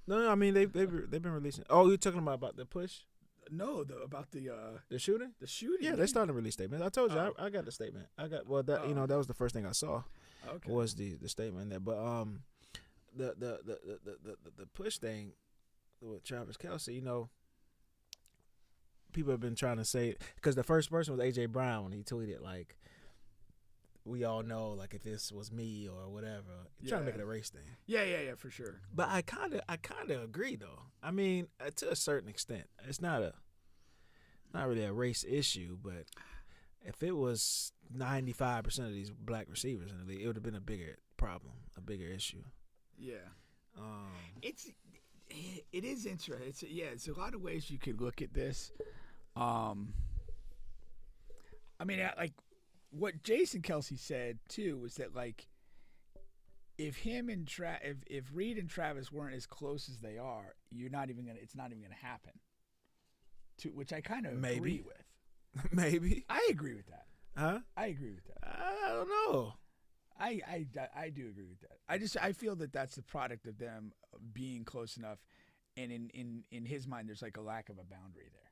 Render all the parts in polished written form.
No, I mean they've been releasing. Oh, you're talking about the push? No, about the shooting. The shooting. Yeah, they started to release statements. I told you, I got the statement. I got that that was the first thing I saw. Okay. Was the statement there, but the push thing with Travis Kelce, people have been trying to say, because the first person was AJ Brown when he tweeted like, we all know like if this was me or whatever, trying to make it a race thing. Yeah, for sure. But I kind of agree though. I mean, to a certain extent, it's not really a race issue, but if it was 95% of these black receivers in the league, it would have been a bigger problem, a bigger issue. Yeah. It is interesting. It's a lot of ways you could look at this. I mean, like what Jason Kelce said too was that like if him and if Reed and Travis weren't as close as they are, it's not even gonna happen. Which I kind of agree with. Maybe. I agree with that. Huh? I agree with that. I don't know. I do agree with that. I feel that that's the product of them being close enough, and in his mind, there's like a lack of a boundary there.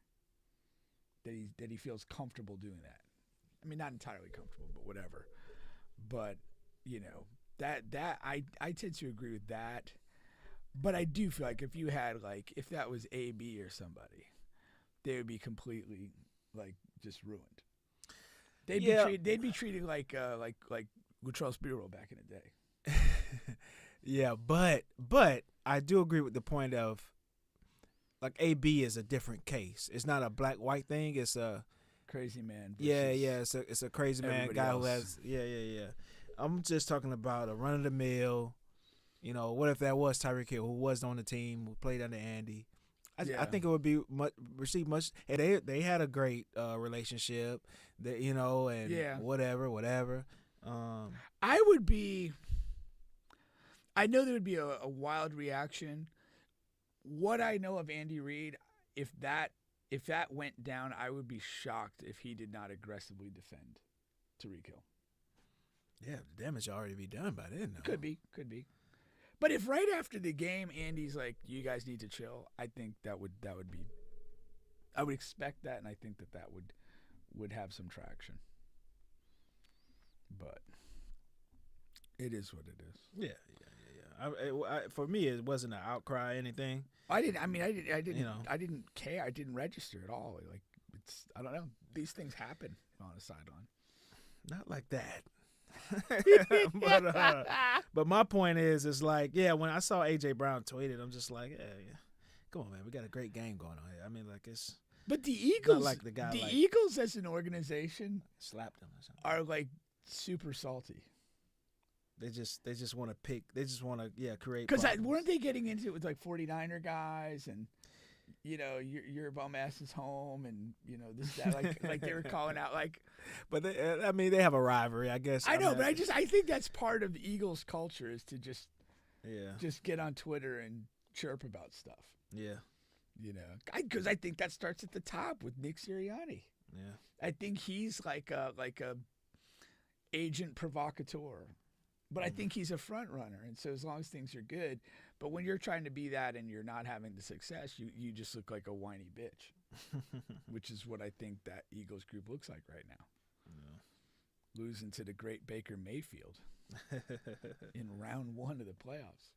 That he feels comfortable doing that. I mean, not entirely comfortable, but whatever. But that I tend to agree with that. But I do feel like if that was AB or somebody, they would be completely like just ruined. They'd be treated like Latrell Sprewell back in the day. Yeah, but I do agree with the point of like AB is a different case. It's not a black-white thing. It's a crazy man. It's a crazy man guy else. who has I'm just talking about a run of the mill. What if that was Tyreek Hill, who was on the team, who played under Andy? I think it would be received much. And they had a great relationship, whatever. I know there would be a wild reaction. What I know of Andy Reid, if that went down, I would be shocked if he did not aggressively defend Tyreek Hill. Yeah, the damage already be done by then. Though. Could be. But if right after the game Andy's like, "You guys need to chill," I think that would be. I would expect that, and I think that would have some traction. But it is what it is. Yeah. For me, it wasn't an outcry or anything. I didn't care. I didn't register at all. Like I don't know. These things happen on a sideline. Not like that. But my point is, it's like, when I saw AJ Brown tweeted, I'm just like, yeah, come on, man, we got a great game going on here. I mean, like it's. But the Eagles, like the guy, Eagles as an organization, slapped them or something. Are like super salty. They just want to pick. They just want to create. Because weren't they getting into it with like 49er guys and. Your bum ass is home, and this that like they were calling out like. But they have a rivalry, I guess. I know, but I think that's part of the Eagles' culture is to just get on Twitter and chirp about stuff. Yeah, because I think that starts at the top with Nick Sirianni. Yeah, I think he's like a agent provocateur. But I think he's a front runner, and so as long as things are good, but when you're trying to be that and you're not having the success, you just look like a whiny bitch, which is what I think that Eagles group looks like right now. Yeah. Losing to the great Baker Mayfield in round 1 of the playoffs.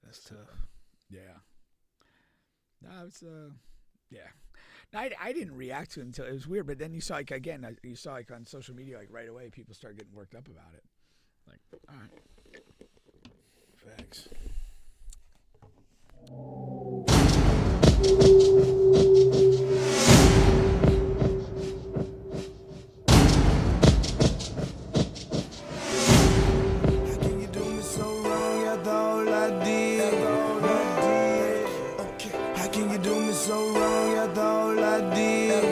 That's tough. Yeah. No, it's yeah. No, I didn't react to it until it was weird, but then you saw on social media like right away people start getting worked up about it. Like, all right. Facts. How can you do me so wrong after all I did? Okay. How can you do me so wrong after all I did?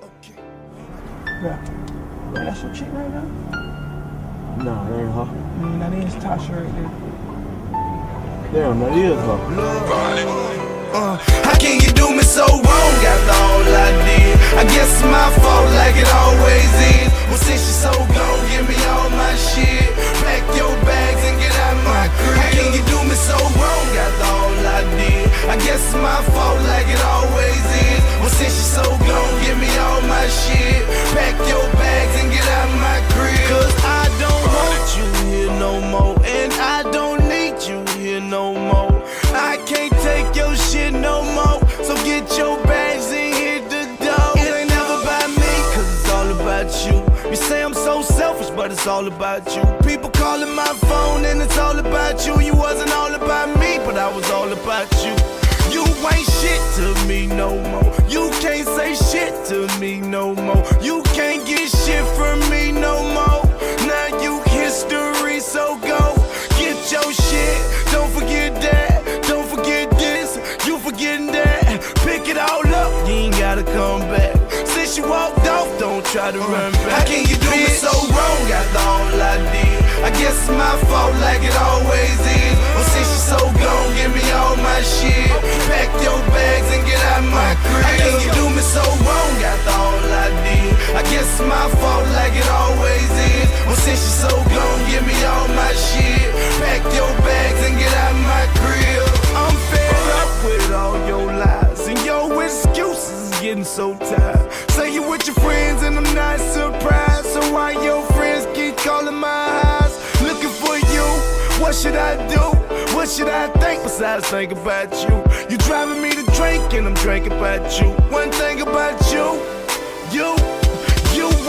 Okay. Yeah, that's your chick right now? No, that ain't her. That is Tasha right there. Damn, that is her. How can you do me so wrong after all I did? I guess it's my fault like it always is. Well, since you're so gone, give me all my shit. Pack your bags and get out my crib. How can you do me so wrong was all about you. People calling my phone and it's all about you. You wasn't all about me, but I was all about you. You ain't shit to me no more. You can't say shit to me no more. You can't get shit from me no more. Now you history, so go get your shit. Don't forget that, don't forget this. You forgetting that, pick it all up. You ain't gotta come back. Since you walked off, don't try to run back. How can you do me so wrong after all I did? I guess it's my fault like it always is. Well, since you're so gone, give me all my shit. Pack your bags and get out my crib. How can you do me so wrong after all I did? I guess it's my fault like it always is. Well, since you're so gone, give me all my shit. Pack your bags and get out my crib. I'm fed up with all your lies and your excuses is getting so tired. Say you with your friends and I'm not surprised. So why your friends keep calling my eyes? Looking for you, what should I do? What should I think besides think about you? You driving me to drink and I'm drinking about you. One thing about you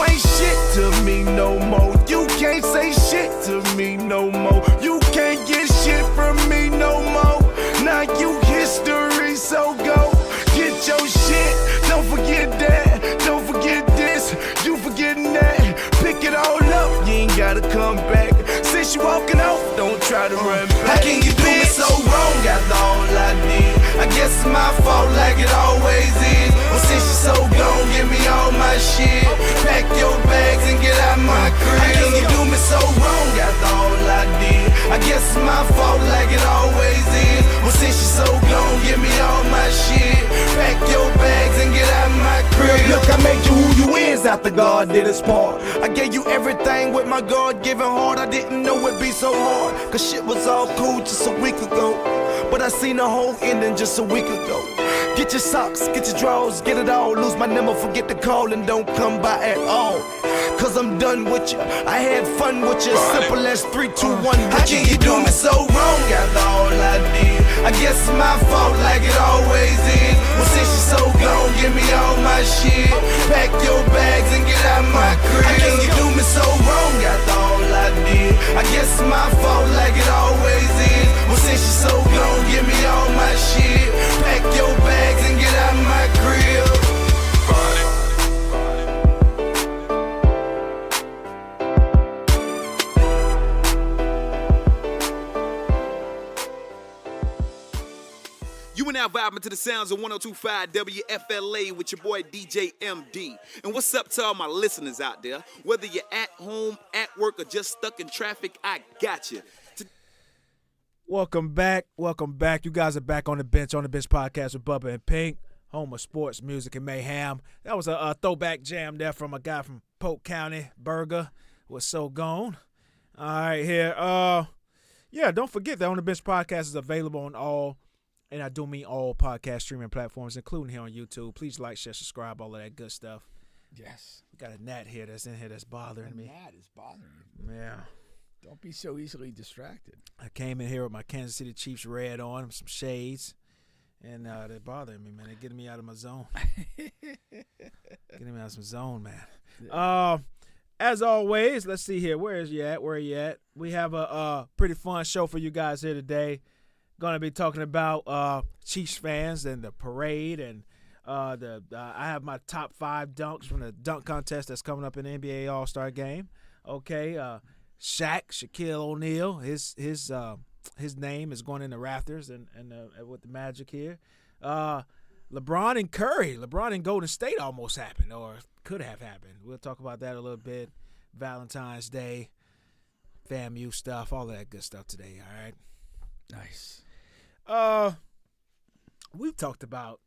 ain't shit to me no more. You can't say shit to me no more. You can't get shit from me no more. Now you history, so go get your shit. Don't forget that, don't forget this. You forgetting that, pick it all up. You ain't gotta come back. Since you walking off, don't try to run back. How can you do me so wrong after all I did? I guess it's my fault like it always is. Well, since you're so gone, give me all my shit. Pack your bags and get out my crib. How can you do me so wrong after all I did? I guess it's my fault like it always is. Well, since you're so gone, give me all my shit. Pack your bags and get out my crib. Look, I made you who you is after God did his part. I gave you everything with my God-given heart. I didn't know it'd be so hard, cause shit was all cool just a week ago. But I seen the whole ending just a week ago. Get your socks, get your drawers, get it all. Lose my number, forget to call and don't come by at all. Cause I'm done with you, I had fun with you. Simple as 3, 2, 1. How can you do me so wrong after all I did? I guess it's my fault like it always is. Well, since you're so gone, give me all my shit. Pack your bags and get out my crib. How can you do me so wrong after all I did? I guess it's my fault like it always is. Well, since you're so gone, give me all my shit. Pack your bags and get out my crib. You are now vibing to the sounds of 102.5 WFLA with your boy DJ MD. And what's up to all my listeners out there? Whether you're at home, at work, or just stuck in traffic, I got you. Welcome back. Welcome back. You guys are back on the bench podcast with Bubba and Pink, home of Sports Music and Mayhem. That was a throwback jam there from a guy from Polk County, Burger, was so gone. All right, here. Yeah, don't forget that On the Bench podcast is available on all, and I do mean all podcast streaming platforms, including here on YouTube. Please like, share, subscribe, all of that good stuff. Yes. We got a gnat here that's in here that's bothering me. Gnat is bothering you. Yeah. Don't be so easily distracted. I came in here with my Kansas City Chiefs red on, some shades, and they're bothering me, man. They're getting me out of my zone. Getting me out of some zone, man. As always, let's see here. Where is you at? Where are you at? We have a pretty fun show for you guys here today. Going to be talking about Chiefs fans and the parade, and I have my top 5 dunks from the dunk contest that's coming up in the NBA All-Star Game. Okay, Shaq, Shaquille O'Neal, his name is going in the rafters and with the Magic here. LeBron and Curry. LeBron and Golden State almost happened, or could have happened. We'll talk about that a little bit. Valentines Day, FAMU stuff, all of that good stuff today, all right? Nice. We've talked about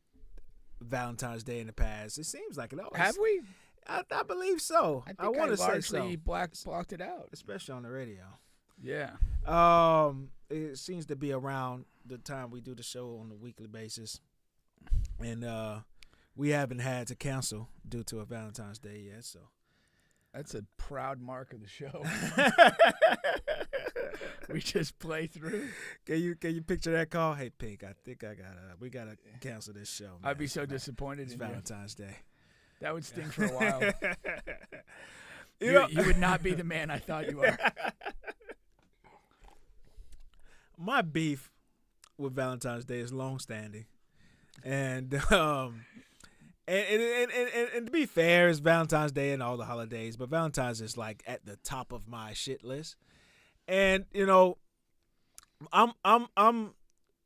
Valentine's Day in the past. It seems like it always. Have we? I believe so. I want to say so. largely blocked it out. Especially on the radio. Yeah. It seems to be around the time we do the show on a weekly basis. And we haven't had to cancel due to a Valentine's Day yet, so. That's a proud mark of the show. We just play through. Can you picture that call? Hey, Pink, I think we gotta cancel this show, man. I'd be so disappointed it's in Valentine's Day. That would sting for a while. You would not be the man I thought you were. My beef with Valentine's Day is long-standing, and to be fair, it's Valentine's Day and all the holidays, but Valentine's is like at the top of my shit list. And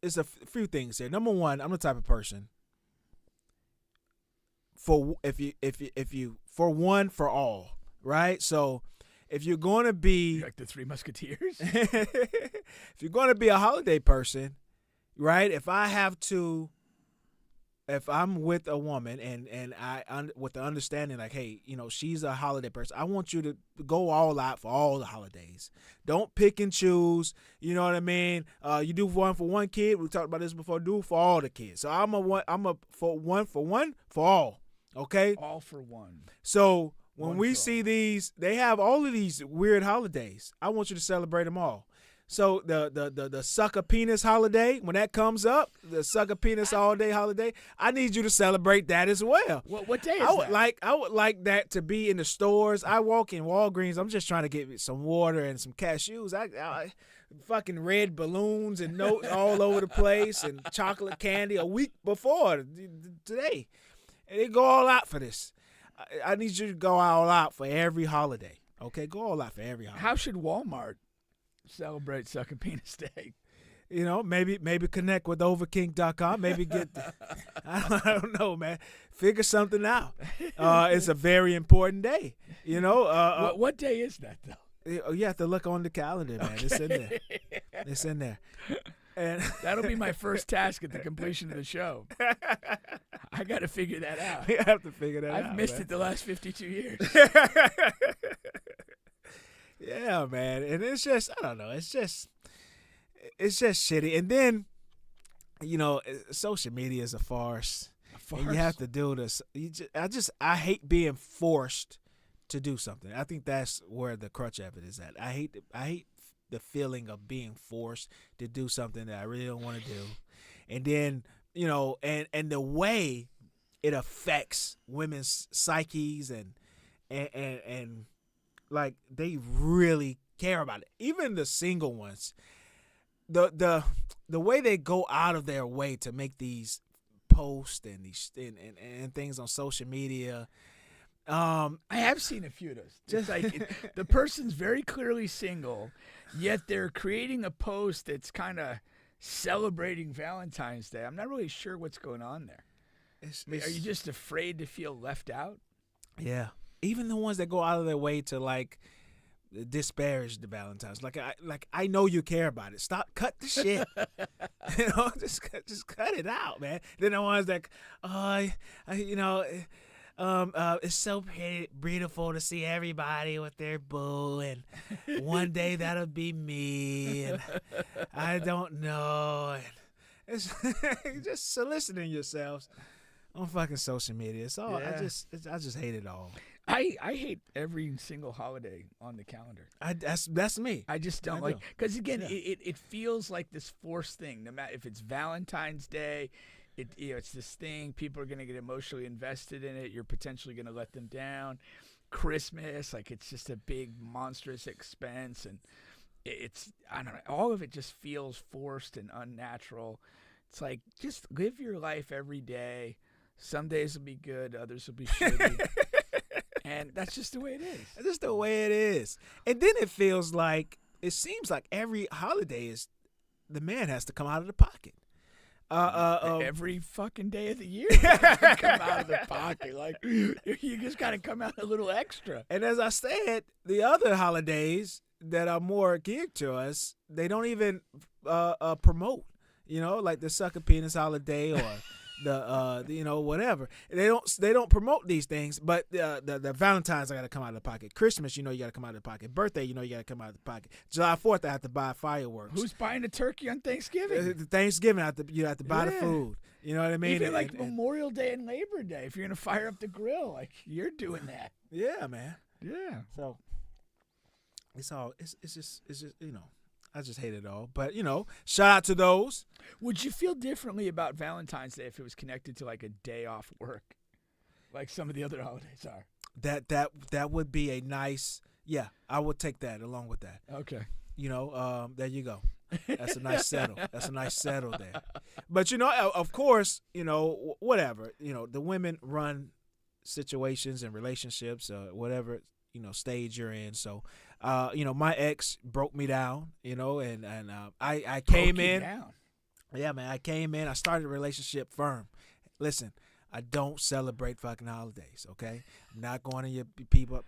it's a few things here. Number one, I'm the type of person for one for all, right? So if you're going to be like the Three Musketeers, if you're going to be a holiday person, right? If I'm with a woman and with the understanding like, hey, she's a holiday person, I want you to go all out for all the holidays. Don't pick and choose. You know what I mean? You do one for one kid. We talked about this before. Do for all the kids. So I'm a for one for all. Okay. All for one. So when we see these, they have all of these weird holidays. I want you to celebrate them all. So the sucker penis holiday, when that comes up, the sucker penis all day holiday, I need you to celebrate that as well. What day is that? I would like that to be in the stores. I walk in Walgreens. I'm just trying to get some water and some cashews. I fucking red balloons and notes all over the place and chocolate candy a week before today. And they go all out for this. I need you to go all out for every holiday. Okay, go all out for every holiday. How should Walmart celebrate Sucking Penis Day? Maybe connect with overkink.com. Maybe get I don't know, man. Figure something out. It's a very important day. What day is that though? You have to look on the calendar, man. Okay. It's in there. It's in there. And that'll be my first task at the completion of the show. I got to figure that out. You have to figure that out. I've missed it the last 52 years. Yeah, man. And it's just, I don't know. It's just shitty. And then, social media is a farce. And you have to do this. I hate being forced to do something. I think that's where the crutch of it is at. I hate the feeling of being forced to do something that I really don't want to do. And then, and the way it affects women's psyches and like they really care about it. Even the single ones, the way they go out of their way to make these posts and these and things on social media. I have seen a few of those. Just like the person's very clearly single, yet they're creating a post that's kind of celebrating Valentine's Day. I'm not really sure what's going on there. Are you just afraid to feel left out? Yeah. Even the ones that go out of their way to like disparage the Valentines. Like I know you care about it. Cut the shit. Just cut it out, man. Then the ones that, it's so beautiful to see everybody with their boo, and one day that'll be me, and I don't know. And it's just soliciting yourselves on fucking social media. So I just hate it all. I hate every single holiday on the calendar. That's me. I just don't because again, it feels like this forced thing. No matter if it's Valentine's Day. It's this thing. People are going to get emotionally invested in it. You're potentially going to let them down. Christmas, like it's just a big monstrous expense, and I don't know. All of it just feels forced and unnatural. It's like just live your life every day. Some days will be good, others will be shitty, and that's just the way it is. That's just the way it is. And then it seems like every holiday is the man has to come out of the pocket. Every fucking day of the year, you come out of the pocket. Like you just got to come out a little extra. And as I said, the other holidays that are more geared to us, they don't even promote. Like the sucker penis holiday or the whatever. They don't promote these things. But the Valentine's, I got to come out of the pocket. Christmas, you got to come out of the pocket. Birthday, you got to come out of the pocket. July 4th, I have to buy fireworks. Who's buying a turkey on Thanksgiving? Thanksgiving, you have to buy the food. You know what I mean? Even like Memorial Day and Labor Day, if you're gonna fire up the grill, like you're doing that. Yeah, man. Yeah. So it's just I just hate it all. But, shout out to those. Would you feel differently about Valentine's Day if it was connected to like a day off work? Like some of the other holidays are? that would be a nice. Yeah, I would take that along with that. Okay. There you go. That's a nice settle. That's a nice settle there. But of course, whatever. The women run situations and relationships, whatever stage you're in. So, my ex broke me down. And I came in. Down. Yeah, man. I came in. I started a relationship firm. Listen, I don't celebrate fucking holidays, okay? I'm not going to your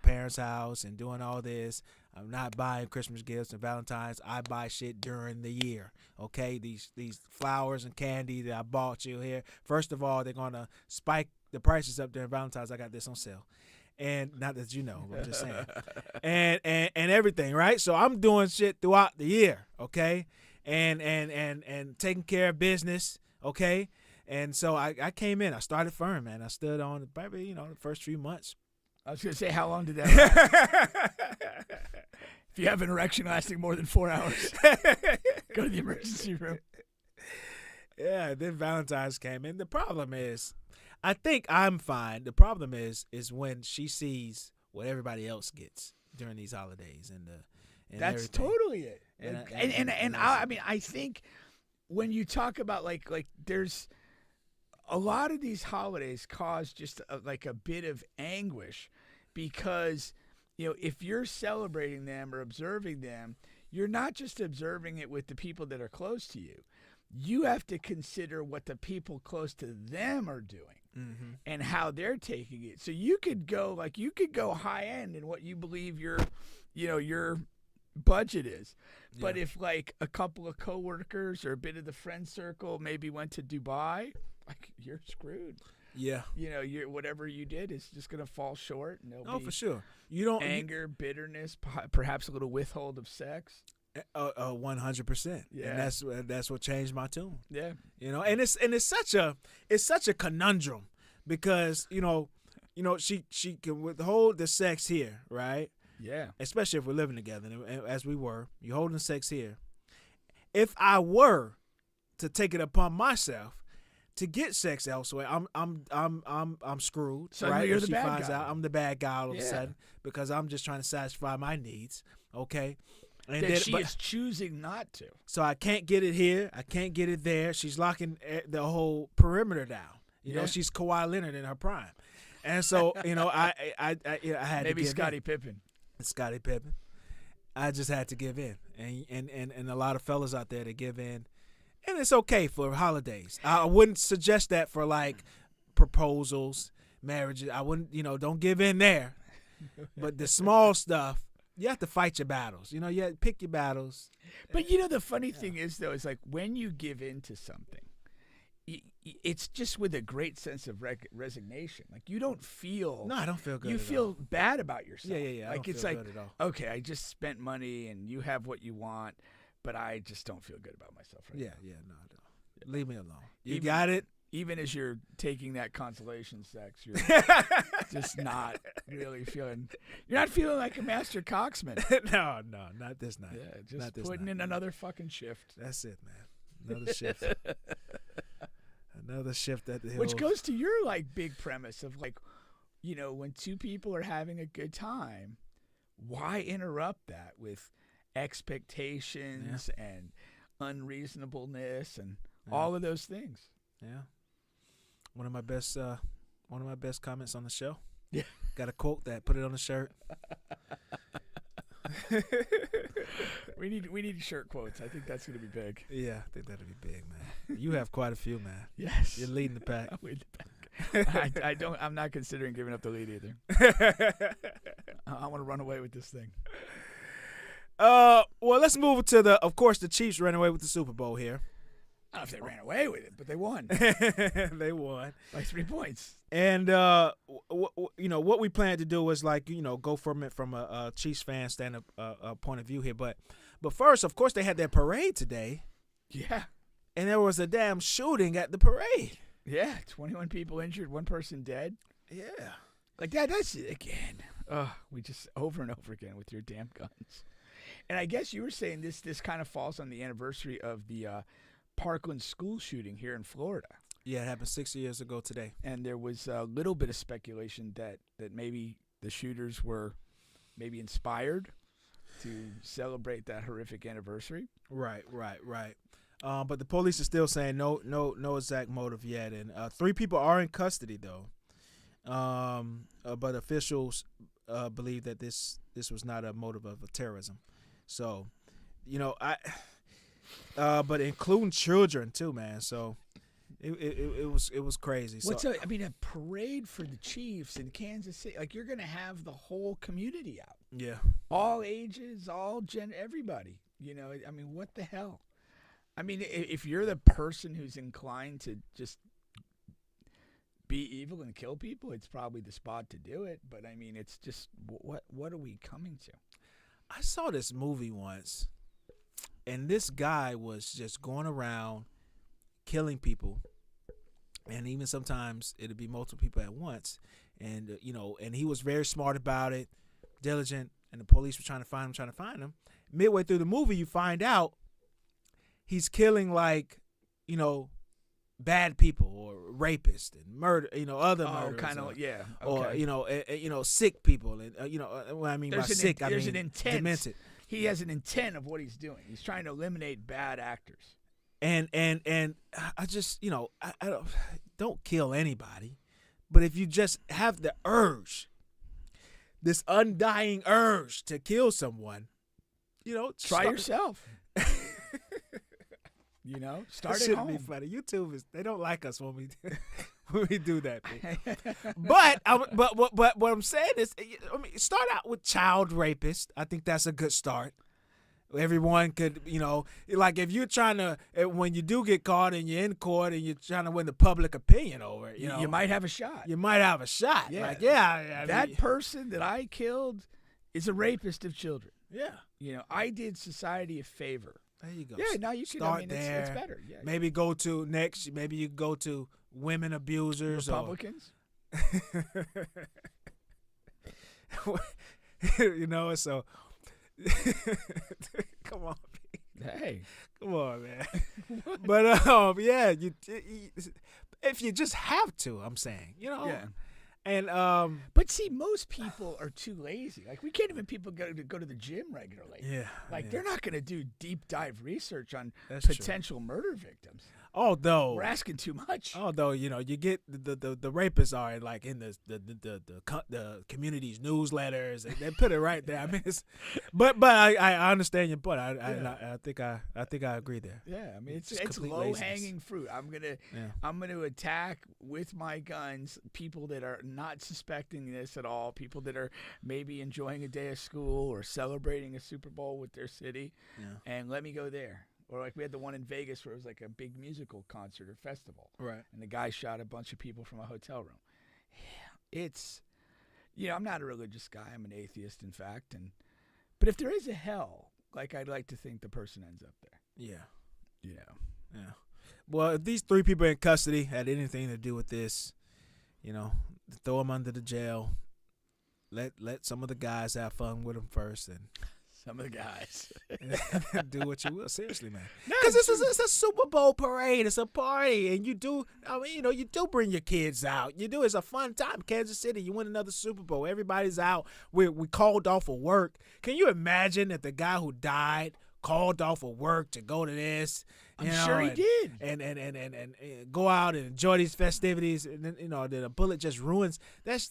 parents' house and doing all this. I'm not buying Christmas gifts and Valentines. I buy shit during the year, okay? These flowers and candy that I bought you here. First of all, they're going to spike the prices up during Valentine's. I got this on sale. And not that but I'm just saying. and everything, right? So I'm doing shit throughout the year, okay? And taking care of business, okay? And so I came in. I started firm, man. I stood on probably, the first few months. I was going to say, how long did that last? If you have an erection lasting more than 4 hours, go to the emergency room. Yeah, then Valentine's came in. The problem is, I think I'm fine. The problem is when she sees what everybody else gets during these holidays and that's everything. Totally it. I think when you talk about like there's a lot of these holidays cause just a bit of anguish because, if you're celebrating them or observing them, you're not just observing it with the people that are close to you. You have to consider what the people close to them are doing and how they're taking it. So you could go high end in what you believe your budget is. Yeah. But if a couple of coworkers or a bit of the friend circle maybe went to Dubai, you're screwed. Yeah. Whatever you did is just going to fall short. And there'll be for sure. You don't anger, bitterness, perhaps a little withhold of sex. 100%. Yeah. And that's what changed my tune. Yeah. And it's such a conundrum because she can withhold the sex here, right? Yeah. Especially if we're living together, and as we were, you're holding sex here. If I were to take it upon myself to get sex elsewhere, I'm screwed. So right? you're if the she bad finds guy. out I'm the bad guy all of a sudden because I'm just trying to satisfy my needs. Okay. And that she is choosing not to. So I can't get it here. I can't get it there. She's locking the whole perimeter down. She's Kawhi Leonard in her prime. And so, I had maybe to give Scottie in. Pippen. Scottie Pippen. I just had to give in. And a lot of fellas out there that give in. And it's okay for holidays. I wouldn't suggest that for proposals, marriages. I wouldn't, don't give in there. But the small stuff, you have to fight your battles. You have to pick your battles. But the funny thing is, though, is when you give in to something, it's just with a great sense of resignation. You don't feel. No, I don't feel good. You feel bad about yourself. Yeah. I don't it's feel good at all. Okay, I just spent money and you have what you want, but I just don't feel good about myself right now. Yeah, no, I don't. Leave me alone. You got it. Even as you're taking that consolation sex, you're just not really feeling. You're not feeling like a master coxman. No, not this night. Yeah, just not this putting night. in another fucking shift. That's it, man. Another shift. Another shift at the hill. Which goes to your big premise of when two people are having a good time, why interrupt that with expectations and unreasonableness and all of those things? Yeah. One of my best comments on the show. Yeah. Got a quote that, put it on the shirt. We need shirt quotes. I think that's going to be big. Yeah, I think that'll be big, man. You have quite a few, man. Yes. You're leading the pack. I'm leading the pack. I'm not considering giving up the lead either. I want to run away with this thing. Well, let's move to of course, the Chiefs ran away with the Super Bowl here. I don't know if they ran away with it, but they won. They won by 3 points. And what we planned to do was go from a Chiefs fan point of view here. But first, of course, they had their parade today. Yeah. And there was a damn shooting at the parade. Yeah, 21 people injured, 1 person dead. Yeah. That's it again. We just over and over again with your damn guns. And I guess you were saying this kind of falls on the anniversary of the Parkland school shooting here in Florida. Yeah, it happened 6 years ago today. And there was a little bit of speculation that maybe the shooters were maybe inspired to celebrate that horrific anniversary. Right. But the police are still saying no exact motive yet, and 3 people are in custody though. But officials believe that this was not a motive of terrorism. So, but including children too, man. So it was crazy. A parade for the Chiefs in Kansas City. Like, you're gonna have the whole community out. Yeah. All ages, all everybody. What the hell? If you're the person who's inclined to just be evil and kill people, it's probably the spot to do it. But it's just what are we coming to? I saw this movie once, and this guy was just going around killing people, and even sometimes it'd be multiple people at once. And and he was very smart about it, diligent, and the police were trying to find him. Midway through the movie, you find out he's killing bad people or rapists and murder, other murderers. Okay. Or sick people, and what I mean by sick, there's an intent. Demented. He has an intent of what he's doing. He's trying to eliminate bad actors. And I just I don't kill anybody, but if you just have the urge, this undying urge to kill someone, try yourself. Start at home. Be funny. YouTube they don't like us when we do that thing. but what I'm saying is, start out with child rapist. I think that's a good start. Everyone could, like if you're trying to, when you do get caught and you're in court and you're trying to win the public opinion over it, you might have a shot. You might have a shot. Yeah. That person that I killed is a rapist of children. Yeah. I did society a favor. There you go. Yeah, now you can start there. It's better. Yeah. Maybe go to next. Maybe you go to women abusers, Republicans. So come on. Hey, come on, man. But yeah, if you just have to, I'm saying, Yeah. And but see, most people are too lazy. Like, we can't even go to the gym regularly. Yeah. They're not going to do deep dive research on That's potential murder victims. Although we're asking too much. Although you get the rapists are like in the community's newsletters. They put it right there. But I understand your point. I think I agree there. Yeah, it's low hanging fruit. I'm gonna attack with my guns people that are not suspecting this at all. People that are maybe enjoying a day of school or celebrating a Super Bowl with their city, and let me go there. Or like we had the one in Vegas where it was like a big musical concert or festival. Right. And the guy shot a bunch of people from a hotel room. It's, I'm not a religious guy. I'm an atheist, in fact. But if there is a hell, I'd like to think the person ends up there. Yeah. Yeah. Well, if these 3 people in custody had anything to do with this, throw them under the jail. Let some of the guys have fun with them first, and some of the guys do what you will. Seriously, man. Because it's a Super Bowl parade. It's a party, and you do bring your kids out. You do. It's a fun time. Kansas City, you win another Super Bowl. Everybody's out. We called off of work. Can you imagine that the guy who died called off of work to go to this? I'm sure he did. And go out and enjoy these festivities, and then then a bullet just ruins.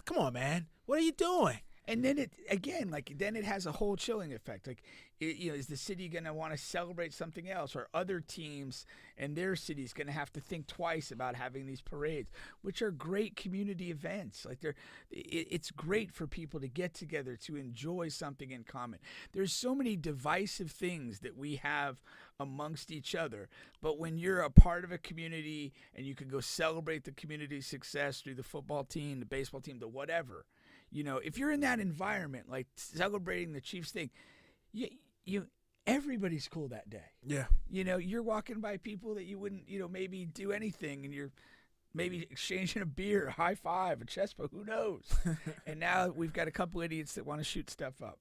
Come on, man. What are you doing? And then it has a whole chilling effect. Is the city going to want to celebrate something else, or other teams and their cities going to have to think twice about having these parades, which are great community events. It's great for people to get together to enjoy something in common. There's so many divisive things that we have amongst each other, but when you're a part of a community and you can go celebrate the community's success through the football team, the baseball team, the whatever. If you're in that environment, like celebrating the Chiefs thing, everybody's cool that day. Yeah. You're walking by people that you wouldn't, maybe do anything, and you're maybe exchanging a beer, a high five, a chest bump, who knows? And now we've got a couple idiots that want to shoot stuff up.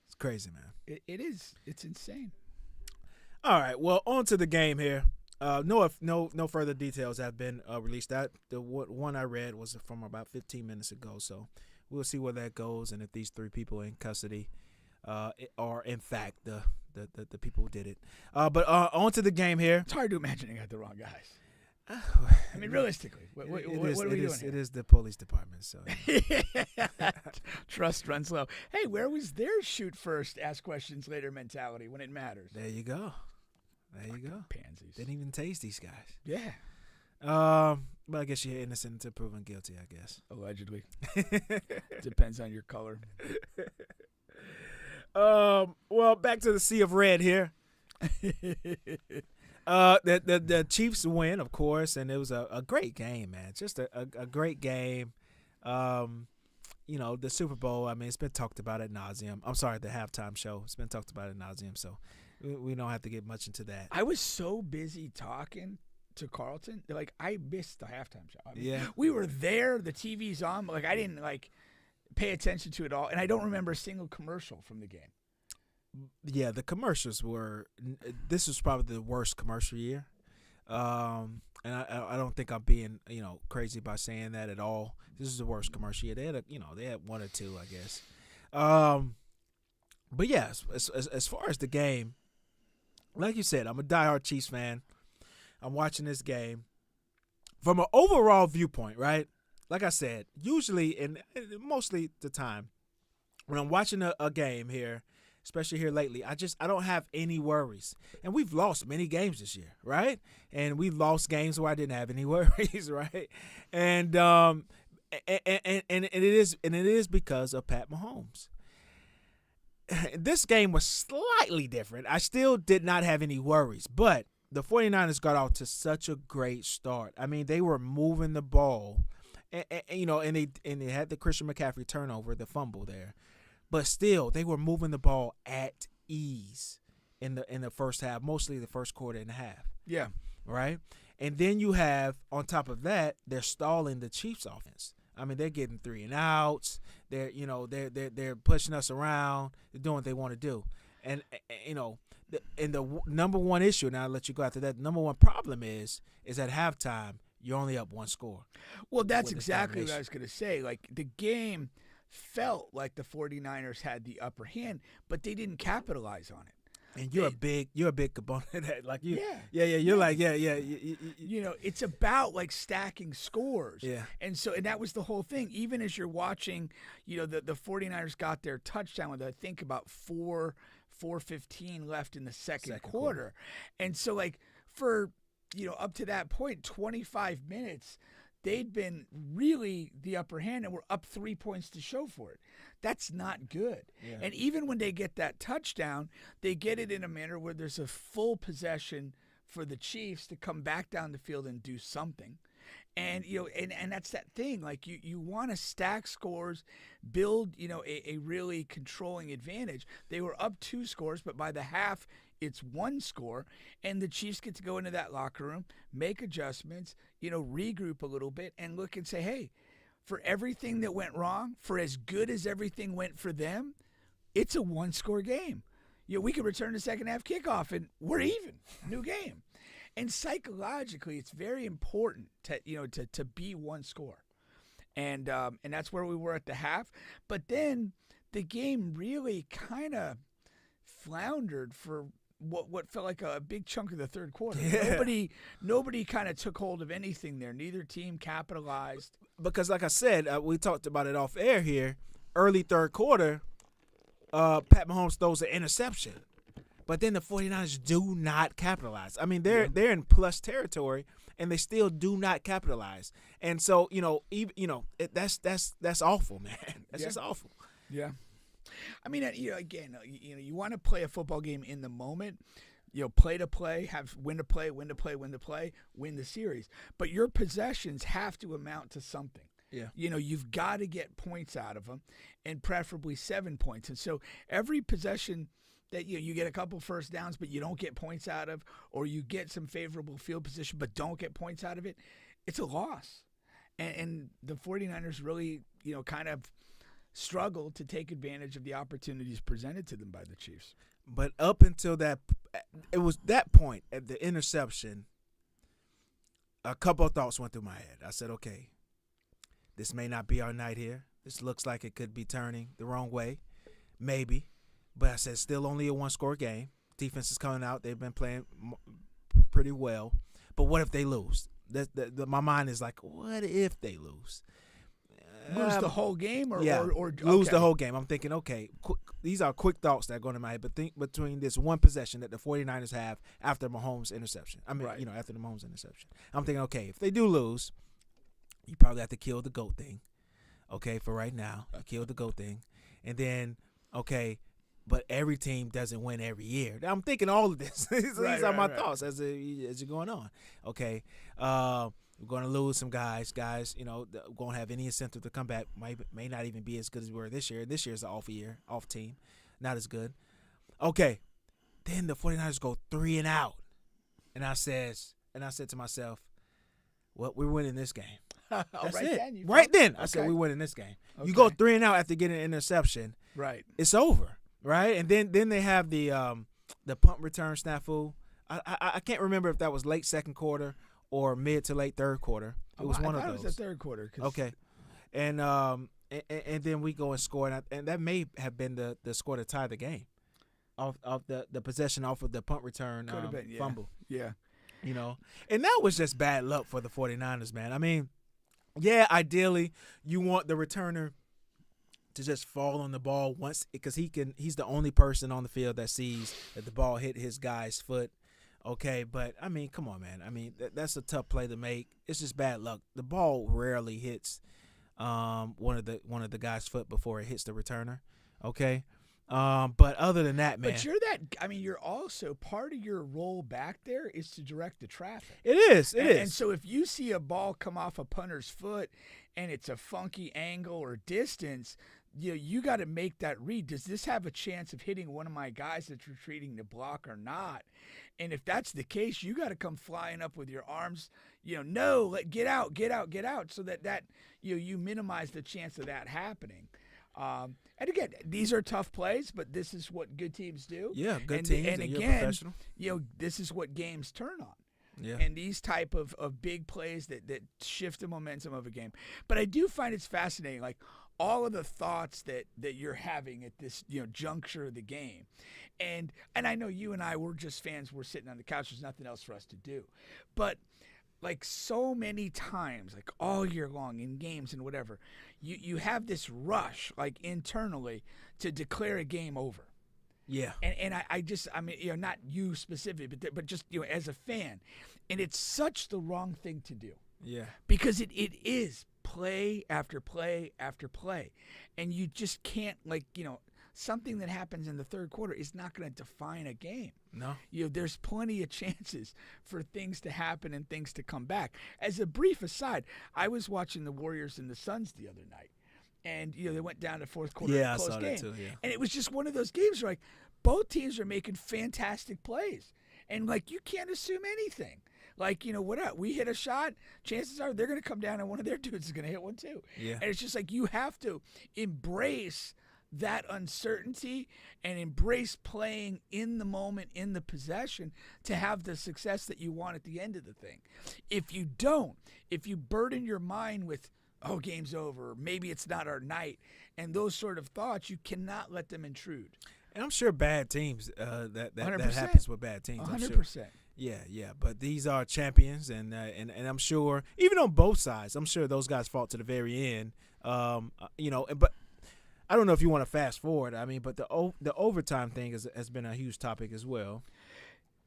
It's crazy, man. It is. It's insane. All right. Well, on to the game here. No further details have been released. The one I read was from about 15 minutes ago, so we'll see where that goes, and if these 3 people in custody are in fact the people who did it. But on to the game here. It's hard to imagine they got the wrong guys. I mean, realistically, what are we doing here? It is the police department, so trust runs low. Hey, where was their shoot first, ask questions later mentality when it matters? there you go. Pansies. Didn't even taste these guys. Yeah, But I guess you're innocent until proven guilty, I guess. allegedly. Depends on your color. Well, back to the sea of red here. The Chiefs win, of course, and it was a great game, man. Just a great game. The Super Bowl, I mean, it's been talked about ad nauseum. I'm sorry, the halftime show. It's been talked about ad nauseum, so we don't have to get much into that. I was so busy talking to Carlton, like I missed the halftime show. I mean, Yeah. we were there, the TV's on, but like I didn't pay attention to it all, and I don't remember a single commercial from the game. Yeah, the commercials were. This was probably the worst commercial year, and I don't think I'm being crazy by saying that at all. This is the worst commercial year. They had 1 or 2, I guess. But yeah, as far as the game, like you said, I'm a diehard Chiefs fan. I'm watching this game from an overall viewpoint, right? Like I said, usually and mostly the time when I'm watching a game here, especially here lately, I don't have any worries. And we've lost many games this year, right? And we've lost games where I didn't have any worries, right? And it is because of Pat Mahomes. This game was slightly different. I still did not have any worries, but the 49ers got off to such a great start. I mean, they were moving the ball, and they had the Christian McCaffrey turnover, the fumble there. But still, they were moving the ball at ease in the first half, mostly the first quarter and a half. Yeah. Right? And then you have, on top of that, they're stalling the Chiefs offense. I mean, they're getting 3 and outs. They're pushing us around. They're doing what they want to do. And the number one issue, and I'll let you go after that, the number one problem is at halftime, you're only up 1 score. Well, that's exactly what I was going to say. Like, the game felt like the 49ers had the upper hand, but they didn't capitalize on it. And you're a big component of that. Like you, yeah. You're like, yeah. It's about like stacking scores. Yeah. And that was the whole thing. Even as you're watching, the 49ers got their touchdown with, I think, about 4:15 left in the second quarter. And so, like, for, up to that point, 25 minutes, they'd been really the upper hand and were up 3 points to show for it. That's not good. Yeah. And even when they get that touchdown, they get it in a manner where there's a full possession for the Chiefs to come back down the field and do something. And, and that's that thing. Like, you want to stack scores, build, a really controlling advantage. They were up 2 scores, but by the half, it's 1 score, and the Chiefs get to go into that locker room, make adjustments, regroup a little bit, and look and say, hey, for everything that went wrong, for as good as everything went for them, it's a 1-score game. We could return to second half kickoff, and we're even. New game. And psychologically, it's very important to be 1 score. And that's where we were at the half. But then the game really kind of floundered for what felt like a big chunk of the third quarter. Yeah. Nobody kind of took hold of anything there. Neither team capitalized. Because like I said, we talked about it off air here. Early third quarter, Pat Mahomes throws an interception. But then the 49ers do not capitalize. I mean, they're in plus territory, and they still do not capitalize. And so, that's awful, man. That's just awful. Yeah. I mean, again, you want to play a football game in the moment, play to play, have win to play, win the series. But your possessions have to amount to something. Yeah. You've got to get points out of them, and preferably 7 points. And so every possession that you get a couple first downs, but you don't get points out of, or you get some favorable field position, but don't get points out of it, it's a loss. And the 49ers really, kind of struggled to take advantage of the opportunities presented to them by the Chiefs. But up until it was that point at the interception, a couple of thoughts went through my head. I said, okay, this may not be our night here. This looks like it could be turning the wrong way, maybe. But I said still only a one-score game. Defense is coming out. They've been playing pretty well. But what if they lose? My mind is like, what if they lose? Lose the whole game or lose the whole game. I'm thinking, okay, these are quick thoughts that are going to my head. But think between this one possession that the 49ers have after Mahomes' interception. After the Mahomes interception. I'm thinking, okay, if they do lose, you probably have to kill the GOAT thing. Okay, for right now, kill the GOAT thing. And then, okay, but every team doesn't win every year. I'm thinking all of this. These are my thoughts as you're going on. Okay, we're going to lose some guys. Guys, won't have any incentive to come back. May not even be as good as we were this year. This year's an off team. Not as good. Okay, then the 49ers go 3-and-out. And I said to myself, well, we're winning this game. That's it. Right then, I said we're winning this game. Okay. You go 3-and-out after getting an interception. Right. It's over. Right, and then they have the punt return snafu. I can't remember if that was late second quarter or mid to late third quarter. It was one of those. It was the third quarter. Okay, and then we go and score, and that may have been the score to tie the game, off the possession off of the punt return fumble. Yeah, and that was just bad luck for the 49ers, man. I mean, yeah, ideally you want the returner to just fall on the ball once, because he's the only person on the field that sees that the ball hit his guy's foot. Okay, but I mean, come on, man. I mean, that's a tough play to make. It's just bad luck. The ball rarely hits one of the guy's foot before it hits the returner. Okay, but other than that, man. But you're also part of your role back there is to direct the traffic. It is. And so if you see a ball come off a punter's foot and it's a funky angle or distance, you got to make that read. Does this have a chance of hitting one of my guys that's retreating to block or not? And if that's the case, you got to come flying up with your arms, get out, so that you minimize the chance of that happening. And again, these are tough plays, but this is what good teams do. Yeah, good teams, and again, you're professional. This is what games turn on. Yeah. And these type of big plays that shift the momentum of a game. But I do find it's fascinating, like all of the thoughts that you're having at this juncture of the game. And I know you and I, we're just fans. We're sitting on the couch. There's nothing else for us to do. But like so many times, like all year long in games and whatever, you have this rush, like internally, to declare a game over. Yeah. And I mean, not you specifically, but just, as a fan. And it's such the wrong thing to do. Yeah. Because it is play after play after play. And you just can't, something that happens in the third quarter is not going to define a game. No. There's plenty of chances for things to happen and things to come back. As a brief aside, I was watching the Warriors and the Suns the other night. And, they went down to fourth quarter. Yeah, close I saw game. that too, yeah. And it was just one of those games where, both teams are making fantastic plays. And, you can't assume anything. We hit a shot, chances are they're going to come down and one of their dudes is going to hit one too. Yeah. And it's just you have to embrace that uncertainty and embrace playing in the moment, in the possession, to have the success that you want at the end of the thing. If you don't, if you burden your mind with, game's over, maybe it's not our night, and those sort of thoughts, you cannot let them intrude. And I'm sure bad teams, that 100%. happens with bad teams. 100%. Yeah. But these are champions, and I'm sure, even on both sides, I'm sure those guys fought to the very end. But I don't know if you want to fast forward. I mean, but the overtime thing has been a huge topic as well.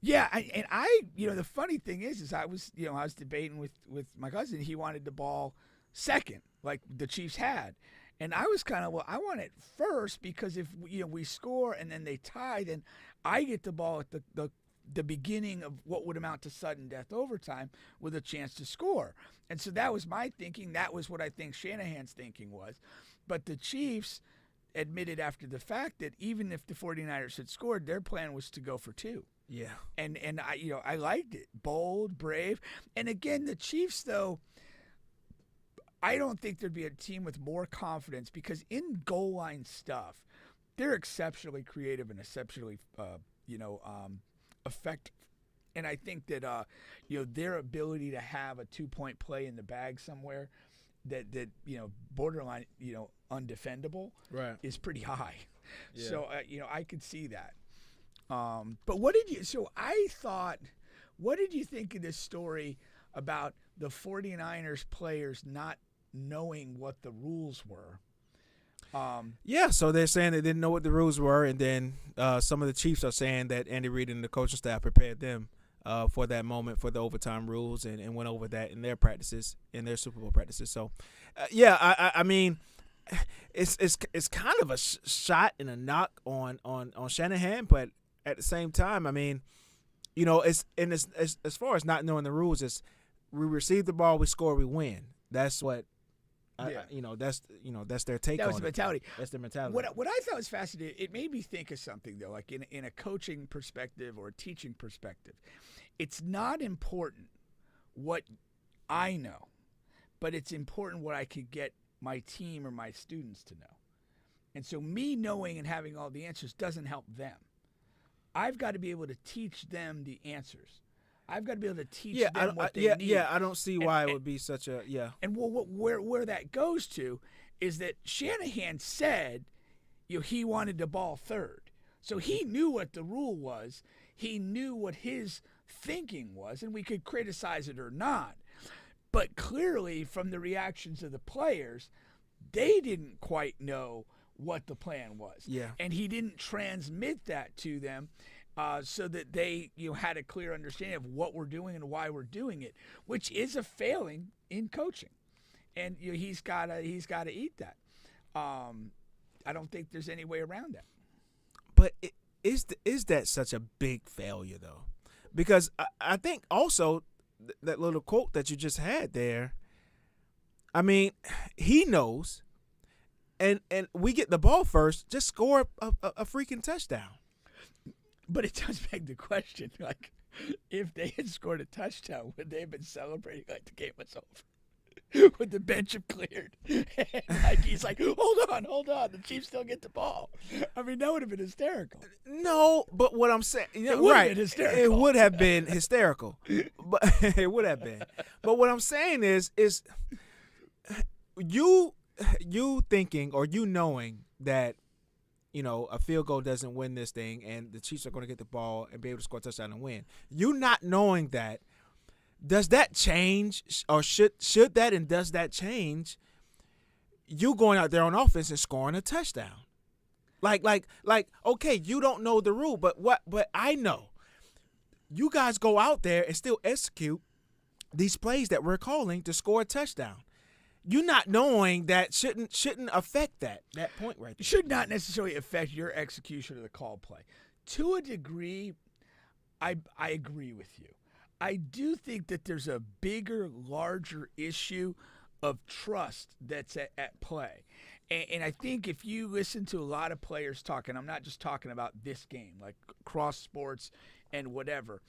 Yeah, the funny thing is I was debating with my cousin. He wanted the ball second, like the Chiefs had. And I was kind of, I want it first, because if we score and then they tie, then I get the ball at the beginning of what would amount to sudden death overtime with a chance to score. And so that was my thinking. That was what I think Shanahan's thinking was. But the Chiefs admitted after the fact that even if the 49ers had scored, their plan was to go for two. Yeah. And I liked it. Bold, brave. And again, the Chiefs, though, I don't think there'd be a team with more confidence, because in goal line stuff, they're exceptionally creative and exceptionally, effective. And I think that, their ability to have a 2-point play in the bag somewhere that borderline undefendable Right. is pretty high. Yeah. So I could see that. But what did you think of this story about the 49ers players not knowing what the rules were? Yeah, so they're saying they didn't know what the rules were, and then some of the Chiefs are saying that Andy Reid and the coaching staff prepared them for that moment for the overtime rules and went over that in their practices, in their Super Bowl practices. So, I mean, it's kind of a shot and a knock on Shanahan, but at the same time, I mean, it's as far as not knowing the rules, it's we receive the ball, we score, we win. That's what. That's their take on it. That was the mentality. That's their mentality. What I thought was fascinating, it made me think of something, though, like in a coaching perspective or a teaching perspective. It's not important what I know, but it's important what I could get my team or my students to know. And so me knowing and having all the answers doesn't help them. I've got to be able to teach them the answers. I've got to be able to teach them what they need. Yeah, I don't see why it would be such a And where that goes to is that Shanahan said, he wanted the ball third, so he knew what the rule was. He knew what his thinking was, and we could criticize it or not. But clearly, from the reactions of the players, they didn't quite know what the plan was. Yeah. And he didn't transmit that to them. So that they had a clear understanding of what we're doing and why we're doing it, which is a failing in coaching, and he's got to eat that. I don't think there's any way around that. But is that such a big failure though? Because I think also that little quote that you just had there. I mean, he knows, and we get the ball first. Just score a freaking touchdown. But it does beg the question, like, if they had scored a touchdown, would they have been celebrating like the game was over? Would the bench have cleared? And he's like, hold on, the Chiefs still get the ball. I mean, that would have been hysterical. No, but what I'm saying, it would have been hysterical. It would have been hysterical, but it would have been. But what I'm saying is you thinking or knowing that, a field goal doesn't win this thing, and the Chiefs are going to get the ball and be able to score a touchdown and win. You not knowing that, does that change, or should that, and does that change you going out there on offense and scoring a touchdown? Like, okay, you don't know the rule, but I know. You guys go out there and still execute these plays that we're calling to score a touchdown. You not knowing that shouldn't affect that point right there. It should not necessarily affect your execution of the call play. To a degree, I agree with you. I do think that there's a bigger, larger issue of trust that's at play. And I think if you listen to a lot of players talking, I'm not just talking about this game, like cross sports and whatever,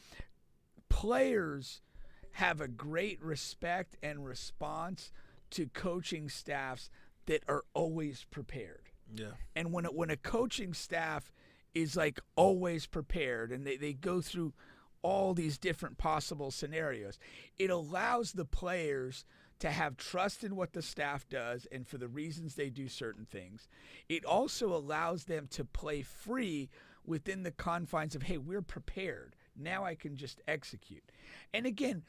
players have a great respect and response to coaching staffs that are always prepared. Yeah. And when a coaching staff is like always prepared and they go through all these different possible scenarios, it allows the players to have trust in what the staff does and for the reasons they do certain things. It also allows them to play free within the confines of, hey, we're prepared. Now I can just execute. And again,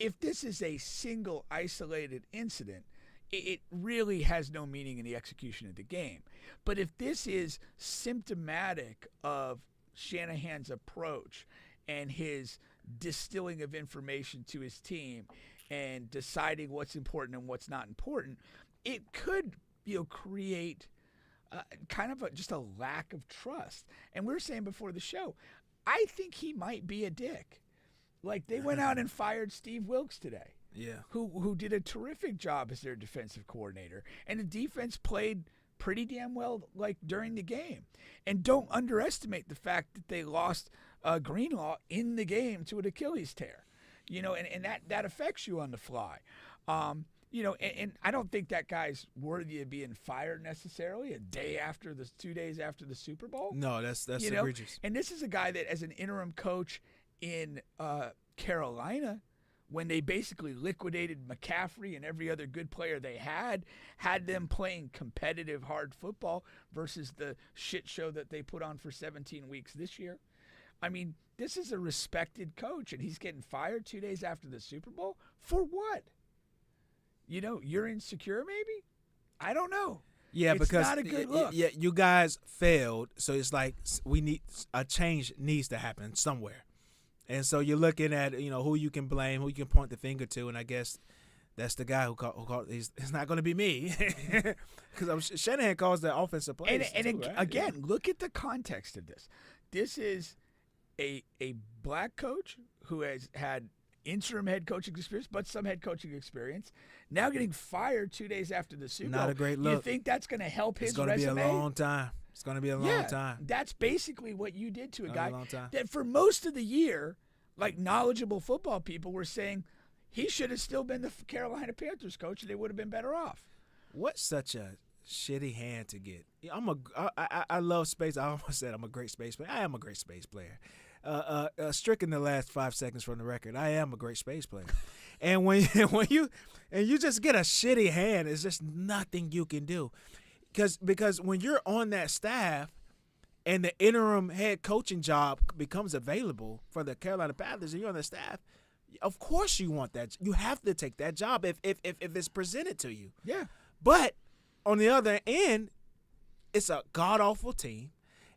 if this is a single isolated incident, it really has no meaning in the execution of the game. But if this is symptomatic of Shanahan's approach and his distilling of information to his team and deciding what's important and what's not important, it could create kind of just a lack of trust. And we were saying before the show, I think he might be a dick. Like, they went out and fired Steve Wilkes today. Yeah. Who did a terrific job as their defensive coordinator. And the defense played pretty damn well, like, during the game. And don't underestimate the fact that they lost Greenlaw in the game to an Achilles tear. And that affects you on the fly. And I don't think that guy's worthy of being fired necessarily 2 days after the Super Bowl. No, that's egregious. And this is a guy that, as an interim coach in Carolina, when they basically liquidated McCaffrey and every other good player they had them playing competitive hard football versus the shit show that they put on for 17 weeks this year. I mean, this is a respected coach, and he's getting fired 2 days after the Super Bowl? For what? You're insecure maybe? I don't know. Yeah, it's because not a good look. Yeah, you guys failed, so it's like a change needs to happen somewhere. And so you're looking at who you can blame, who you can point the finger to, and I guess that's the guy who called. It's not going to be me, because Shanahan calls the offensive plays. And again, look at the context of this. This is a black coach who has had interim head coaching experience, but some head coaching experience. Now getting fired 2 days after the Super Bowl. Not a great look. You think that's going to help his resume? It's going to be a long time. It's going to be a long time. That's basically what you did to a guy time. that for most of the year, like knowledgeable football people were saying he should have still been the Carolina Panthers coach and they would have been better off. What's such a shitty hand to get? I love space. I almost said I'm a great space player. I am a great space player. Stricken the last 5 seconds from the record. I am a great space player. And when you just get a shitty hand, it's just nothing you can do. Because when you're on that staff and the interim head coaching job becomes available for the Carolina Panthers and you're on the staff, of course you want that. You have to take that job if it's presented to you. Yeah. But on the other end, it's a god-awful team.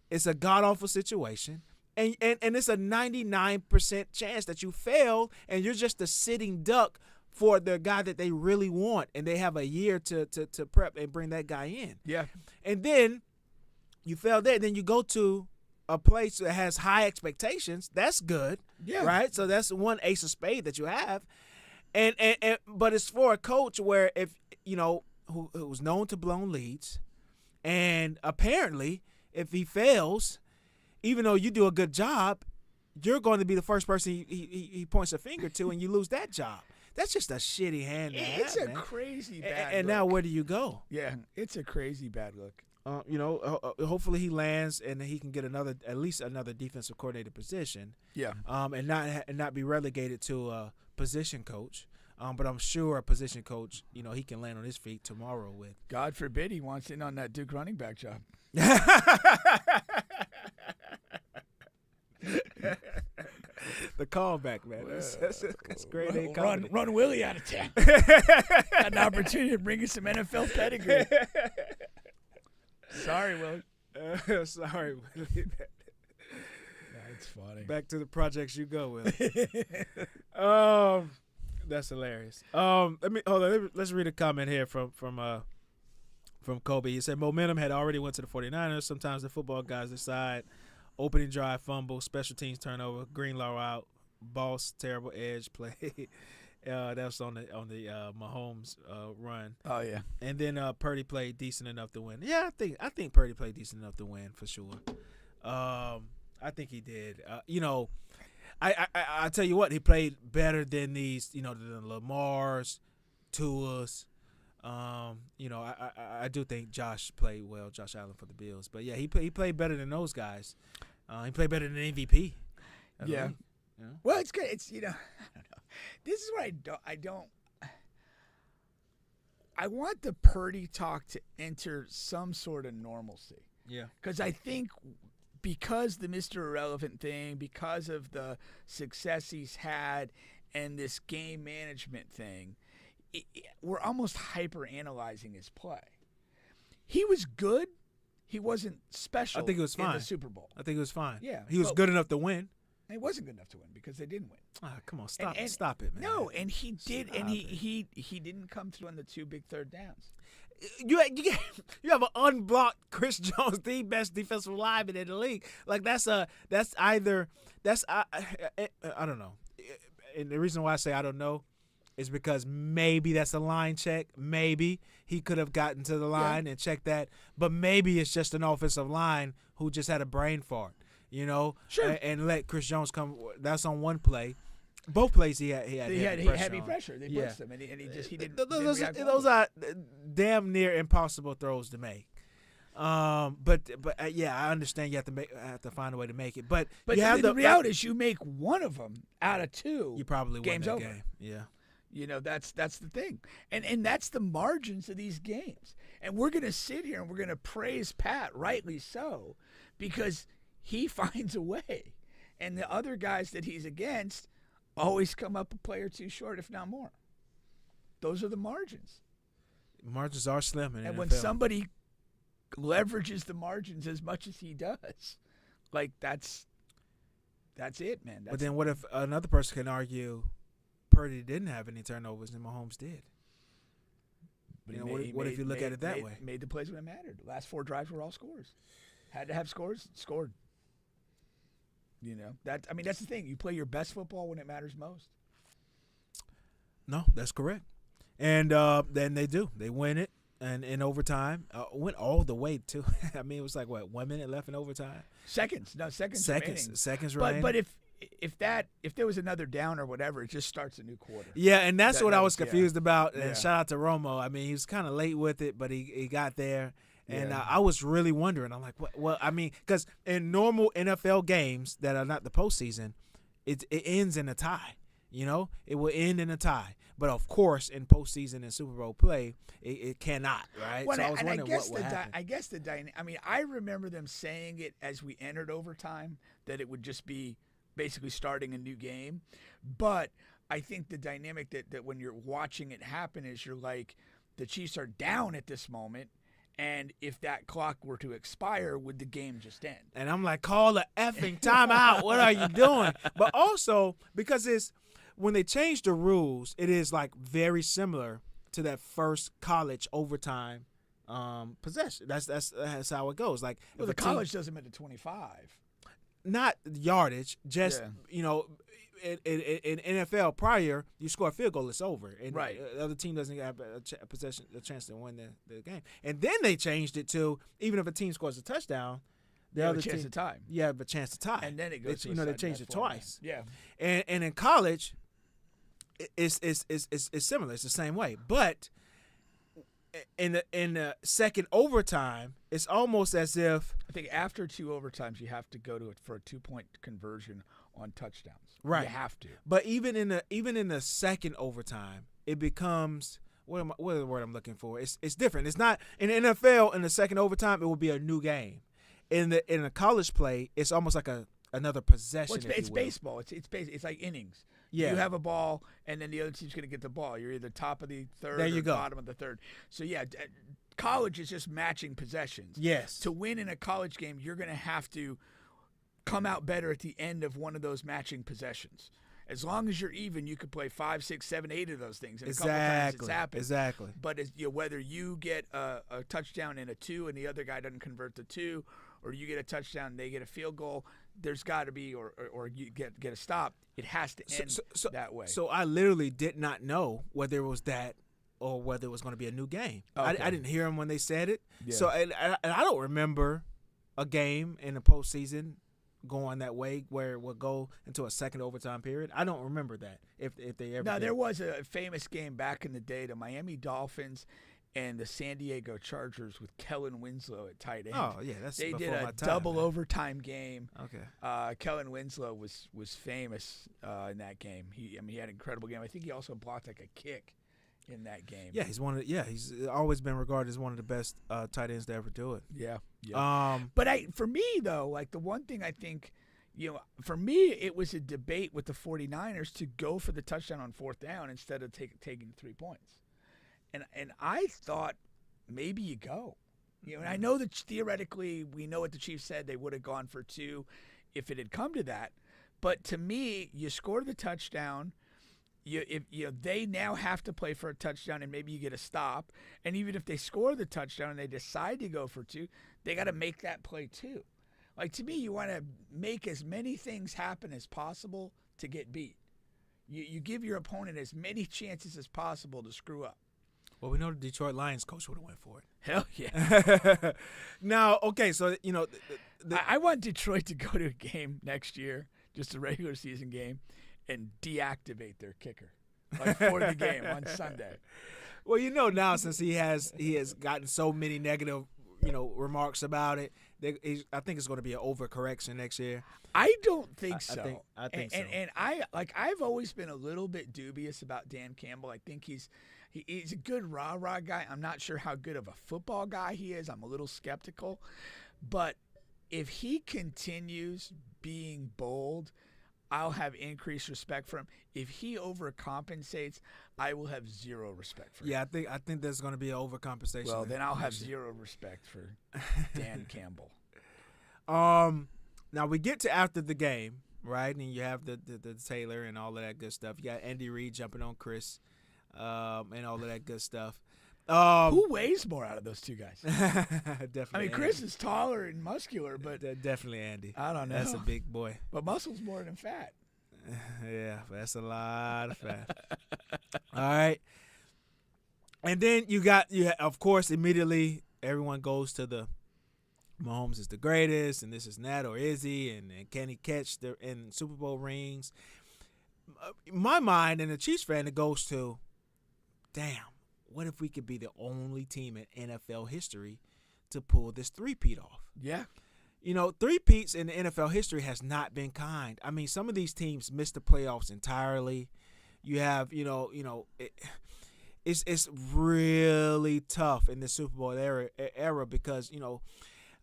It's a god-awful situation. And it's a 99% chance that you fail and you're just a sitting duck for the guy that they really want, and they have a year to prep and bring that guy in. Yeah. And then you fail there. Then you go to a place that has high expectations. That's good. Yeah. Right? So that's one ace of spade that you have. But it's for a coach where who's known to blown leads, and apparently if he fails, even though you do a good job, you're going to be the first person he points a finger to, and you lose that job. That's just a shitty hand to have, It's a man. crazy bad And look. now where do you go? Yeah, it's a crazy bad look. Hopefully he lands and he can get at least another defensive coordinator position. Yeah. And not be relegated to a position coach. But I'm sure a position coach, he can land on his feet tomorrow with. God forbid he wants in on that Duke running back job. The callback, man. That's great. They Run Willie out of town. Got an opportunity to bring you some NFL pedigree. Sorry, Willie. Sorry, Willie. That's funny. Back to the projects you go, Willie. That's hilarious. Let's read a comment here from Kobe. He said momentum had already went to the 49ers. Sometimes the football guys decide. Opening drive, fumble, special teams turnover, Greenlaw out, boss, terrible edge play. That's on the Mahomes run. Oh yeah. And then Purdy played decent enough to win. Yeah, I think Purdy played decent enough to win for sure. I think he did. I tell you what, he played better than these. The Lamars, Tua's. I do think Josh played well, Josh Allen for the Bills. But yeah, he played better than those guys. He played better than MVP. Yeah. Well, it's good. It's I don't know. This is what I don't. I want the Purdy talk to enter some sort of normalcy. Yeah. Because I think because the Mr. Irrelevant thing, because of the success he's had, and this game management thing. We're almost hyper-analyzing his play. He was good. He wasn't special. I think it was fine. In the Super Bowl. I think it was fine. Yeah. He was good enough to win. He wasn't good enough to win because they didn't win. Come on, stop it, man. No, and he did, and he didn't come through on the 2 big third downs. You have an unblocked Chris Jones, the best defensive lineman in the league. Like I don't know. And the reason why I say I don't know is because maybe that's a line check. Maybe he could have gotten to the line and checked that. But maybe it's just an offensive line who just had a brain fart, Sure. and let Chris Jones come. That's on one play. Both plays he had heavy pressure. They blitzed him, and he didn't. Those are damn near impossible throws to make. Yeah, I understand you have to find a way to make it. But But you have the reality is, you make one of them out of two, you probably win game's that over. game. Yeah. That's the thing, and that's the margins of these games. And we're gonna sit here and we're gonna praise Pat, rightly so, because he finds a way, and the other guys that he's against always come up a play or two short, if not more. Those are the margins. Margins are slim in And NFL. when somebody leverages the margins as much as he does, like that's it, man. But then what if another person can argue Purdy didn't have any turnovers and Mahomes did? But What if you look at it that way? Made the plays when it mattered. The last 4 drives were all scores. Had to have scores, scored. That's the thing. You play your best football when it matters most. No, that's correct. And then they do. They win it, and in overtime, went all the way to. I mean, it was like 1 minute left in overtime. Seconds remaining. Seconds remaining. But if there was another down or whatever, it just starts a new quarter. Yeah, and that's what I was confused about. And Yeah. shout out to Romo. I mean, he was kind of late with it, but he got there. And I was really wondering. I'm like, well, I mean, because in normal NFL games that are not the postseason, it ends in a tie. It will end in a tie. But of course, in postseason and Super Bowl play, it cannot, right? Well, so I was wondering what would happen. I remember them saying it as we entered overtime, that it would just be basically starting a new game. But I think the dynamic that when you're watching it happen is you're like, the Chiefs are down at this moment, and if that clock were to expire, would the game just end? And I'm like, call the effing timeout. What are you doing? But also, because when they changed the rules, it is like very similar to that first college overtime possession. That's how it goes. Like, Well, the college does them at the 25. Not yardage, just in NFL prior, you score a field goal, it's over, and Right. The other team doesn't have a chance to win the game. And then they changed it to, even if a team scores a touchdown, the have other a chance team, to tie. you have a chance to tie. And then it goes to a they sudden changed it death format. twice. Yeah. And in college, it's similar. It's the same way, but in the second overtime, it's almost as if I think after 2 overtimes, you have to go to it for a 2-point conversion on touchdowns. right. You have to. But even in the second overtime, it becomes what is the word I'm looking for? It's different. It's not in the NFL. In the second overtime, it will be a new game. In the college play, it's almost like another possession. Well, it's baseball. It's like innings. Yeah. You have a ball, and then the other team's going to get the ball. You're either top of the third There you or go. bottom of the third. So, college is just matching possessions. Yes. To win in a college game, you're going to have to come out better at the end of one of those matching possessions. As long as you're even, you could play 5, 6, 7, 8 of those things. And a couple times it's happened. Exactly. But whether you get a touchdown and a 2 and the other guy doesn't convert the 2, or you get a touchdown and they get a field goal, there's got to be, or you get a stop. It has to end that way. So I literally did not know whether it was that or whether it was going to be a new game. Okay. I didn't hear them when they said it. Yeah. So and I don't remember a game in the postseason going that way where it would go into a second overtime period. I don't remember that if they ever. Now, did. there was a famous game back in the day, the Miami Dolphins and the San Diego Chargers with Kellen Winslow at tight end. Oh yeah, that's They before did my a time, double man. overtime game. Okay. Kellen Winslow was famous in that game. He had an incredible game. I think he also blocked like a kick in that game. Yeah, he's always been regarded as one of the best tight ends to ever do it. Yeah. But For me though, like the one thing I think, for me it was a debate with the 49ers to go for the touchdown on 4th down instead of taking 3 points. And I thought maybe you go. And I know that theoretically we know what the Chiefs said, they would have gone for 2 if it had come to that. But to me, you score the touchdown. They now have to play for a touchdown, and maybe you get a stop. And even if they score the touchdown and they decide to go for 2, they got to make that play too. Like, to me, you want to make as many things happen as possible to get beat. You give your opponent as many chances as possible to screw up. well, we know the Detroit Lions coach would have went for it. Hell yeah. Now, okay, so I want Detroit to go to a game next year, just a regular season game, and deactivate their kicker, like for the game on Sunday. Well, now since he has gotten so many negative remarks about it. I think it's going to be an overcorrection next year. I don't think so. I think so. And I've always been a little bit dubious about Dan Campbell. I think he's a good rah-rah guy. I'm not sure how good of a football guy he is. I'm a little skeptical. But if he continues being bold, I'll have increased respect for him. If he overcompensates, I will have zero respect for him. Yeah, I think there's going to be an overcompensation. Well, then I'll have zero respect for Dan Campbell. Now we get to after the game, right? And you have the Taylor and all of that good stuff. You got Andy Reid jumping on Chris, and all of that good stuff. Who weighs more out of those two guys? Definitely. I mean, Chris is taller and muscular, but definitely Andy. I don't know. That's a big boy. But muscle's more than fat. Yeah, that's a lot of fat. All right. And then you of course, immediately everyone goes to the Mahomes is the greatest, and this is that, or is he, and can he catch in Super Bowl rings? In my mind, and a Chiefs fan, it goes to, damn, what if we could be the only team in NFL history to pull this three-peat off? Yeah. Three-peats in the NFL history has not been kind. I mean, some of these teams missed the playoffs entirely. You have, it's really tough in the Super Bowl era because,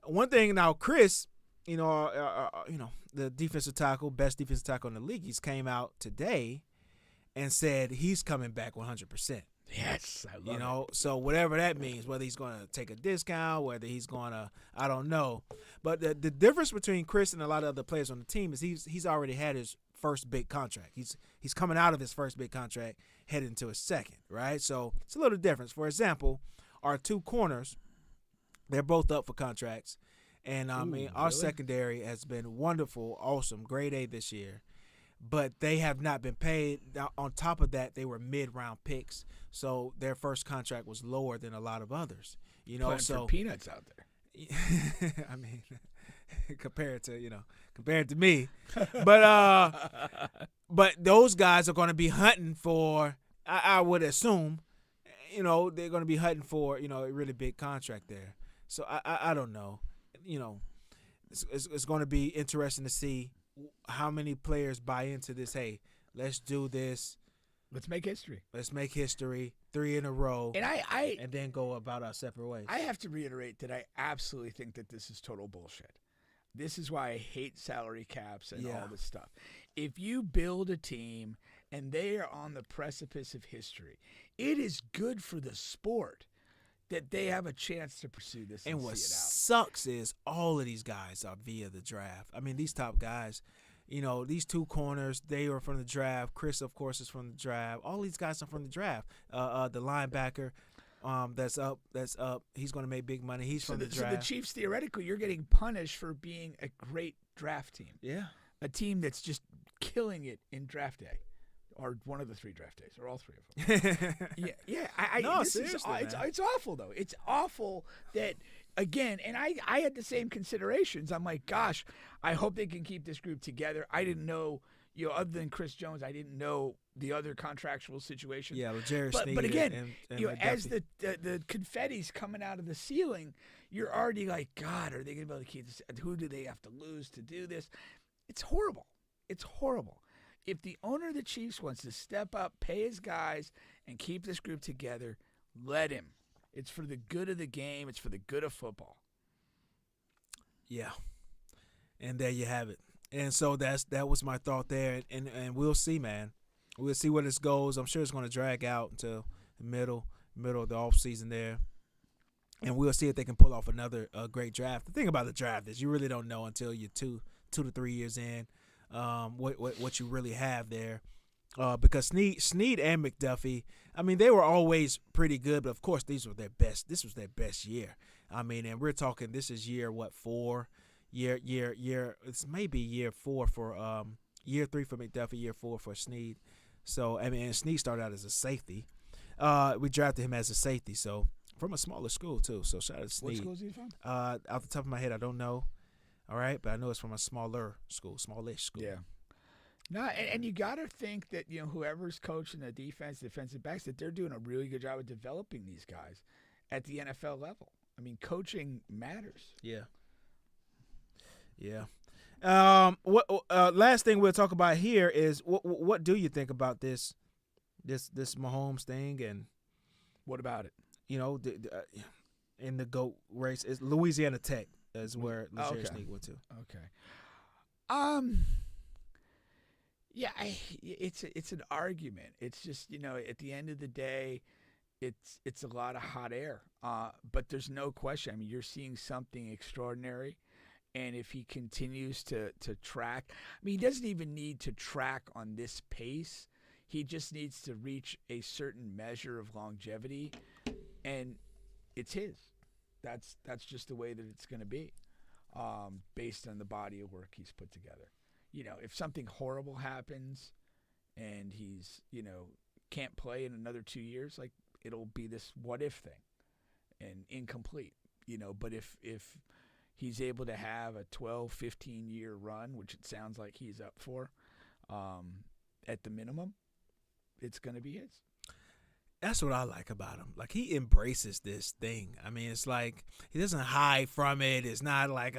one thing now, Chris, the defensive tackle, best defensive tackle in the league, he's came out today and said he's coming back 100%. Yes, I love it. So whatever that means, whether he's going to take a discount, whether he's going to, I don't know. But the difference between Chris and a lot of other players on the team is he's already had his first big contract. He's coming out of his first big contract, heading into his second, right? So it's a little difference. For example, our two corners, they're both up for contracts. And, our secondary has been wonderful, awesome, grade A this year. But they have not been paid. Now, on top of that, they were mid-round picks, so their first contract was lower than a lot of others. Playing for peanuts out there. I mean, compared to me, but those guys are going to be hunting for. I would assume, they're going to be hunting for a really big contract there. So I don't know. It's going to be interesting to see how many players buy into this. Hey, let's do this. Let's make history. 3 in a row. And and then go about our separate ways. I have to reiterate that I absolutely think that this is total bullshit. This is why I hate salary caps and all this stuff. If you build a team and they are on the precipice of history, it is good for the sport that they have a chance to pursue this and what see it out. Sucks is all of these guys are via the draft. I mean, these top guys, these two corners, they are from the draft. Chris, of course, is from the draft. All these guys are from the draft. The linebacker that's up. He's going to make big money. He's from the draft. So the Chiefs, theoretically, you're getting punished for being a great draft team. Yeah. A team that's just killing it in draft day. Or one of the 3 draft days, or all 3 of them. No, seriously, man. It's awful, though. It's awful that, again, and I had the same considerations. I'm like, gosh, I hope they can keep this group together. I didn't know, other than Chris Jones, I didn't know the other contractual situation. Yeah, Jerry Sneed. But again, and as the confetti's coming out of the ceiling, you're already like, God, are they going to be able to keep this? Who do they have to lose to do this? It's horrible. It's horrible. If the owner of the Chiefs wants to step up, pay his guys, and keep this group together, let him. It's for the good of the game. It's for the good of football. Yeah. And there you have it. And so that was my thought there. And we'll see, man. We'll see where this goes. I'm sure it's going to drag out until the middle of the offseason there. And we'll see if they can pull off another great draft. The thing about the draft is you really don't know until you're two to 3 years in. What you really have there, because Sneed and McDuffie, I mean, they were always pretty good, but of course these were their best. This was their best year. I mean, and we're talking this is year 4, it's maybe year 4 for year 3 for McDuffie, year 4 for Sneed. So I mean, and Sneed started out as a safety. We drafted him as a safety, so from a smaller school too. So shout out to Sneed. What school is he from? Off the top of my head, I don't know. All right, but I know it's from a smallish school. Yeah. No, and you got to think that, whoever's coaching the defensive backs, that they're doing a really good job of developing these guys at the NFL level. I mean, coaching matters. Yeah. What last thing we'll talk about here is what do you think about this Mahomes thing, and What about it? you know in the GOAT race is Louisiana Tech is where Legere Sneak went to. Okay. Yeah, it's an argument. It's just, at the end of the day, it's a lot of hot air. But there's no question. I mean, you're seeing something extraordinary. And if he continues to track, I mean, he doesn't even need to track on this pace. He just needs to reach a certain measure of longevity, and it's his. That's just the way that it's going to be, based on the body of work he's put together. If something horrible happens and he's, can't play in another 2 years, like, it'll be this what if thing and incomplete, but if he's able to have a 12, 15-year run, which it sounds like he's up for, at the minimum, it's going to be his. That's what I like about him. Like, he embraces this thing. I mean, it's like he doesn't hide from it. It's not like,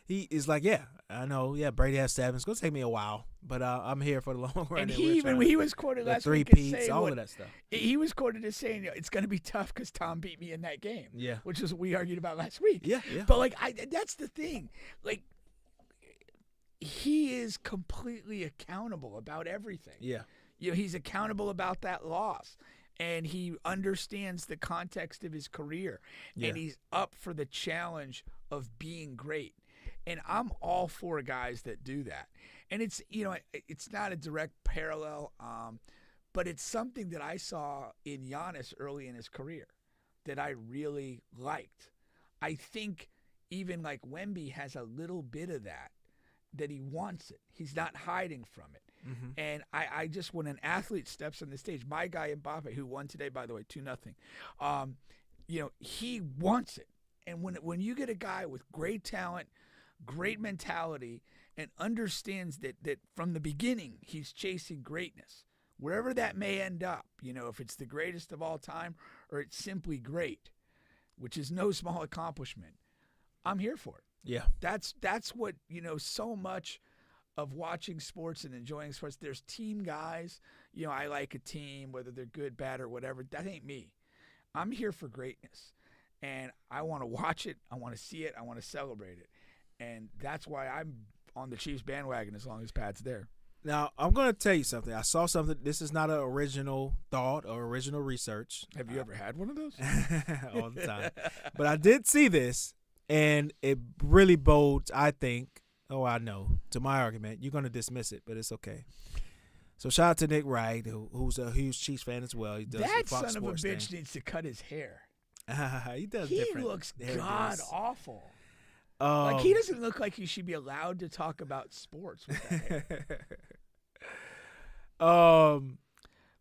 he is like, yeah, I know, yeah, Brady has 7. It's going to take me a while, but I'm here for the long run. And he was quoted last week as saying, all of that stuff. He was quoted as saying, it's going to be tough because Tom beat me in that game. Yeah. Which is what we argued about last week. Yeah. But, that's the thing. Like, he is completely accountable about everything. Yeah. He's accountable about that loss. And he understands the context of his career. Yeah. And he's up for the challenge of being great. And I'm all for guys that do that. And it's not a direct parallel, but it's something that I saw in Giannis early in his career that I really liked. I think even like Wemby has a little bit of that he wants it. He's not hiding from it. Mm-hmm. And I just, when an athlete steps on the stage, my guy Mbappe, who won today, by the way, 2-0, he wants it. And when you get a guy with great talent, great mentality, and understands that from the beginning he's chasing greatness, wherever that may end up, if it's the greatest of all time or it's simply great, which is no small accomplishment, I'm here for it. Yeah. That's what, so much of watching sports and enjoying sports. There's team guys. I like a team, whether they're good, bad, or whatever. That ain't me. I'm here for greatness. And I want to watch it. I want to see it. I want to celebrate it. And that's why I'm on the Chiefs bandwagon as long as Pat's there. Now, I'm going to tell you something. I saw something. This is not an original thought or original research. Have you ever had one of those? All the time. But I did see this, and it really bodes, I think, I know, to my argument. You're going to dismiss it, but it's okay. So shout out to Nick Wright, who's a huge Chiefs fan as well. He does that the Fox son of a Sports bitch thing. needs to cut his hair. He does He different. looks hairdos. god awful. Like, he doesn't look like he should be allowed to talk about sports with that hair.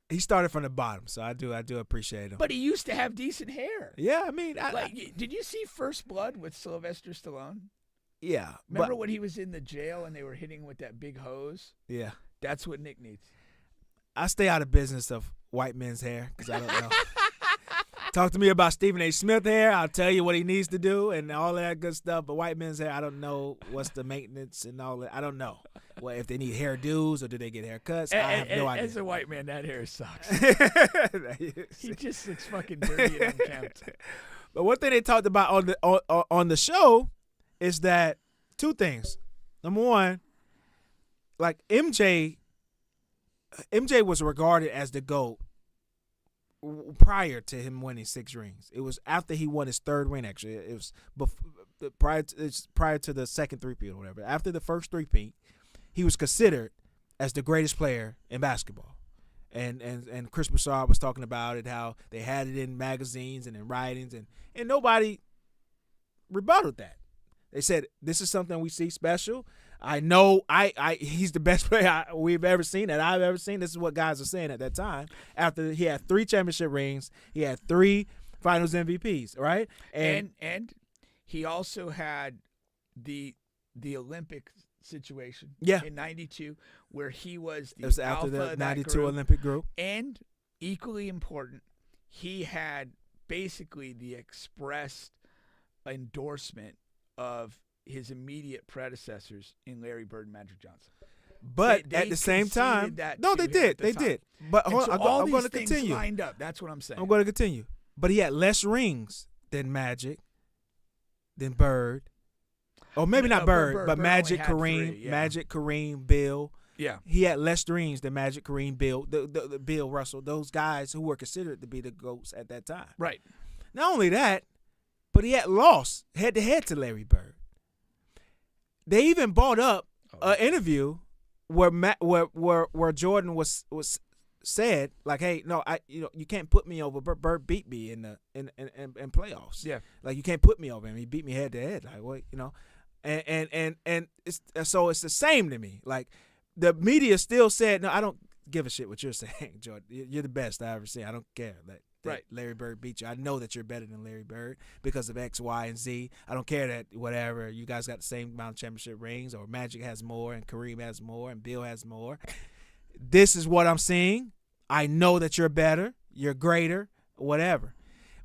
He started from the bottom, so I do appreciate him. But he used to have decent hair. Yeah, I mean, did you see First Blood with Sylvester Stallone? Yeah. Remember when he was in the jail and they were hitting him with that big hose? Yeah. That's what Nick needs. I stay out of business of white men's hair because I don't know. Talk to me about Stephen A. Smith hair. I'll tell you what he needs to do and all that good stuff. But white men's hair, I don't know what's the maintenance and all that. I don't know. Well, if they need hairdos or do they get haircuts, I have no idea. As a white man, that hair sucks. He just looks fucking dirty and unkempt. But one thing they talked about on the show is that two things. Number one, like MJ was regarded as the GOAT prior to him winning 6 rings. It was after he won his 3rd ring, actually. It was prior to the second three-peat or whatever. After the first three-peat, he was considered as the greatest player in basketball. And Chris Broussard was talking about it, how they had it in magazines and in writings, and nobody rebutted that. They said, this is something we see special. I know he's the best player we've ever seen, that I've ever seen. This is what guys are saying at that time. After he had 3 championship rings, he had 3 finals MVPs, right? And he also had the Olympic situation in 92 where he was the it was after alpha the 92 group. Olympic group. And equally important, he had basically the expressed endorsement of his immediate predecessors in Larry Bird and Magic Johnson. But They at the same time, conceded that no, to they him did. at the They time. did. But And hold so on, all I'm these going to things continue. lined up. That's what I'm saying. I'm going to continue. But he had less rings than Magic, than Bird. Or maybe No, not Bird, Bird but only Magic, had Kareem, 3, yeah. Magic, Kareem, Bill. Yeah. He had less rings than Magic, Kareem, Bill, the Bill Russell, those guys who were considered to be the GOATs at that time. Right. Not only that, but he had lost head-to-head to Larry Bird. They even brought up an interview where Jordan was said, like, hey, no, you can't put me over. Bird beat me in playoffs. Yeah. Like, you can't put me over him. He beat me head-to-head. Like, what, and it's the same to me. Like, the media still said, no, I don't give a shit what you're saying, Jordan. You're the best I ever seen. I don't care that Right. Larry Bird beat you. I know that you're better than Larry Bird because of X, Y, and Z. I don't care that whatever, you guys got the same amount of championship rings, or Magic has more and Kareem has more and Bill has more. This is what I'm seeing. I know that you're better, you're greater, whatever.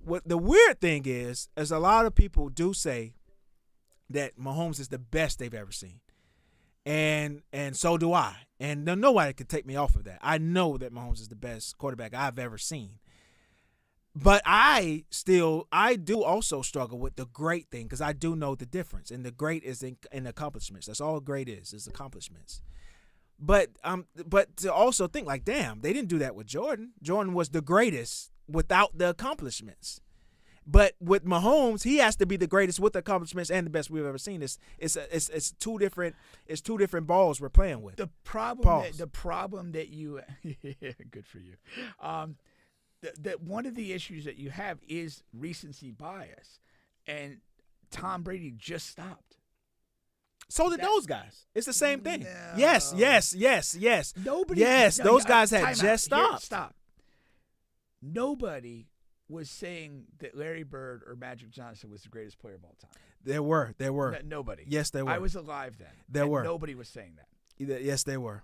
What the weird thing is a lot of people do say that Mahomes is the best they've ever seen. And so do I. And nobody can take me off of that. I know that Mahomes is the best quarterback I've ever seen. But I do also struggle with the great thing, because I do know the difference. And the great is in accomplishments. That's all great is accomplishments. But to also think, like, damn, they didn't do that with Jordan. Jordan was the greatest without the accomplishments. But with Mahomes, he has to be the greatest with the accomplishments and the best we've ever seen. It's two different balls we're playing with. The problem that you good for you. That one of the issues that you have is recency bias, and Tom Brady just stopped. So did those guys. It's the same thing. No. Yes. Nobody. Yes, no, those guys had time out. just Here, stopped. stop. Nobody was saying that Larry Bird or Magic Johnson was the greatest player of all time. There were. Nobody. Yes, they were. I was alive then. There were. Nobody was saying that. Yes, they were.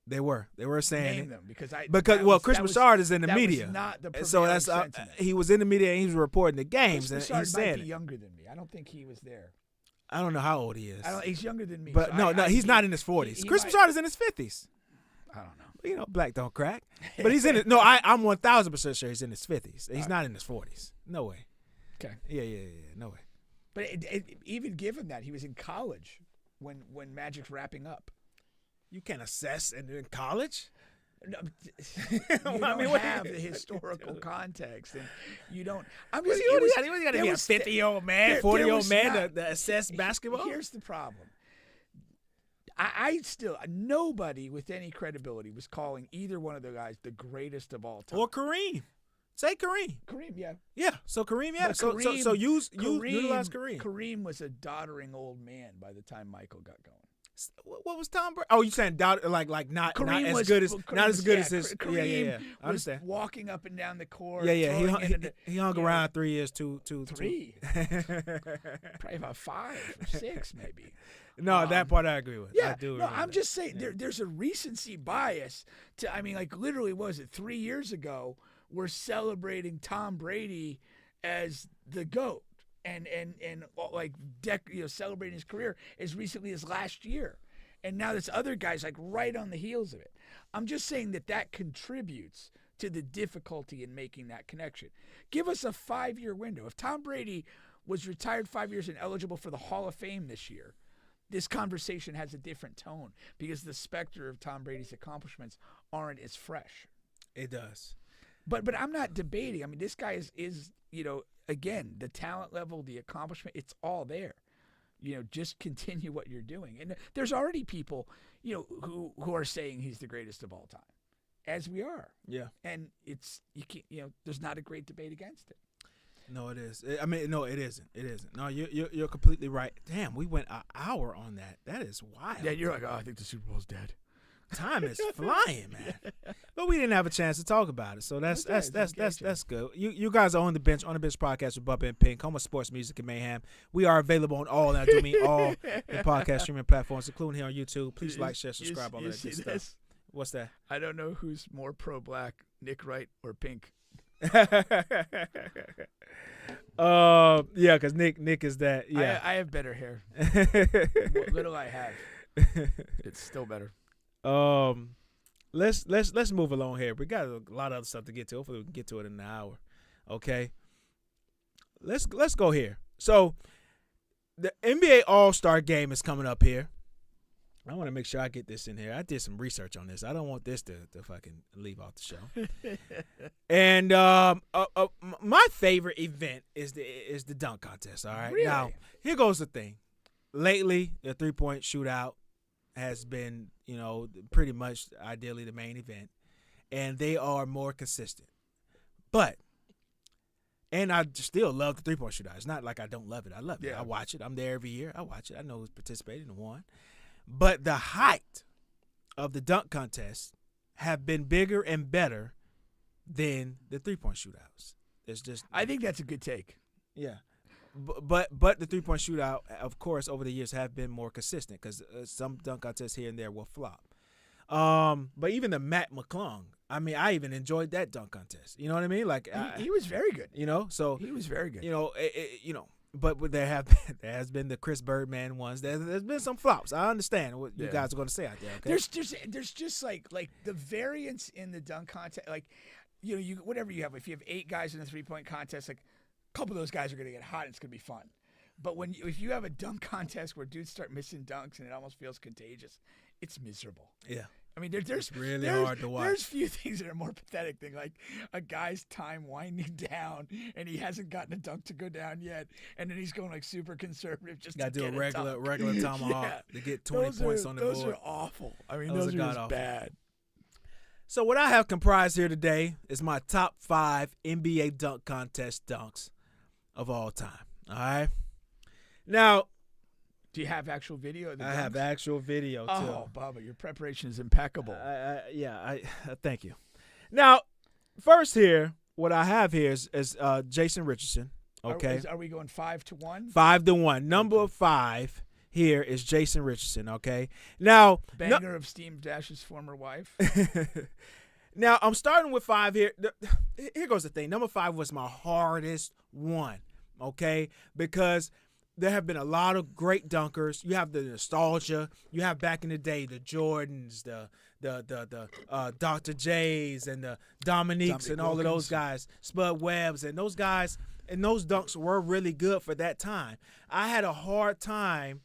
They were saying Name it. them Chris that was- Broussard is in the that was media, not the so that's prevailing sentiment. he was in the media and he was reporting the games, Chris and Broussard he's might saying be it. younger than me. I don't think he was there. I don't know how old he is, He's younger than me. but so he's not in his 40s. he Chris might- Broussard is in his 50s. I don't know. You know, black don't crack, but he's in it. No, I'm 1,000% sure he's in his 50s. He's not in his 40s. No way. Okay. Yeah. No way. But even given that, he was in college when Magic's wrapping up. You can't assess in college. No, you don't have the historical context, and you don't. I'm just. You got to be a 50-year-old man, 40-year-old man to assess basketball. Here's the problem. I still, nobody with any credibility was calling either one of the guys the greatest of all time. Or Kareem. Say Kareem. Kareem, yeah. Yeah. So Kareem, yeah. But So utilize Kareem. Kareem was a doddering old man by the time Michael got going. What was Tom Brady? Oh, you saying not Kareem as was, good as Kareem not as good was- as his. Kareem Yeah. I was understand. walking up and down the court. Yeah. throwing He hung around 3 years, two. 3. Probably about 5 or 6, maybe. No, that part I agree with. Yeah, I do. no, agree I'm with just saying there's a recency bias to. I mean, like literally, what was it 3 years ago? We're celebrating Tom Brady as the GOAT, and celebrating his career as recently as last year, and now this other guy's like right on the heels of it. I'm just saying that contributes to the difficulty in making that connection. Give us a 5-year window. If Tom Brady was retired 5 years and eligible for the Hall of Fame this year, this conversation has a different tone because the specter of Tom Brady's accomplishments aren't as fresh. It does. But I'm not debating. I mean, this guy is again, the talent level, the accomplishment, it's all there. Just continue what you're doing. And there's already people, who are saying he's the greatest of all time, as we are. Yeah. And there's not a great debate against it. No, it is. I mean, no, it isn't. It isn't. No, you're completely right. Damn, we went an hour on that. That is wild. Yeah, you're like, I think the Super Bowl's dead. Time is flying, man. But we didn't have a chance to talk about it, so that's good. You guys are on the bench podcast with Bubba and Pink, home of Sports Music and Mayhem. We are available on all, and I do mean all, the podcast streaming platforms, including here on YouTube. Please like, share, subscribe, all that good stuff. What's that? I don't know who's more pro-black, Nick Wright or Pink. Yeah, because Nick is that. Yeah, I have better hair. What little I have, it's still better. Let's move along here. We got a lot of other stuff to get to. Hopefully, we can get to it in an hour. Okay. Let's go here. So, the NBA All-Star Game is coming up here. I want to make sure I get this in here. I did some research on this. I don't want this to fucking leave off the show. And my favorite event is the dunk contest. All right. Really? Now here goes the thing. Lately, the 3-point shootout has been, pretty much ideally the main event, and they are more consistent. And I still love the 3-point shootout. It's not like I don't love it. I love it. I watch it. I'm there every year. I watch it. I know who's participating and won. But the height of the dunk contest have been bigger and better than the 3-point shootouts. It's just I think that's a good take. Yeah. But the 3-point shootout, of course, over the years have been more consistent because some dunk contests here and there will flop. But even the Matt McClung, I mean, I even enjoyed that dunk contest. You know what I mean? Like He was very good. So He was very good. But there has been the Chris Birdman ones. There's been some flops. I understand what you guys are going to say out there. Okay? There's just like the variance in the dunk contest. Like, you whatever you have. If you have 8 guys in a 3-point contest, like a couple of those guys are going to get hot. And it's going to be fun. But if you have a dunk contest where dudes start missing dunks and it almost feels contagious, it's miserable. Yeah. I mean, there's really hard to watch. There's few things that are more pathetic than like a guy's time winding down and he hasn't gotten a dunk to go down yet, and then he's going like super conservative just got to do a regular tomahawk to get 20 points on the board. Those are awful. I mean, those are just bad. So what I have comprised here today is my top 5 NBA dunk contest dunks of all time. All right. Now, do you have actual video of the dunks? I have actual video, too. Oh, Bubba, your preparation is impeccable. Thank you. Now, first here, what I have here is Jason Richardson, okay? Are we going 5-1? 5-1. Number 5 here is Jason Richardson, okay? Now, Banger of Steve Dash's former wife. Now, I'm starting with 5 here. Here goes the thing. Number 5 was my hardest one, okay? Because there have been a lot of great dunkers. You have the nostalgia. You have back in the day the Jordans, the Dr. J's, and the Dominiques, and all of those guys, Spud Webbs, and those guys, and those dunks were really good for that time. I had a hard time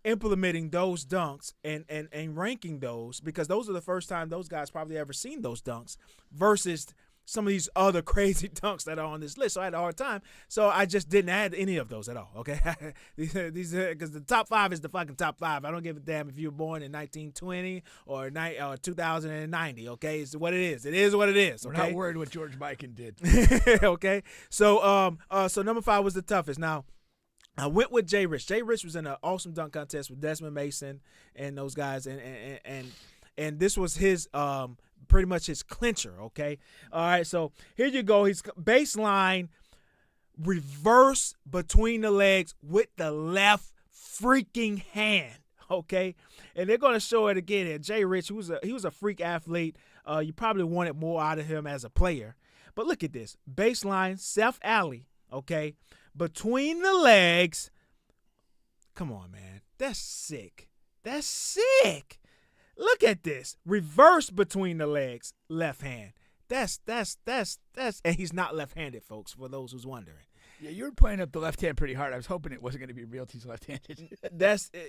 implementing those dunks and ranking those because those are the first time those guys probably ever seen those dunks versus some of these other crazy dunks that are on this list. So I had a hard time. So I just didn't add any of those at all, okay? These because the top 5 is the fucking top 5. I don't give a damn if you were born in 1920 or 2090, okay? It's what it is. It is what it is, okay? We're not worried what George Mikan did. Okay? So so number 5 was the toughest. Now, I went with Jay Rich. Jay Rich was in an awesome dunk contest with Desmond Mason and those guys, and this was his pretty much his clincher, okay? All right, so here you go. He's baseline reverse between the legs with the left freaking hand, okay? And they're going to show it again here. Jay Rich, he was a freak athlete. You probably wanted more out of him as a player. But look at this. Baseline, Seth Alley, okay? Between the legs. Come on, man. That's sick. That's sick. Look at this. Reverse between the legs, left hand. That's and he's not left-handed, folks, for those who's wondering. Yeah, you were playing up the left hand pretty hard. I was hoping it wasn't going to be Realty's left-handed.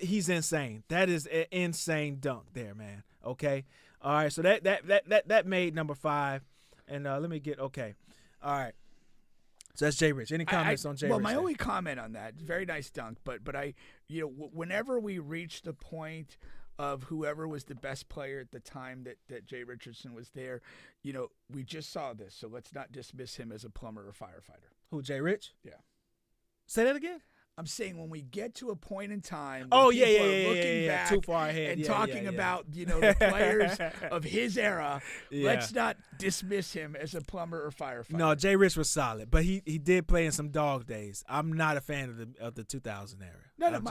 He's insane. That is an insane dunk there, man. Okay? All right, so that made number 5. And let me get okay. All right. So that's Jay Rich. Any comments on Jay Rich? Well, my only comment on that, very nice dunk, but I, whenever we reach the point of whoever was the best player at the time that Jay Richardson was there, we just saw this, so let's not dismiss him as a plumber or firefighter. Who, Jay Rich? Yeah. Say that again? I'm saying when we get to a point in time looking back too far ahead and talking about the players of his era, let's not dismiss him as a plumber or firefighter. No, Jay Rich was solid, but he did play in some dog days. I'm not a fan of the 2000 era. No,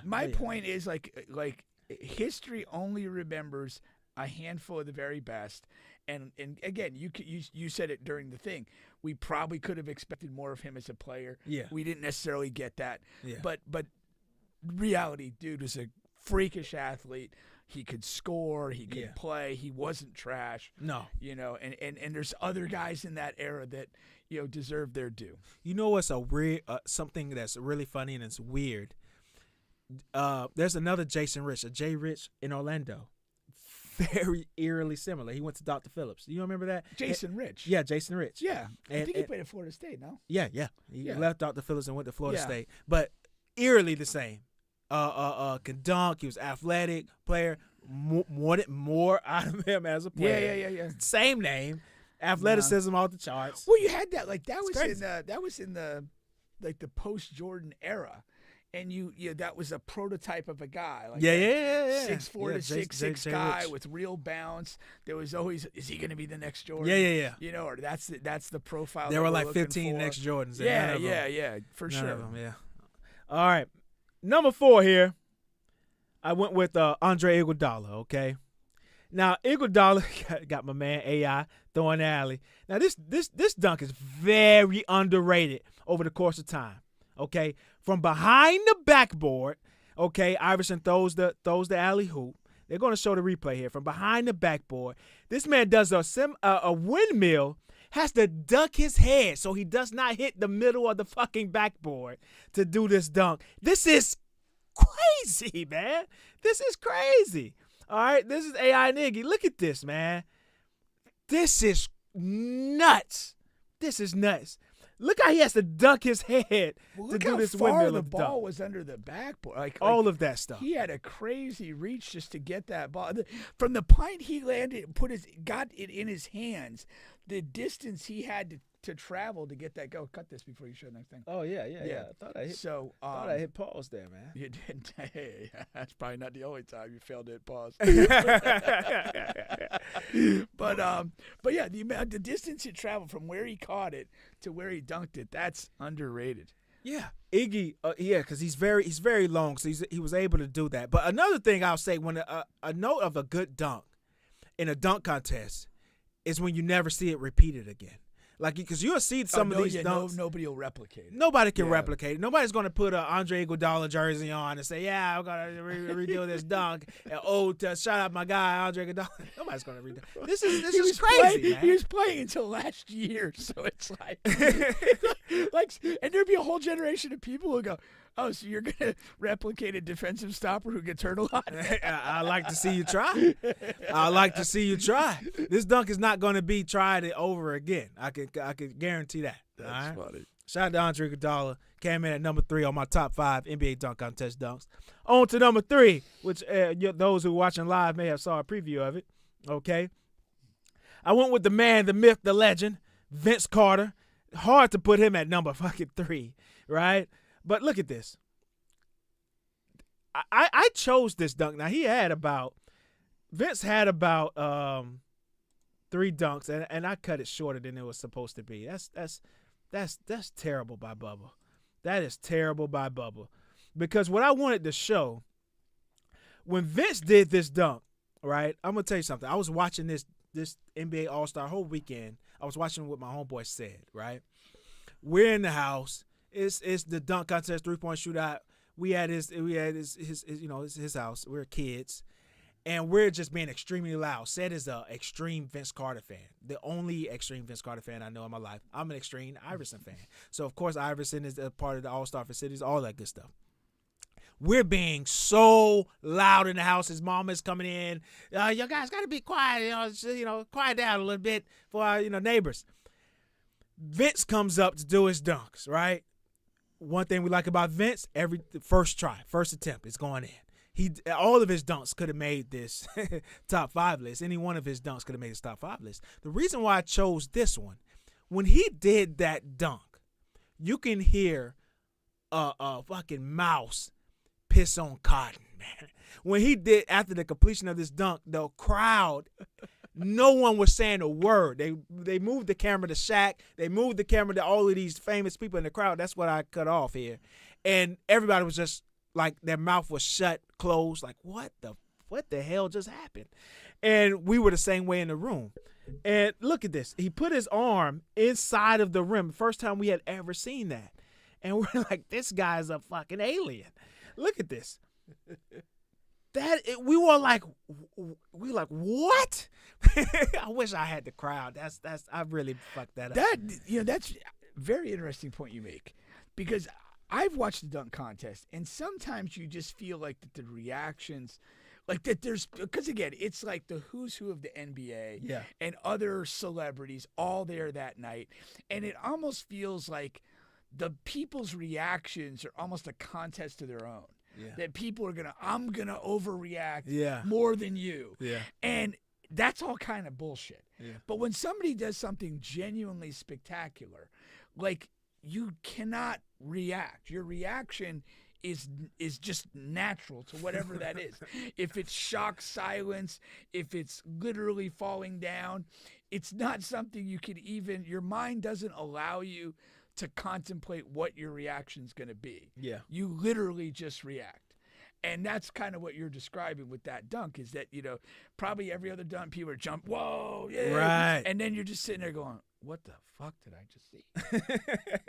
my point is like history only remembers a handful of the very best. And again, you said it during the thing. We probably could have expected more of him as a player. Yeah. We didn't necessarily get that. Yeah. But reality, dude was a freakish athlete. He could score. He could play. He wasn't trash. No. You know, and there's other guys in that era that, you know, deserve their due. You know what's a weird something that's really funny and it's weird? There's another Jason Rich, a Jay Rich in Orlando. Very eerily similar. He went to Dr. Phillips. You remember that? Jason Rich. Yeah, Jason Rich. Yeah. I And- think he and- played at Florida State, no? Yeah. He left Dr. Phillips and went to Florida Yeah. State. But eerily the same. Can dunk. He was athletic player. Wanted more out of him as a player. Yeah. Same name. Athleticism off the charts. Well, you had that. Like, that was crazy. in the like the post-Jordan era. And you that was a prototype of a guy. Like Yeah. 6'4" to Jay 6'6" guy Rich. with real bounce. There was always, is he going to be the next Jordan? Yeah. You know, or that's the profile. There that were we're like looking 15 for. next Jordans. and Yeah, none of them- yeah, for none sure. of them, yeah. All right. Number 4 here. I went with Andre Iguodala, okay? Now, Iguodala got my man AI throwing the alley. Now, this dunk is very underrated over the course of time, okay? From behind the backboard, okay, Iverson throws the alley hoop. They're going to show the replay here. From behind the backboard, this man does a windmill, has to duck his head so he does not hit the middle of the fucking backboard to do this dunk. This is crazy, man. This is crazy. All right, this is AI and Iggy. Look at this, man. This is nuts. This is nuts. Look how he has to duck his head Well, to look do how this far windmill the of ball dunk. was under the backboard. Like All of that stuff. He had a crazy reach just to get that ball. From the point he landed and got it in his hands, the distance he had to travel to get that go. Cut this before you show the next thing. Oh yeah. Yeah. I thought I hit. So thought I hit pause there, man. You did. Hey, that's probably not the only time you failed to hit pause. But yeah, the distance it traveled from where he caught it to where he dunked it, that's underrated. Yeah, Iggy. Because he's very long, so he was able to do that. But another thing I'll say, when a note of a good dunk in a dunk contest is when you never see it repeated again. Like, because you'll see some of these dunks. Nobody will replicate it. Nobody can replicate it. Nobody's going to put an Andre Iguodala jersey on and say, yeah, I'm going to redo this dunk. And shout out my guy, Andre Iguodala. Nobody's going to redo it. This is crazy, man. He was playing until last year, so it's like, and there'd be a whole generation of people who go, oh, so you're going to replicate a defensive stopper who gets hurt a lot? I like to see you try. I like to see you try. This dunk is not going to be tried over again. I can guarantee that. That's funny. Shout out to Andre Iguodala. Came in at number 3 on my top 5 NBA dunk contest dunks. On to number 3, which those who are watching live may have saw a preview of it. Okay. I went with the man, the myth, the legend, Vince Carter. Hard to put him at number fucking 3, right? But look at this. I chose this dunk. Now Vince had about 3 dunks, and I cut it shorter than it was supposed to be. That's terrible by Bubba. That is terrible by Bubba. Because what I wanted to show, when Vince did this dunk, right? I'm gonna tell you something. I was watching this NBA All-Star whole weekend. I was watching what my homeboy said, right? We're in the house. It's the dunk contest, 3-point shootout. We had his house. We're kids, and we're just being extremely loud. Said is a extreme Vince Carter fan, the only extreme Vince Carter fan I know in my life. I'm an extreme Iverson fan, so of course Iverson is a part of the All-Star facilities, all that good stuff. We're being so loud in the house. His mom is coming in. You guys got to be quiet. Quiet down a little bit for our neighbors. Vince comes up to do his dunks, right? One thing we like about Vince, every first try, first attempt, it's going in. All of his dunks could have made this top 5 list. Any one of his dunks could have made this top 5 list. The reason why I chose this one, when he did that dunk, you can hear a fucking mouse piss on cotton, man. When he did, after the completion of this dunk, the crowd, no one was saying a word. They moved the camera to Shaq. They moved the camera to all of these famous people in the crowd. That's what I cut off here. And everybody was just like, their mouth was shut, closed, like, what the hell just happened? And we were the same way in the room. And look at this. He put his arm inside of the rim. First time we had ever seen that. And we're like, this guy's a fucking alien. Look at this. We were like, what? I wish I had the crowd. I really fucked that up. That's a very interesting point you make, because I've watched the dunk contest, and sometimes you just feel like that the reactions, like that because again, it's like the who's who of the NBA and other celebrities all there that night, and it almost feels like the people's reactions are almost a contest of their own. Yeah. That people are I'm gonna overreact more than you. Yeah. And that's all kind of bullshit. Yeah. But when somebody does something genuinely spectacular, like, you cannot react. Your reaction is just natural to whatever that is. If it's shock, silence, if it's literally falling down, it's not something you can even, your mind doesn't allow you to contemplate what your reaction's going to be. Yeah. You literally just react. And that's kind of what you're describing with that dunk, is that, probably every other dunk, people are whoa, yeah. Right. And then you're just sitting there going, what the fuck did I just see?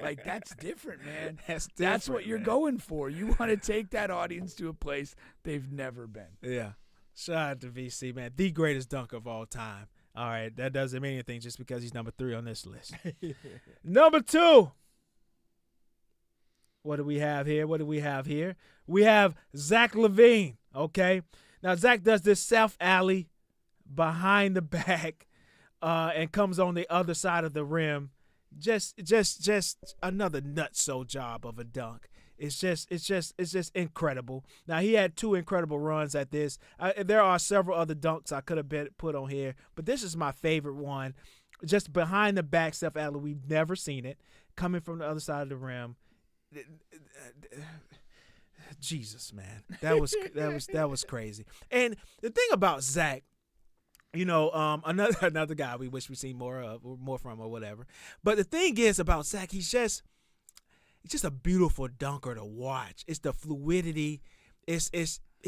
Like, that's different, man. That's what you're going for. You want to take that audience to a place they've never been. Yeah. Shout out to VC, man. The greatest dunk of all time. All right, that doesn't mean anything just because he's number 3 on this list. Number 2. What do we have here? We have Zach LaVine, okay? Now, Zach does this self-alley behind the back and comes on the other side of the rim. Just another nutso job of a dunk. It's just incredible. Now, he had 2 incredible runs at this. There are several other dunks I could have put on here, but this is my favorite one. Just behind the back stuff, alley. We've never seen it. Coming from the other side of the rim. Jesus, man, that was crazy. And the thing about Zach, another guy we wish we seen more from or whatever. But the thing is about Zach, he's just a beautiful dunker to watch. It's the fluidity. It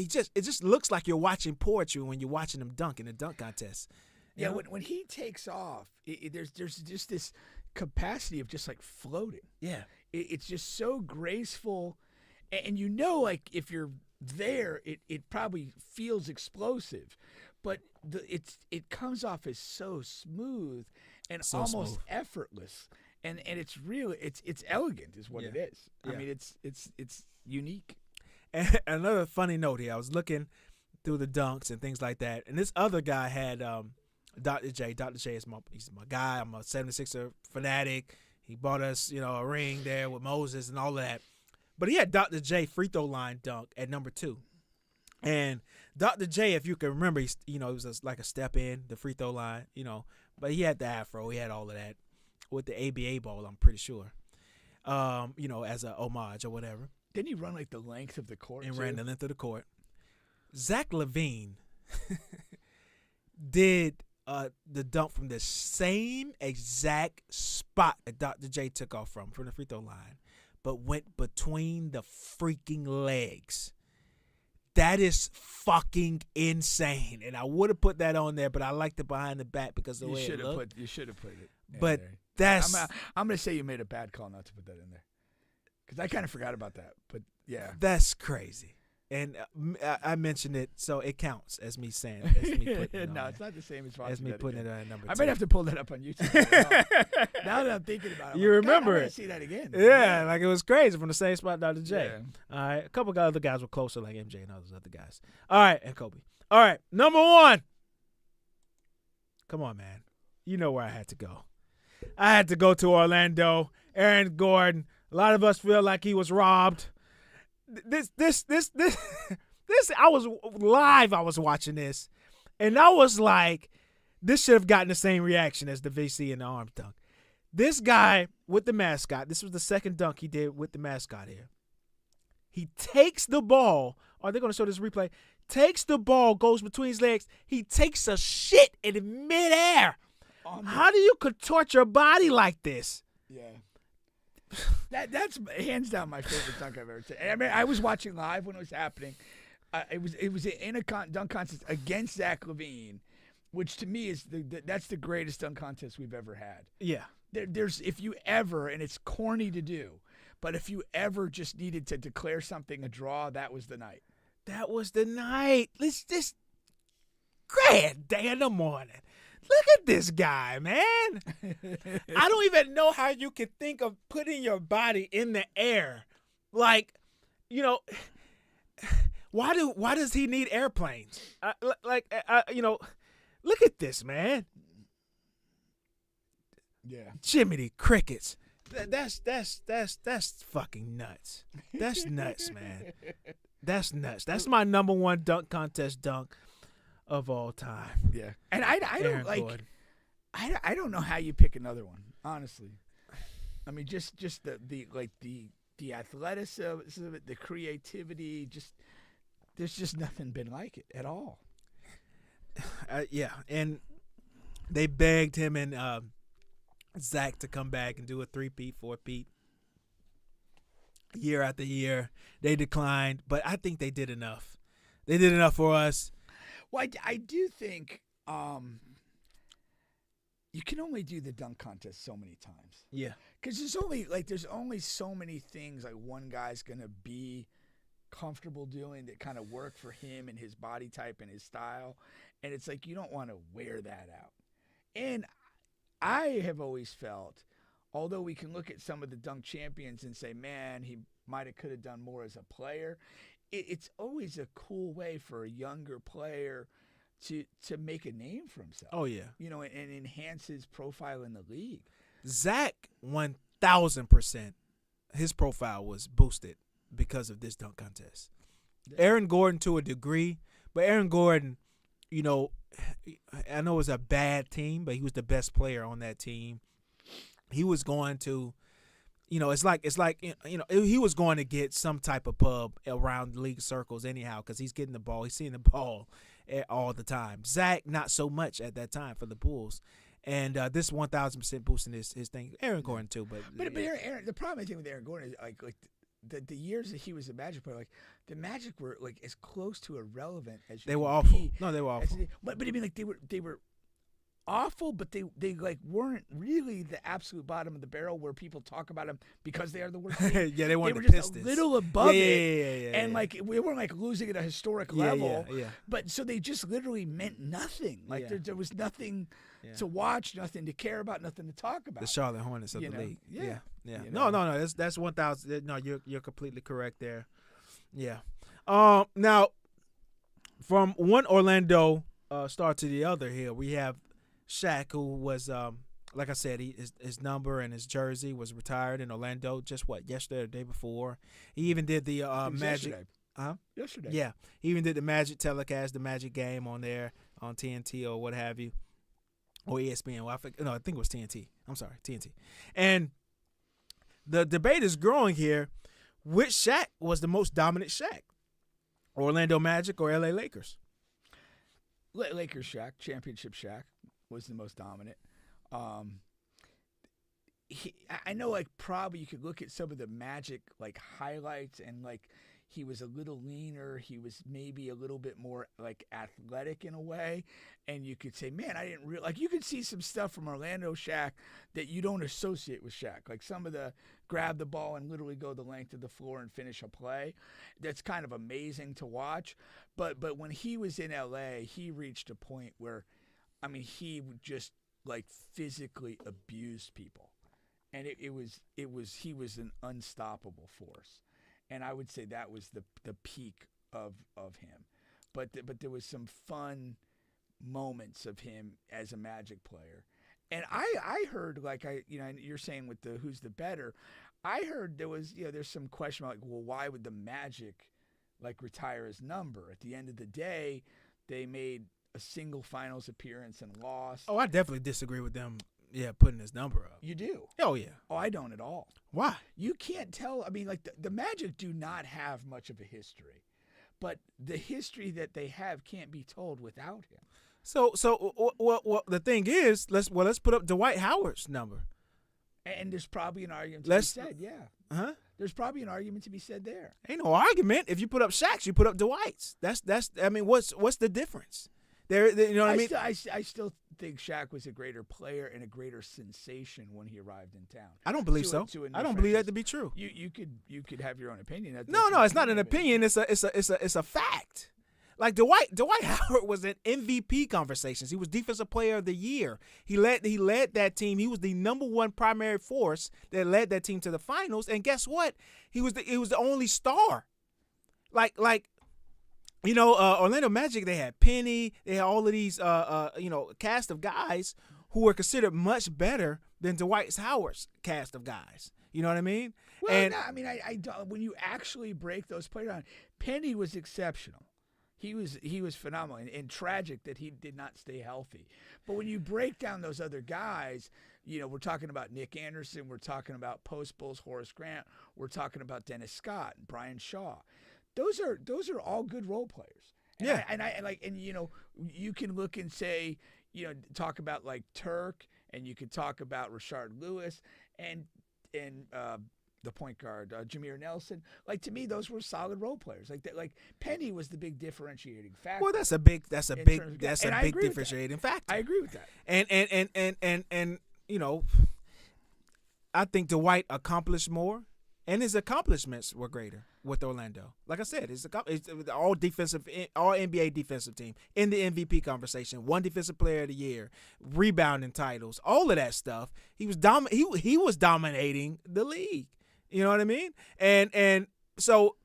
just looks like you're watching poetry when you're watching him dunk in a dunk contest. Yeah, when he takes off, there's just this capacity of just like floating. Yeah, it's just so graceful, and like if you're there, it probably feels explosive, but it comes off as so smooth and so almost effortless. And it's really it's elegant is what it is. Yeah. I mean it's unique. And another funny note here, I was looking through the dunks and things like that, and this other guy had Dr. J. Dr. J is he's my guy. I'm a 76er fanatic. He bought us, a ring there with Moses and all of that. But he had Dr. J free throw line dunk at number 2. And Dr. J, if you can remember, it was like a step in the free throw line, but he had the afro, he had all of that with the ABA ball, I'm pretty sure, as a homage or whatever. Didn't he run like the length of the court? And ran the length of the court. Zach LaVine did the dunk from the same exact spot that Dr. J took off from the free throw line, but went between the freaking legs. That is fucking insane. And I would have put that on there, but I liked it behind the back because of the way it looked. You should have put it. But there. I'm going to say you made a bad call not to put that in there, because I kind of forgot about that. But yeah, that's crazy. And I mentioned it, so it counts as me saying. As me putting it no, it's not the same as me putting it on number 2. I might have to pull that up on YouTube. Now that I'm thinking about it, you remember I it? want to see that again. Yeah, like it was crazy from the same spot, Dr. J. Yeah. All right, a couple of other guys were closer, like MJ and those other guys. All right, and Kobe. All right, number 1. Come on, man. You know where I had to go. I had to go to Orlando. Aaron Gordon. A lot of us feel like he was robbed. This I was live. I was watching this, and I was like, this should have gotten the same reaction as the VC and the arm dunk. This guy with the mascot, this was the second dunk he did with the mascot here. He takes the ball. Are they going to show this replay? Takes the ball, goes between his legs. He takes a shit in midair. How do you contort your body like this? Yeah. That's hands down my favorite dunk I've ever seen. I mean, I was watching live when it was happening. It was in a dunk contest against Zach LaVine, which to me is that's the greatest dunk contest we've ever had. Yeah. There's if you ever, and it's corny to do, but if you ever just needed to declare something a draw, that was the night. That was the night. Let's just grand day in the morning. Look at this guy, man. I don't even know how you could think of putting your body in the air. Like, you know, why does he need airplanes? You know, look at this, man. Yeah. Jiminy crickets. That's fucking nuts. That's nuts, man. That's nuts. That's my number one dunk contest dunk of all time. Yeah. And I Aaron don't like Gordon. I don't know how you pick another one, honestly. I mean, just the athleticism, the creativity, there's just nothing been like it at all. Yeah, and they begged him and Zach to come back and do a 3-peat, 4-peat year after year. They declined, but I think they did enough. They did enough for us. Well, I do think you can only do the dunk contest so many times. Yeah. Because there's only so many things like one guy's gonna be comfortable doing that kind of work for him and his body type and his style, and it's like you don't want to wear that out. And I have always felt, although we can look at some of the dunk champions and say, man, he could have done more as a player, it's always a cool way for a younger player to make a name for himself. Oh, yeah. You know, and enhance his profile in the league. Zach, 1,000%, his profile was boosted because of this dunk contest. Yeah. Aaron Gordon to a degree, but Aaron Gordon, you know, I know it was a bad team, but he was the best player on that team. He was going to, you know, it's like you know, he was going to get some type of pub around the league circles anyhow because he's getting the ball. He's seeing the ball all the time. Zach, not so much at that time for the Bulls. And this 1,000% boosting his thing. Aaron Gordon too, but Aaron, the problem I think with Aaron Gordon is like the years that he was a Magic player, like the Magic were like as close to irrelevant as they were awful. No, they were awful. But I mean, like they were awful, but they like weren't really the absolute bottom of the barrel where people talk about them because they are the worst team. Yeah, they weren't. They were the just Pistons. a little above it, and like we weren't like losing at a historic level. Yeah. But so they just literally meant nothing. Like there was nothing to watch, nothing to care about, nothing to talk about. The Charlotte Hornets of the league. Yeah. You know? No. That's 1,000. No, you're completely correct there. Yeah. Now, from one Orlando star to the other here, we have Shaq, who was, like I said, his number and his jersey was retired in Orlando just yesterday or the day before. He even did the Magic. Yesterday. Yesterday. Yeah. He even did the Magic telecast, the Magic game on there on TNT or what have you. Or ESPN. Well, I think it was TNT. I'm sorry, TNT. And the debate is growing here. Which Shaq was the most dominant Shaq? Orlando Magic or LA Lakers? Lakers Shaq, championship Shaq was the most dominant. I know, like, probably you could look at some of the Magic, like, highlights and, like, he was a little leaner. He was maybe a little bit more, like, athletic in a way. And you could say, man, I didn't really – like, you could see some stuff from Orlando Shaq that you don't associate with Shaq. Like, some of the grab the ball and literally go the length of the floor and finish a play. That's kind of amazing to watch. But when he was in L.A., he reached a point where, I mean, he would just, like, physically abuse people. And he was an unstoppable force. And I would say that was the peak of him. But there was some fun moments of him as a Magic player. And I heard, like, you're saying with the who's the better, I heard there was, there's some question about, like, well, why would the Magic, like, retire his number? At the end of the day, they made a single finals appearance and lost. Oh, I definitely disagree with them. Yeah, putting his number up. You do? Oh, yeah. Oh, I don't at all. Why? You can't tell. I mean, like, the Magic do not have much of a history. But the history that they have can't be told without him. So the thing is, let's put up Dwight Howard's number. And there's probably an argument to be said, yeah. Huh? There's probably an argument to be said there. Ain't no argument. If you put up Shaq's, you put up Dwight's. That's I mean, what's the difference? You know what I mean? I still think Shaq was a greater player and a greater sensation when he arrived in town. I don't believe To so. a new I don't believe that franchise. to be true. You could have your own opinion. No, it's not an opinion. It's a fact. Like Dwight Howard was in MVP conversations. He was Defensive Player of the Year. He led that team. He was the number one primary force that led that team to the finals. And guess what? He was the only star. Like Orlando Magic. They had Penny. They had all of these cast of guys who were considered much better than Dwight Howard's cast of guys. You know what I mean? Well, and no, I mean, I don't, when you actually break those players down, Penny was exceptional. He was phenomenal and tragic that he did not stay healthy. But when you break down those other guys, we're talking about Nick Anderson, we're talking about Post Bulls Horace Grant, we're talking about Dennis Scott and Brian Shaw. Those are all good role players. And you can look and say, talk about like Turk, and you could talk about Rashard Lewis and the point guard, Jameer Nelson. Like, to me, those were solid role players. Like Penny was the big differentiating factor. Well, that's a big differentiating factor. I agree with that. And I think Dwight accomplished more, and his accomplishments were greater with Orlando. Like I said, it's all NBA defensive team in the MVP conversation, one Defensive Player of the Year, rebounding titles, all of that stuff. He was he was dominating the league. You know what I mean? And so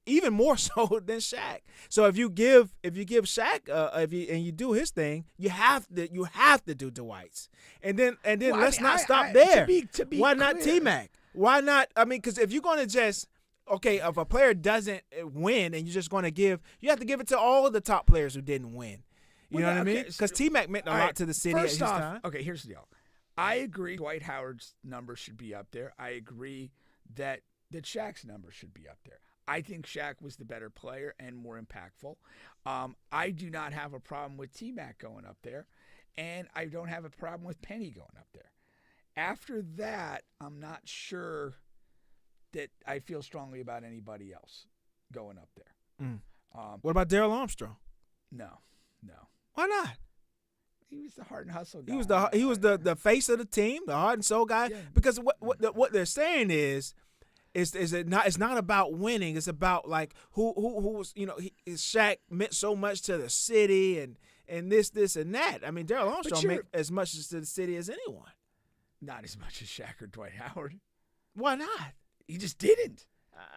even more so than Shaq. So if you give Shaq and you do his thing, you have to do Dwight's. And then let's not stop there. To be Why clear, not T-Mac? Why not? I mean, because if you're going to just if a player doesn't win and you're just going to you have to give it to all of the top players who didn't win. You know what I mean? Because T-Mac meant a lot to the city at his time. Okay, here's the deal. I agree Dwight Howard's number should be up there. I agree that Shaq's number should be up there. I think Shaq was the better player and more impactful. I do not have a problem with T-Mac going up there, and I don't have a problem with Penny going up there. After that, I'm not sure that I feel strongly about anybody else going up there. What about Darrell Armstrong? No. Why not? He was the heart and hustle guy. He was the face of the team, the heart and soul guy. Yeah. Because what they're saying is it's not about winning. It's about like who was Shaq meant so much to the city and this and that. I mean, Darrell Armstrong meant as much to the city as anyone. Not as much as Shaq or Dwight Howard. Why not? He just didn't.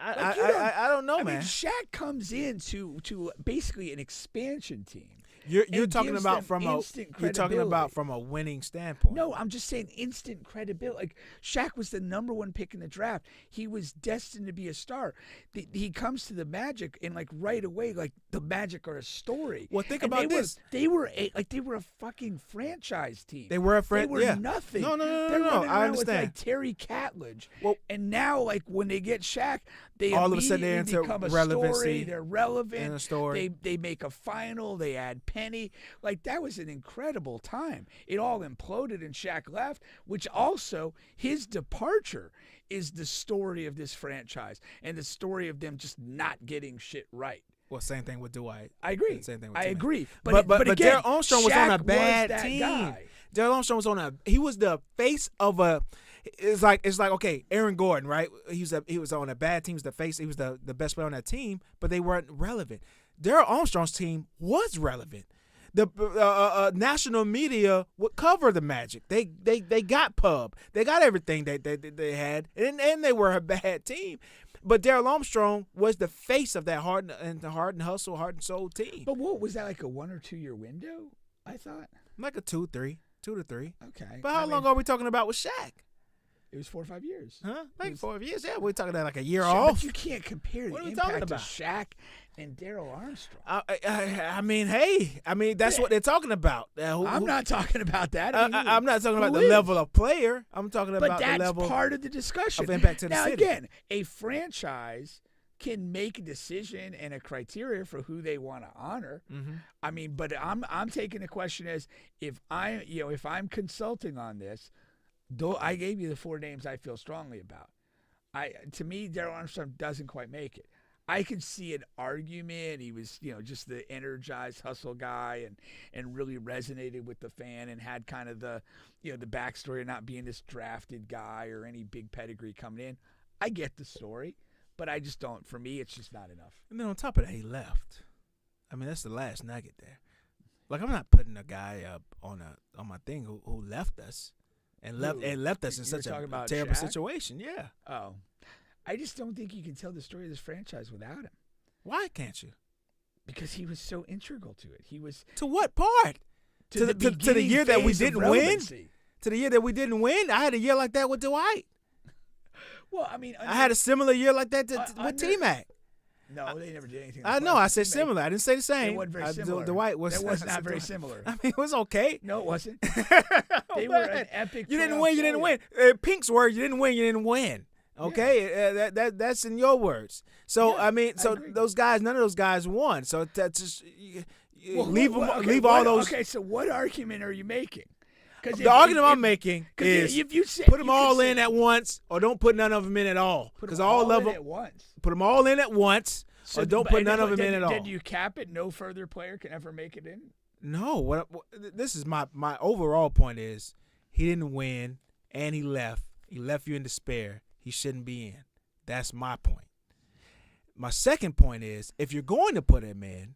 I don't know, man. I mean, Shaq comes in to basically an expansion team. You're talking about from a winning standpoint. No, I'm just saying instant credibility. Like, Shaq was the number one pick in the draft. He was destined to be a star. He comes to the Magic and like right away, like the Magic are a story. Well, think about this. They were a fucking franchise team. They were They were nothing. No. I understand. with like Terry Catledge. Well, and now like when they get Shaq, they all of a sudden they're into become a relevancy. Story. They're relevant. In a story. They make a final. They add Penny. Like, that was an incredible time. It all imploded and Shaq left, which also his departure is the story of this franchise and the story of them just not getting shit right. Well, same thing with Dwight. I agree. Same thing with I T-Mac. agree. But again, Darrell Armstrong was on a Shaq bad was that team. guy. Darrell Armstrong he was the face of a. It's like okay, Aaron Gordon, right? He was on a bad team. He was the face. He was the best player on that team, but they weren't relevant. Darrell Armstrong's team was relevant. The national media would cover the Magic. They got pub. They got everything they had, and they were a bad team. But Darrell Armstrong was the face of that heart and hustle, heart and soul team. But what was that, like a 1 or 2 year window? I thought like a 2 to 3. Okay. But how long are we talking about with Shaq? It was 4 or 5 years. Huh? Like 4 years? Yeah, we're talking about like a year Shaq, off. But you can't compare the impact of Shaq and Darrell Armstrong. I mean, that's what they're talking about. I'm not talking about that. I'm not talking about the level of player. I'm talking about the level. But that's part of the discussion. Of impact to the city. Now, again, a franchise can make a decision and a criteria for who they want to honor. Mm-hmm. I mean, but I'm taking the question as if I'm consulting on this. Though I gave you the 4 names I feel strongly about. To me, Darrell Armstrong doesn't quite make it. I could see an argument. He was, just the energized hustle guy and really resonated with the fan and had kind of the, the backstory of not being this drafted guy or any big pedigree coming in. I get the story, but I just don't. For me, it's just not enough. And then on top of that, he left. I mean, that's the last nugget there. Like, I'm not putting a guy up on my thing who left us and left us in such a terrible Shaq? situation. Yeah. Oh. I just don't think you can tell the story of this franchise without him. Why can't you? Because he was so integral to it. He was to what part? To the year that we didn't win. To the year that we didn't win. I had a year like that with Dwight. Well, I mean, I had a similar year like that with T-Mac. No, they never did anything. I know. I said similar. I didn't say the same. It wasn't very similar. Dwight was. It was not very similar. I mean, it was okay. No, it wasn't. They were an epic. You didn't win. You didn't win. Pink's word. You didn't win. You didn't win. Okay, that's in your words. So I mean, so those guys, none of those guys won. So that's just leave all those. Okay, so what argument are you making? The argument I'm making is if you say, put them all in at once, or don't put none of them in at all. Because all of them at once. Put them all in at once, or don't put none of them in at all. Did you cap it? No further player can ever make it in. No. This is my overall point is he didn't win and he left. He left you in despair. He shouldn't be in. That's my point. My second point is if you're going to put him in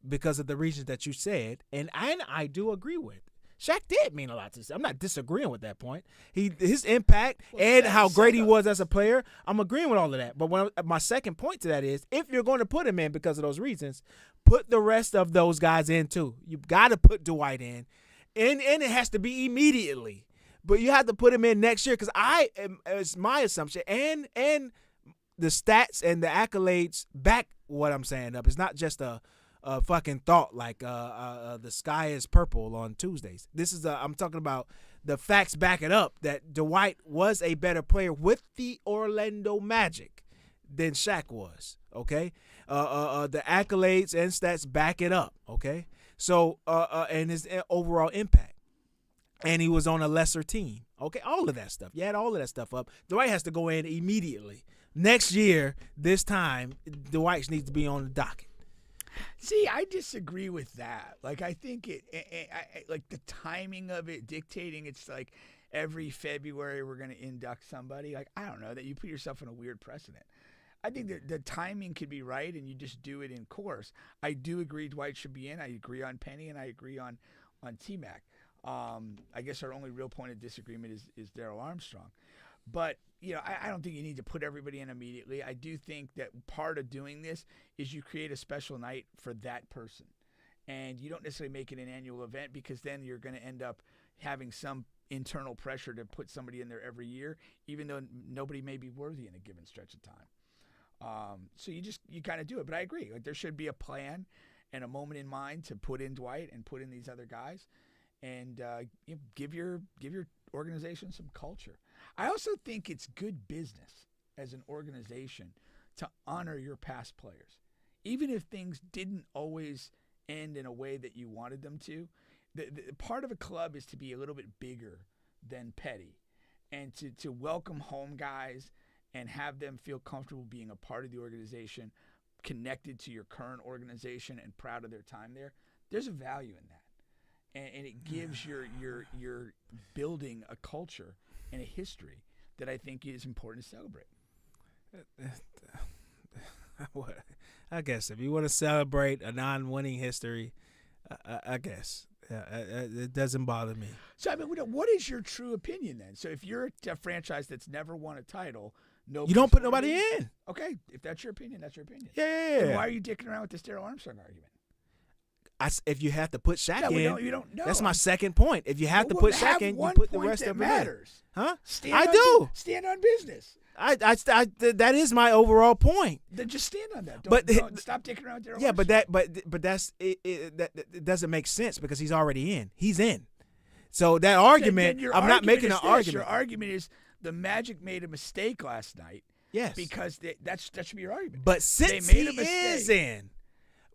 because of the reasons that you said, and I do agree with. Shaq did mean a lot to this. I'm not disagreeing with that point. His impact and how great he was as a player, I'm agreeing with all of that. But my second point to that is if you're going to put him in because of those reasons, put the rest of those guys in too. You've got to put Dwight in, and it has to be immediately. But you have to put him in next year because it's my assumption, and the stats and the accolades back what I'm saying up. It's not just a fucking thought like the sky is purple on Tuesdays. This is I'm talking about the facts back it up that Dwight was a better player with the Orlando Magic than Shaq was. Okay, the accolades and stats back it up. Okay, so and his overall impact. And he was on a lesser team. Okay, all of that stuff. You had all of that stuff up. Dwight has to go in immediately. Next year, this time, Dwight needs to be on the docket. See, I disagree with that. Like, I think like the timing of it dictating it's like every February we're going to induct somebody. Like, I don't know, that you put yourself in a weird precedent. I think that the timing could be right and you just do it in course. I do agree Dwight should be in. I agree on Penny and I agree on T-Mac. I guess our only real point of disagreement is Darryl Armstrong. But, I don't think you need to put everybody in immediately. I do think that part of doing this is you create a special night for that person. And you don't necessarily make it an annual event because then you're going to end up having some internal pressure to put somebody in there every year, even though nobody may be worthy in a given stretch of time. So you kind of do it. But I agree. Like, there should be a plan and a moment in mind to put in Dwight and put in these other guys. And give your organization some culture. I also think it's good business as an organization to honor your past players. Even if things didn't always end in a way that you wanted them to, the part of a club is to be a little bit bigger than petty and to welcome home guys and have them feel comfortable being a part of the organization, connected to your current organization and proud of their time there. There's a value in that. And it gives your building a culture and a history that I think is important to celebrate. I guess if you want to celebrate a non-winning history, I guess it doesn't bother me. So I mean, what is your true opinion then? So if you're a franchise that's never won a title, you don't put nobody in. Okay, if that's your opinion, that's your opinion. Yeah. Then why are you dicking around with this Darryl Armstrong argument? If you have to put Shaq in, you don't know. That's my second point. If you have to put Shaq in, you put the rest of them in. Huh? Stand on business. That is my overall point. Then just stand on that. Don't stop dicking around with Darryl Armstrong. But that's it. That doesn't make sense because he's already in. He's in. So that argument, I'm not making an argument. Your argument is the Magic made a mistake last night. Yes. Because that should be your argument. But since he is in.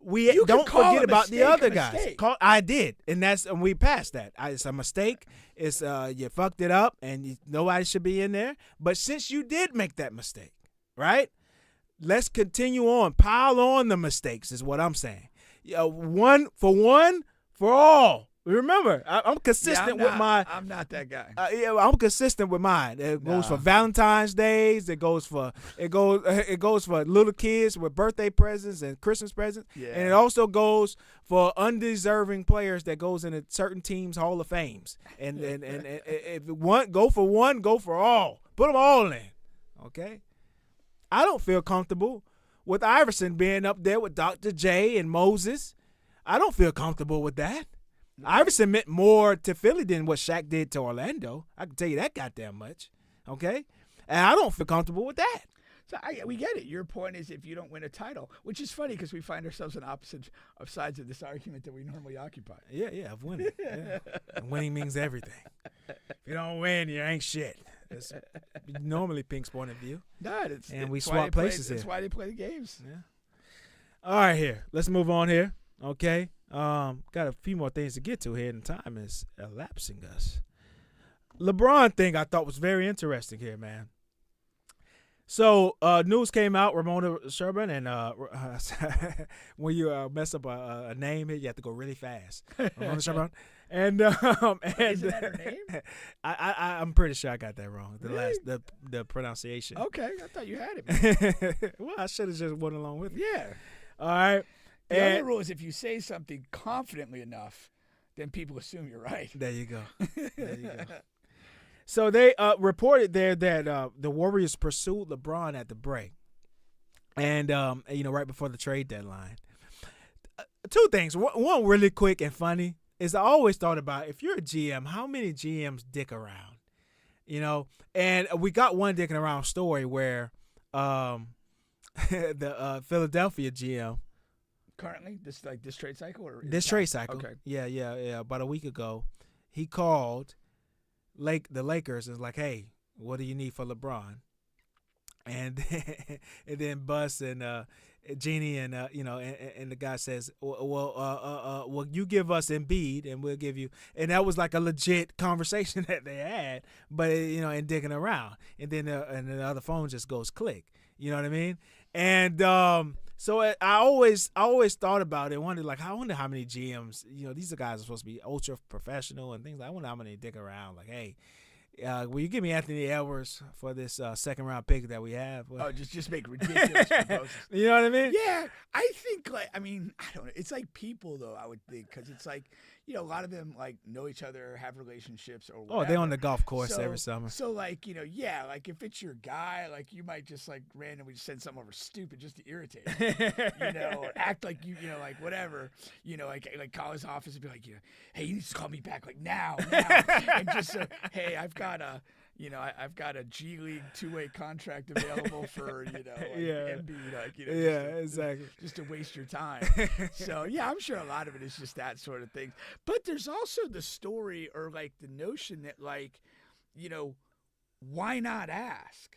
We don't forget about the other guys. I did, and we passed that. It's a mistake. It's you fucked it up, and nobody should be in there. But since you did make that mistake, right? let's continue on. Pile on the mistakes is what I'm saying. One for all. Remember, I'm consistent with my. I'm not that guy. I'm consistent with mine. It goes for Valentine's days. It goes for little kids with birthday presents and Christmas presents. Yeah. And it also goes for undeserving players that goes into certain teams' Hall of Fames. And if one go for one, go for all. Put them all in. Okay. I don't feel comfortable with Iverson being up there with Dr. J and Moses. I don't feel comfortable with that. Iverson meant more to Philly than what Shaq did to Orlando. I can tell you that goddamn much. Okay? And I don't feel comfortable with that. So we get it. Your point is if you don't win a title, which is funny because we find ourselves on opposite of sides of this argument that we normally occupy. Yeah, of winning. Yeah. And winning means everything. If you don't win, you ain't shit. That's normally Pink's point of view. We swap places here. That's why they play the games. Yeah. All right, here. Let's move on here. Okay. Got a few more things to get to here, and time is elapsing us. LeBron thing I thought was very interesting here, man. So news came out, Ramona Sherman, and when you mess up a name here, you have to go really fast. Ramona Sherman. And isn't that her name? I'm pretty sure I got that wrong. Really? The pronunciation. Okay, I thought you had it. Well, I should have just went along with it. Yeah. All right. The other rule is if you say something confidently enough, then people assume you're right. There you go. So they reported there that the Warriors pursued LeBron at the break, and right before the trade deadline. Two things. One really quick and funny is I always thought about if you're a GM, how many GMs dick around, And we got one dicking around story where the Philadelphia GM. Currently, this trade cycle or this trade cycle? Okay. Yeah. About a week ago, he called the Lakers and was like, "Hey, what do you need for LeBron?" And then Bus and Jeannie and and the guy says, "Well, you give us Embiid and we'll give you." And that was like a legit conversation that they had, but and dicking around. And then the other phone just goes click. You know what I mean? And so I always thought about it. Wondered I wonder how many GMs. These guys are supposed to be ultra professional and things. I wonder how many dick around. Like, hey, will you give me Anthony Edwards for this second round pick that we have? Oh, just make ridiculous proposals. You know what I mean? Yeah, I think I don't know. It's like people though. I would think because it's like a lot of them know each other, have relationships or whatever. Oh, they're on the golf course every summer. So if it's your guy, you might just randomly send something over stupid just to irritate him, or act like whatever, call his office and be like, hey, you need to call me back now, and just hey, I've got a G League 2-way contract available for Embiid, exactly, just to waste your time. So I'm sure a lot of it is just that sort of thing. But there's also the story or the notion that why not ask?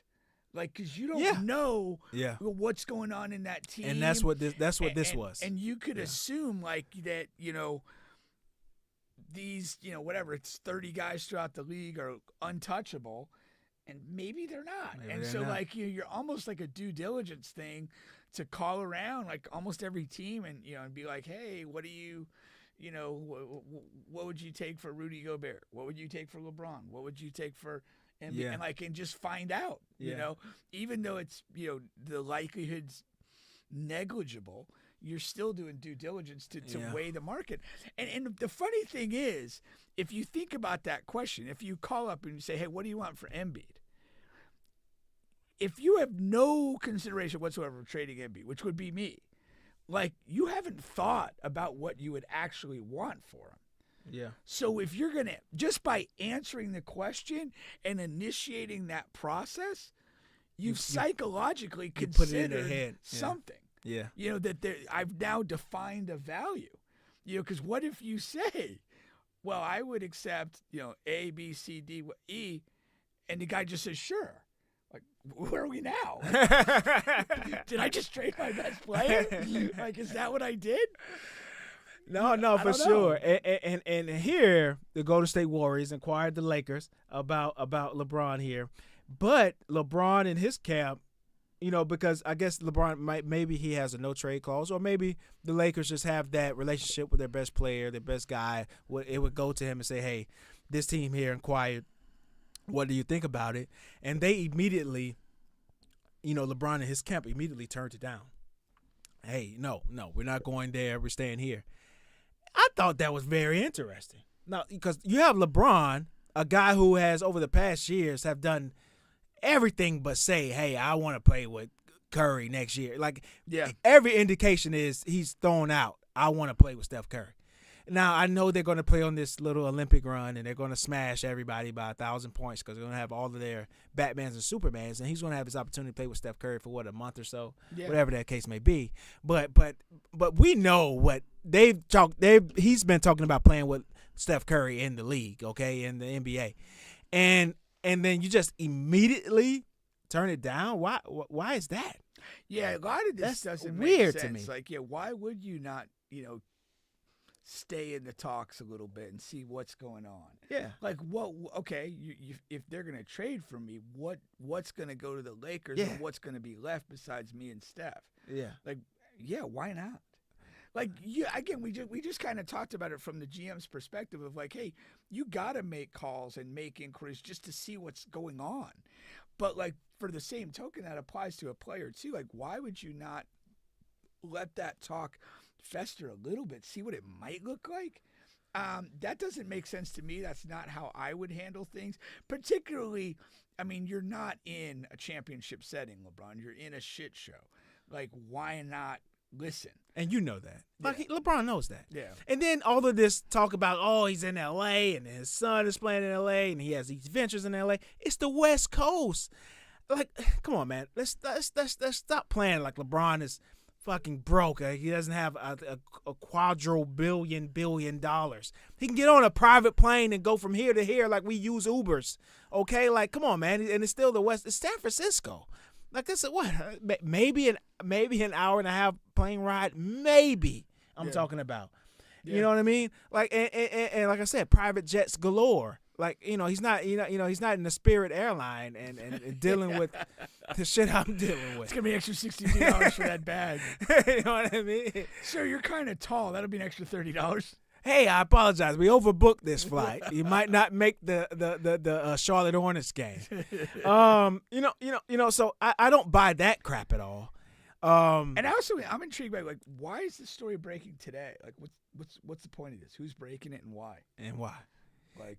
Because you don't know what's going on in that team, and that's what this was. And you could assume that these, whatever, it's 30 guys throughout the league are untouchable, and maybe they're not. You're almost like a due diligence thing to call around almost every team and be like, hey, what do you, what would you take for Rudy Gobert? What would you take for LeBron? What would you take for Embiid? And just find out, even though it's, the likelihood's negligible, you're still doing due diligence to weigh the market. And the funny thing is, if you think about that question, if you call up and you say, hey, what do you want for Embiid? If you have no consideration whatsoever for trading Embiid, which would be me, you haven't thought about what you would actually want for him. Yeah. So if you're going to, just by answering the question and initiating that process, you've psychologically considered put it in their head. Something. Yeah. That I've now defined a value. Because what if you say, well, I would accept, A, B, C, D, E, and the guy just says, sure. Where are we now? Did I just trade my best player? Is that what I did? No, for sure. And here, the Golden State Warriors inquired the Lakers about LeBron here. But LeBron and his camp because I guess LeBron maybe he has a no trade clause, or maybe the Lakers just have that relationship with their best player, their best guy. It would go to him and say, hey, this team here inquired, what do you think about it? And they immediately, LeBron and his camp immediately turned it down. Hey, no, we're not going there. We're staying here. I thought that was very interesting. Now, because you have LeBron, a guy who has over the past years have done everything but say, hey, I want to play with Curry next year. Like, every indication is he's thrown out, I want to play with Steph Curry. Now, I know they're going to play on this little Olympic run, and they're going to smash everybody by 1,000 points because they're going to have all of their Batmans and Supermans, and he's going to have his opportunity to play with Steph Curry for, a month or so, whatever that case may be. But we know what he's been talking about playing with Steph Curry in the league, okay, in the NBA. And then you just immediately turn it down? Why is that? Yeah, a lot of this doesn't make weird sense. To me. Like, why would you not, stay in the talks a little bit and see what's going on? Yeah. Like, okay, if they're going to trade for me, what's going to go to the Lakers and what's going to be left besides me and Steph? Yeah. Like, why not? Like, again, we just kind of talked about it from the GM's perspective of like, hey, you got to make calls and make inquiries just to see what's going on. But like, for the same token, that applies to a player too. Like, why would you not let that talk fester a little bit, see what it might look like? That doesn't make sense to me. That's not how I would handle things. Particularly, I mean, you're not in a championship setting, LeBron. You're in a shit show. Like, why not listen? And you know that. Like, LeBron knows that. Yeah. And then all of this talk about, he's in L.A. and his son is playing in L.A. and he has these ventures in L.A. It's the West Coast. Like, come on, man. Let's stop playing like LeBron is fucking broke. He doesn't have a billion dollars. He can get on a private plane and go from here to here like we use Ubers. Okay? Like, come on, man. And it's still the West. It's San Francisco. Like, this is what? Maybe an hour and a half plane ride. Maybe I'm talking about. Yeah. You know what I mean? Like, and like I said, private jets galore. Like, he's not, he's not in the Spirit airline and dealing with the shit I'm dealing with. It's gonna be extra $62 for that bag. You know what I mean? Sir, you're kind of tall. That'll be an extra $30. Hey, I apologize. We overbooked this flight. You might not make the Charlotte Hornets game. So I don't buy that crap at all. And also, I'm intrigued by like, why is this story breaking today? Like, what's the point of this? Who's breaking it and why? Like,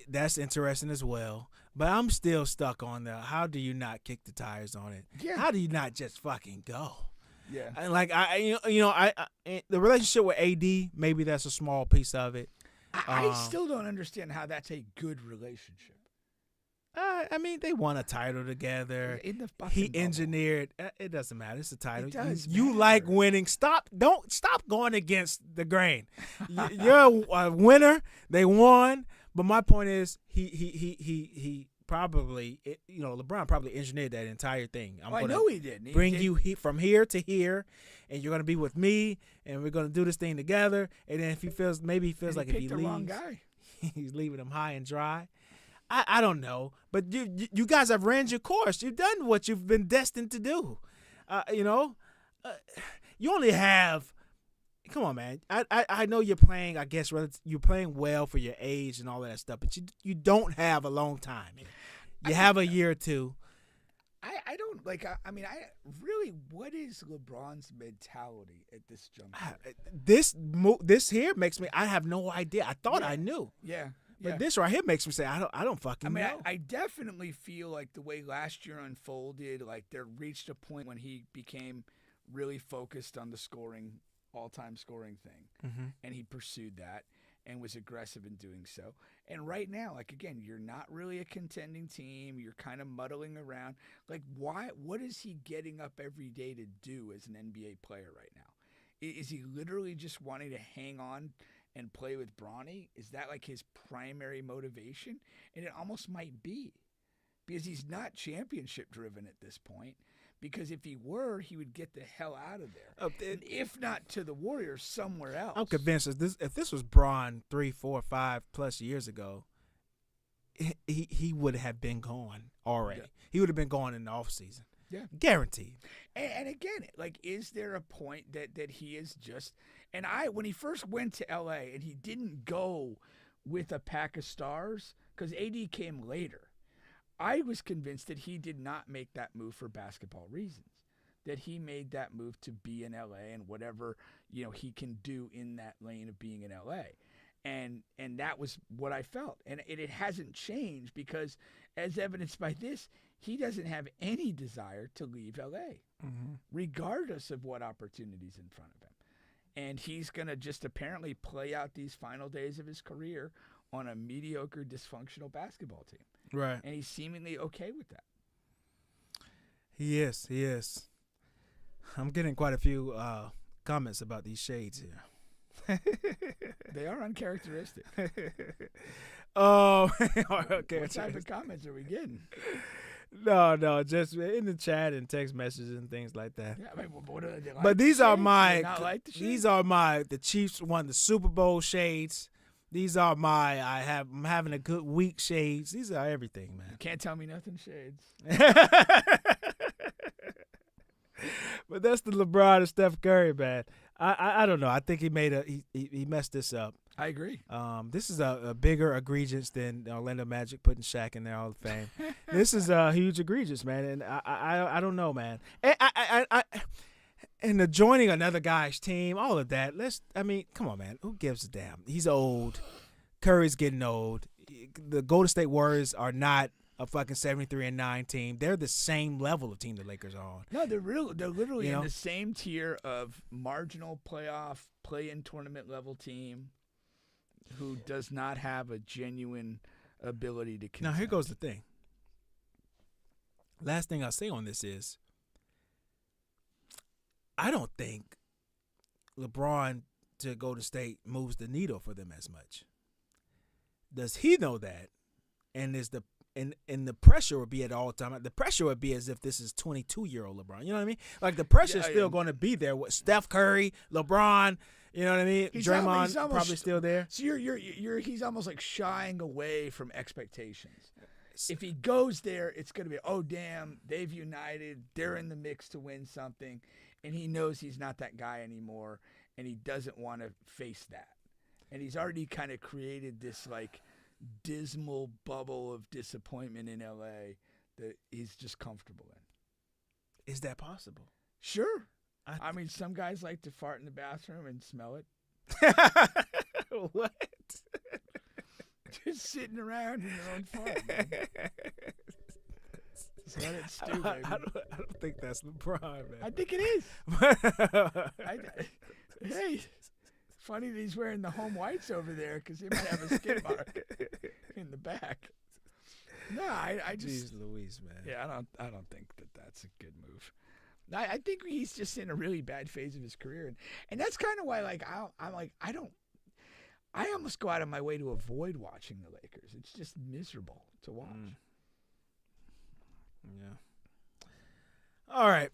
that's interesting as well. But I'm still stuck on how do you not kick the tires on it? Yeah. How do you not just fucking go? Yeah. And like the relationship with AD, maybe that's a small piece of it. I still don't understand how that's a good relationship. I mean, they won a title together. He engineered. It doesn't matter. It's a title. It does you matter. like winning. Stop going against the grain. You're a winner. They won. But my point is, he probably, LeBron probably engineered that entire thing. I know he did. Bring you from here to here, and you're gonna be with me, and we're gonna do this thing together. And then if he feels like if he leaves, wrong guy. He's leaving him high and dry. I don't know, but you guys have ran your course. You've done what you've been destined to do. You only have. Come on, man. I know you're playing. I guess you're playing well for your age and all of that stuff, but you don't have a long time. You have a year or two. I don't like. I mean, really. What is LeBron's mentality at this juncture? This here makes me. I have no idea. I thought I knew. Yeah. But this right here makes me say I don't fucking know. I definitely feel like the way last year unfolded, like there reached a point when he became really focused on the all-time scoring thing, and he pursued that and was aggressive in doing so. And right now, like again, you're not really a contending team. You're kind of muddling around. Like, why? What is he getting up every day to do as an NBA player right now? Is he literally just wanting to hang on and play with Bronny? Is that like his primary motivation? And it almost might be, because he's not championship driven at this point. Because if he were, he would get the hell out of there. If not to the Warriors, somewhere else. I'm convinced if this was Bron 3, 4, 5 plus years ago, he would have been gone already. Yeah. He would have been gone in the offseason. Yeah. Guaranteed. And again, like, is there a point that he is just? And when he first went to L.A. and he didn't go with a pack of stars because AD came later, I was convinced that he did not make that move for basketball reasons. That he made that move to be in LA and whatever, he can do in that lane of being in LA. And that was what I felt. And it hasn't changed because, as evidenced by this, he doesn't have any desire to leave LA, regardless of what opportunity's in front of him. And he's going to just apparently play out these final days of his career on a mediocre, dysfunctional basketball team. Right. And he's seemingly okay with that. He is. I'm getting quite a few comments about these shades here. They are uncharacteristic. Oh, okay. What type of comments are we getting? No, just in the chat and text messages and things like that. Yeah, I mean, what are they like? But these are my, these are the Chiefs won the Super Bowl shades. These are I'm having a good week shades. These are everything, man. You can't tell me nothing shades. But that's the LeBron and Steph Curry, man. I don't know. I think he messed this up. I agree. This is a bigger egregious than Orlando Magic putting Shaq in their Hall of Fame. This is a huge egregious, man, and I don't know, man. And the joining another guy's team, all of that. Come on, man. Who gives a damn? He's old. Curry's getting old. The Golden State Warriors are not a fucking 73-9 team. They're the same level of team the Lakers are on. No, they're literally in the same tier of marginal playoff play-in tournament level team who does not have a genuine ability to contend. Now here goes the thing. Last thing I'll say on this is I don't think LeBron to Golden State moves the needle for them as much. Does he know that? And the pressure would be at all time. The pressure would be as if this is 22-year-old LeBron. You know what I mean? Like the pressure is still going to be there with Steph Curry, LeBron. You know what I mean? Draymond probably still there. So he's almost like shying away from expectations. If he goes there, it's going to be, oh damn, they've united. They're in the mix to win something, and he knows he's not that guy anymore, and he doesn't want to face that. And he's already kind of created this like dismal bubble of disappointment in LA that he's just comfortable in. Is that possible? Sure. I mean, some guys like to fart in the bathroom and smell it. What? Just sitting around in your own fart. Just let it stew, baby. I don't think that's LeBron, man. I think it is. Hey, funny that he's wearing the home whites over there because he might have a skid mark in the back. No, I just. Jeez Louise, man. Yeah, I don't think that's a good move. I think he's just in a really bad phase of his career, and that's kind of why I almost go out of my way to avoid watching the Lakers. It's just miserable to watch. Yeah. All right,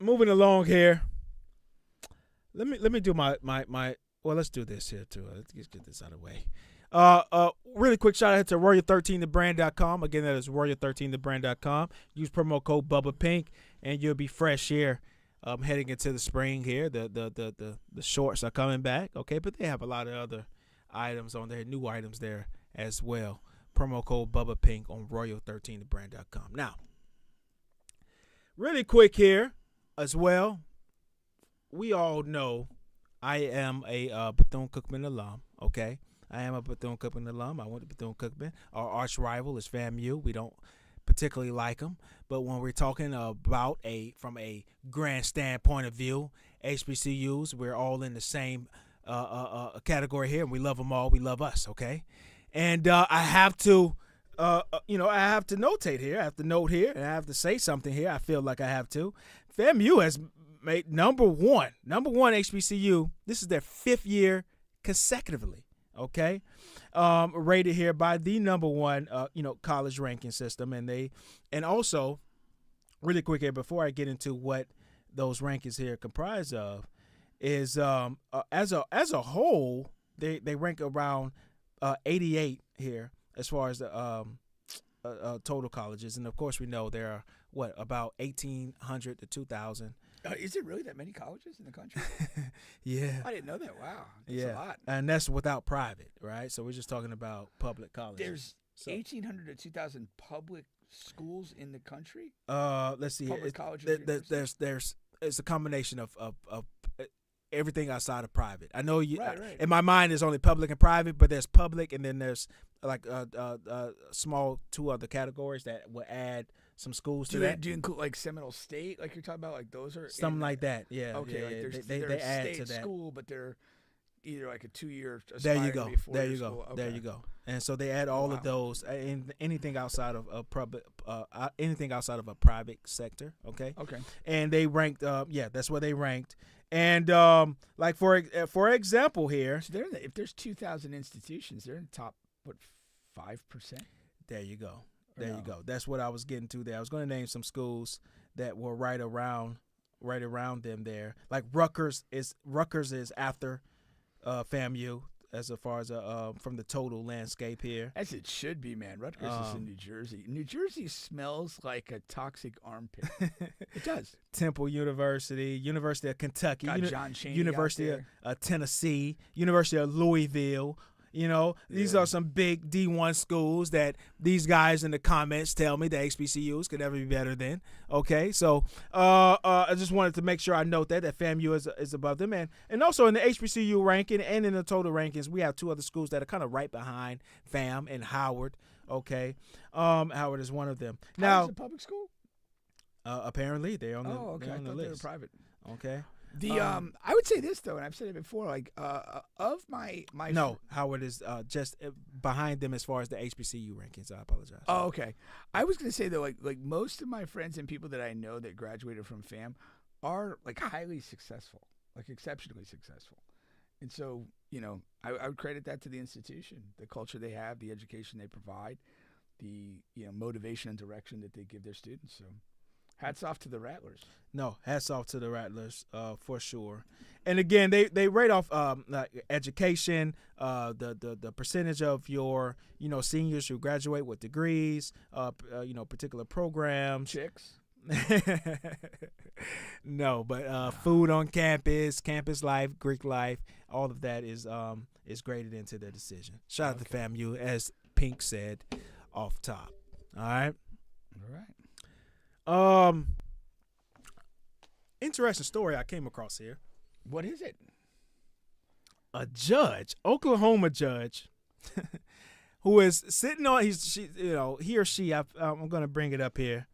moving along here. Let me do my. Well, let's do this here too. Let's get this out of the way. Really quick shout out to Warrior13thebrand.com. Again, that is Warrior13thebrand.com. Use promo code BubbaPink, and you'll be fresh here. Heading into the spring here. The shorts are coming back, okay, but they have a lot of other items on there, new items there as well. Promo code BubbaPink on Warrior13thebrand.com. Now, really quick here as well. We all know I am a Bethune-Cookman alum, okay? I am a Bethune-Cookman alum. I went to Bethune-Cookman. Our arch rival is FAMU. We don't particularly like them. But when we're talking about from a grandstand point of view, HBCUs, we're all in the same category here, and we love them all. We love us, okay? And I have to, I have to notate here. I have to note here, and I have to say something here. I feel like I have to. FAMU has made number one HBCU. This is their 5th year consecutively. Okay, rated here by the number one, college ranking system, and also, really quick here before I get into what those rankings here comprise of, is as a whole they rank around 88 here as far as the total colleges, and of course we know there are about 1,800 to 2,000. Is it really that many colleges in the country? Yeah. I didn't know that. Wow. That's Yeah. a lot. And that's without private, right? So we're just talking about public colleges. There's So- 1,800 to 2,000 public schools in the country? Let's see. Public It- colleges, there- universities? there's it's a combination of everything outside of private. I know you. Right. In my mind, there's only public and private, but there's public, and then there's like small 2 other categories that will add some schools to that. Do you include like Seminole State, like you're talking about? Like those are Something like that. Yeah. Okay, yeah, like yeah. there's They they're a add state to that. school, but they're either like a 2-year. There you aspiring go. to be a 4-year There you go. school. There Okay. you go. And so they add all Wow. of those, anything outside of a public, anything outside of a private sector. Okay. Okay. And they ranked. That's where they ranked. And like for example here, So they're in if there's 2,000 institutions, they're in the top 5%. there you go. Or There no? you go. That's what I was getting to there. I was going to name some schools that were right around them there. Like Rutgers is after FAMU as far as from the total landscape here. As it should be, man. Rutgers is in New Jersey. New Jersey smells like a toxic armpit. It does. Temple University, University of Kentucky, Got John Chaney University out of Tennessee, University of Louisville. You know, these are some big D1 schools that these guys in the comments tell me that HBCUs could never be better than. Okay, so I just wanted to make sure I note that FAMU is above them. And also in the HBCU ranking and in the total rankings, we have 2 other schools that are kind of right behind FAM and Howard. Okay, Howard is one of them. Now, Howard's a public school? apparently they're on the, Oh, okay. they're I on the thought they were list. private. Okay. I would say this though, and I've said it before. Like of my No, Howard is just behind them as far as the HBCU rankings. I apologize. Oh, okay. I was gonna say though, like most of my friends and people that I know that graduated from FAM are like highly successful, like exceptionally successful, and so I would credit that to the institution, the culture they have, the education they provide, the motivation and direction that they give their students. So, hats off to the Rattlers. No, hats off to the Rattlers for sure. And again, they rate off like education, the percentage of your seniors who graduate with degrees, particular programs. Chicks. No, but food on campus, campus life, Greek life, all of that is graded into their decision. Shout out to FAMU, as Pink said off top. All right. All right. Interesting story I came across here. What is it? A judge, Oklahoma judge, who is sitting on he or she, I'm going to bring it up here,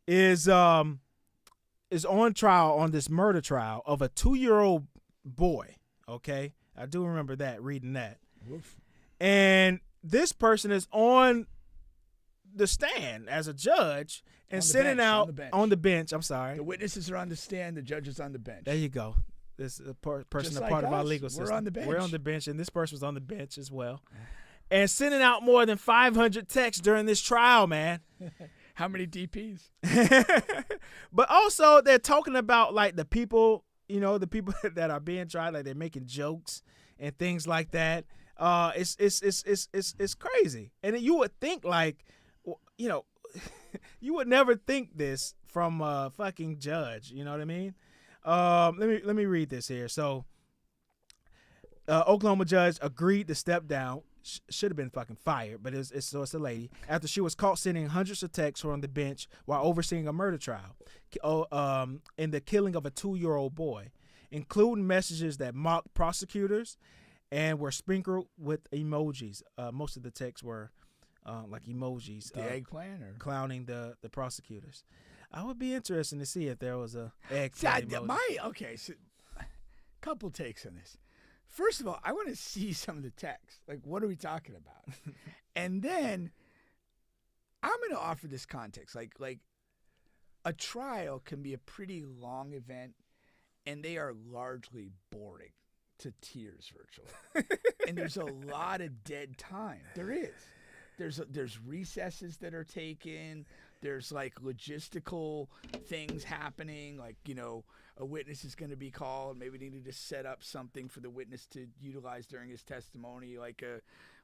is on trial on this murder trial of a 2-year-old boy. Okay, I do remember that, reading that. Oof. And this person is on the stand as a judge and sitting out on the bench. I'm sorry. The witnesses are on the stand. The judge is on the bench. There you go. This is a person, Just a like part of our us. legal system. We're on the bench. We're on the bench, and this person was on the bench as well. And sending out more than 500 texts during this trial, man. How many DPs? But also, they're talking about like the people that are being tried, like they're making jokes and things like that. It's crazy, and you would think like, you would never think this from a fucking judge. You know what I mean? Let me read this here. So, Oklahoma judge agreed to step down. Should have been fucking fired, but it's a lady, after she was caught sending hundreds of texts from the bench while overseeing a murder trial in the killing of a 2-year-old boy, including messages that mocked prosecutors and were sprinkled with emojis. Most of the texts were like emojis. The eggplant or clowning the prosecutors. I would be interested to see if there was a eggplant emoji. So couple takes on this. First of all, I want to see some of the text. Like, what are we talking about? And then I'm going to offer this context. Like a trial can be a pretty long event, and they are largely boring to tears virtually. And there's a lot of dead time. There is. There's recesses that are taken. There's like logistical things happening, like, a witness is going to be called. Maybe they need to set up something for the witness to utilize during his testimony, like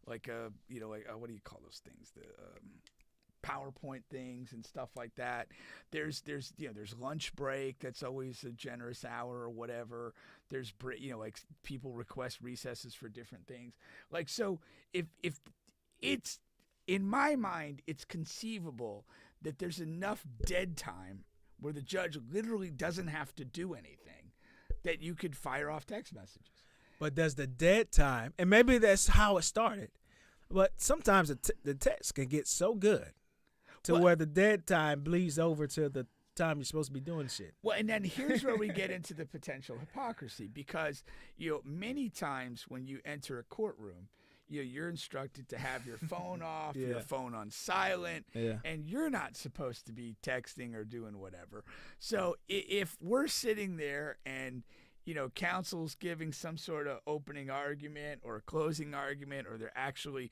what do you call those things? PowerPoint things and stuff like that. There's lunch break. That's always a generous hour or whatever. There's like people request recesses for different things. Like, so if it's, in my mind, it's conceivable that there's enough dead time where the judge literally doesn't have to do anything, that you could fire off text messages. But does the dead time, and maybe that's how it started, but sometimes the text can get so good to where the dead time bleeds over to the time you're supposed to be doing shit. Well, and then here's where we get into the potential hypocrisy, because many times when you enter a courtroom, you're instructed to have your phone off, your phone on silent, and you're not supposed to be texting or doing whatever. So if we're sitting there and counsel's giving some sort of opening argument or a closing argument, or they're actually,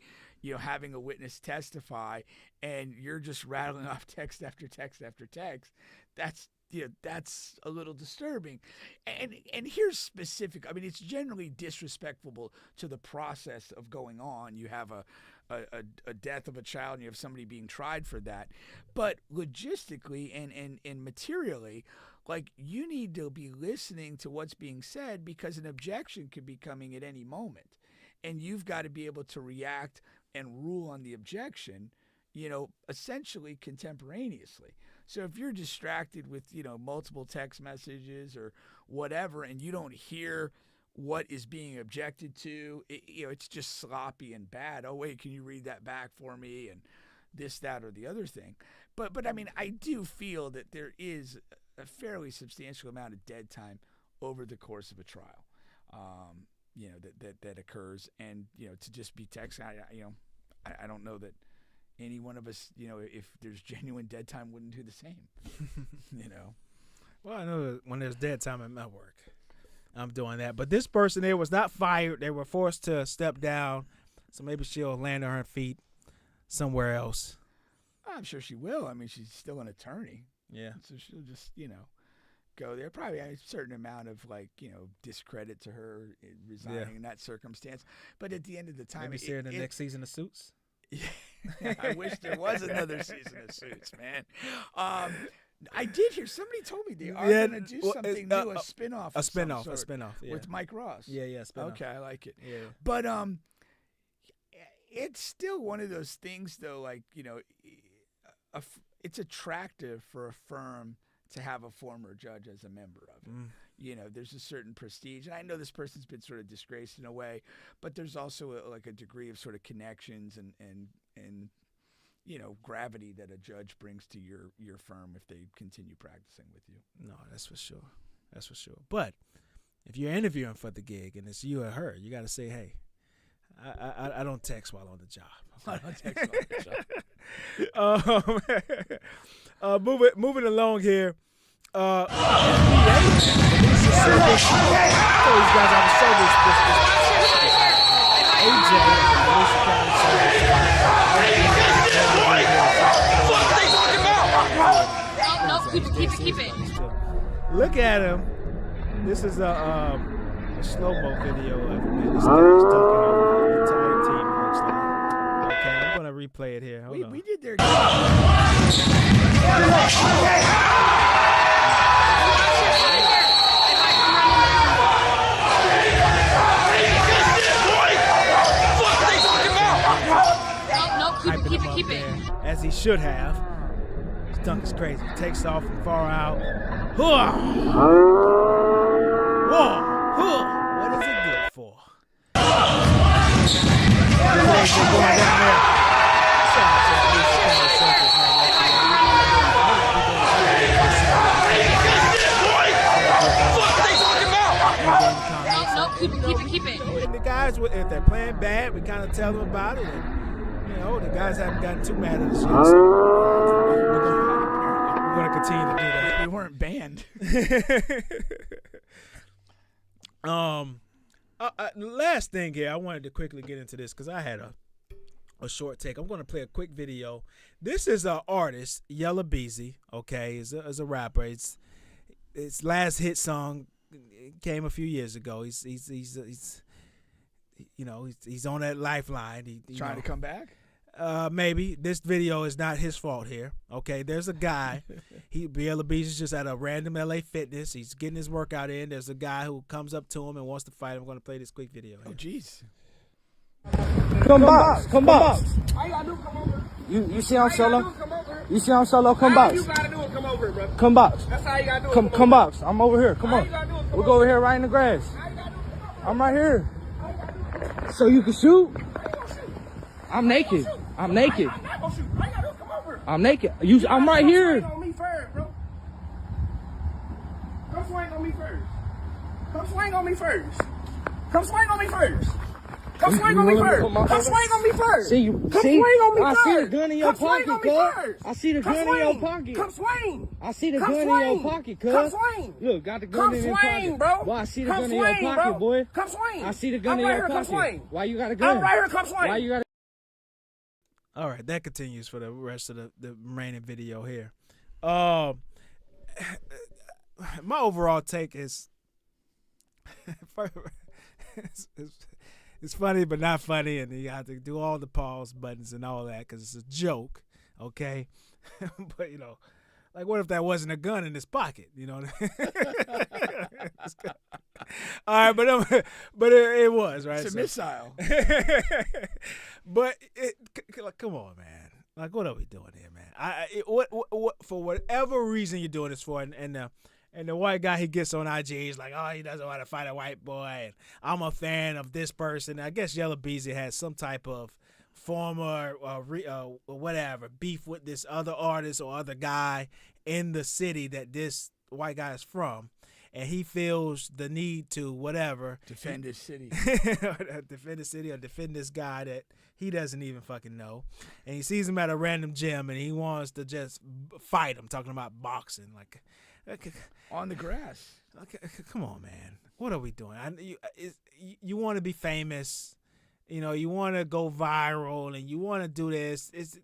having a witness testify, and you're just rattling off text after text after text, that's a little disturbing. And here's specific. I mean, it's generally disrespectful to the process of going on. You have a death of a child, and you have somebody being tried for that. But logistically and materially, like, you need to be listening to what's being said, because an objection could be coming at any moment. And you've got to be able to react and rule on the objection, essentially contemporaneously. So if you're distracted with, multiple text messages or whatever, and you don't hear what is being objected to, it's just sloppy and bad. Oh, wait, can you read that back for me? And this, that, or the other thing. But I mean, I do feel that there is a fairly substantial amount of dead time over the course of a trial, that occurs. And, to just be texting, I don't know that any one of us, if there's genuine dead time, wouldn't do the same, Well, I know that when there's dead time at my work, I'm doing that. But this person there was not fired. They were forced to step down. So maybe she'll land on her feet somewhere else. I'm sure she will. I mean, she's still an attorney. Yeah. So she'll just, go there. Probably a certain amount of, discredit to her resigning in that circumstance. But at the end of the time, maybe see her in the next season of Suits. Yeah, I wish there was another season of Suits, man. I did hear, somebody told me they are going to do something new, a spinoff. A spinoff, yeah. With Mike Ross. Yeah, spinoff. Okay, I like it. Yeah. But it's still one of those things, though, it's attractive for a firm to have a former judge as a member of it. There's a certain prestige, and I know this person's been sort of disgraced in a way, but there's also a degree of sort of connections and gravity that a judge brings to your firm if they continue practicing with you. No, that's for sure. But if you're interviewing for the gig and it's you or her, you got to say, hey, I don't text while on the job. I don't text while on the job. Moving along here. NBA, these guys on the show Keep it. Look at him. This is a slow-mo video of him. Man. This guy's dunking over the entire team, it looks like. Okay, I'm going to replay it here. Hold on. We did their Keep it. As he should have. His dunk is crazy. Takes off from far out. Whoa! What is it good for? Going down there. Keep it. And the guys, if they're playing bad, we kind of tell them about it. And, the guys haven't gotten too mad at us yet. So we're going to continue to do that. We weren't banned. Last thing here, I wanted to quickly get into this because I had a short take. I'm going to play a quick video. This is an artist, Yella Beezy. Okay, is a rapper. It's last hit song came a few years ago. He's on that lifeline. Trying to come back. Maybe this video is not his fault here. Okay, there's a guy. Biela Beach is just at a random LA Fitness. He's getting his workout in. There's a guy who comes up to him and wants to fight. I'm going to play this quick video. Oh, jeez. Come box. Come box. All you gotta do is come over. You see I'm solo? Come over. You see I'm solo? Come All box. you gotta do is come over, bro. Come box. That's all you gotta do. Come box. I'm over here. Come All on. you gotta do is come We'll go over here right in the grass. I'm right here. So you can shoot? I'm naked. I'm naked. I'm not gonna shoot. All you gotta do is come over. I'm naked. I'm right here. Come swing on me first, bro. Come swing on me first. Come swing on me first. Come swing on me first. Come swing on me first. Come swing on me first. See you. Come See? swing on me I first. see the gun in your Come swing pocket, on me cuz. first. I see the Come gun in your swing. pocket. Come swing. I see the Come gun in your swing. pocket, cuz. Come swing. Look, got the gun Come in your swing, pocket. bro. Boy, I see the Come gun in your swing, pocket, bro. boy. Come swing. I see the gun I'm in right your here. Come pocket. swing. Why you got a gun? I'm right here. Come swing. Why you got a All right, that continues for the rest of the remaining video here. My overall take is it's funny but not funny, and you have to do all the pause buttons and all that because it's a joke, okay? But like, what if that wasn't a gun in his pocket? All right, but it was, right? It's a missile. But come on, man. Like, what are we doing here, man? What for whatever reason you're doing this for, and the white guy, he gets on IG, he's like, oh, he doesn't want to fight a white boy, and I'm a fan of this person. I guess Yella Beezy has some type of former whatever beef with this other artist or other guy in the city that this white guy is from, and he feels the need to whatever Defend his city. defend the city or defend this guy that he doesn't even fucking know, and he sees him at a random gym and he wants to just fight him, talking about boxing. Like, On the grass. okay, come on, man. What are we doing? You want to be famous, you want to go viral, and you want to do this. It's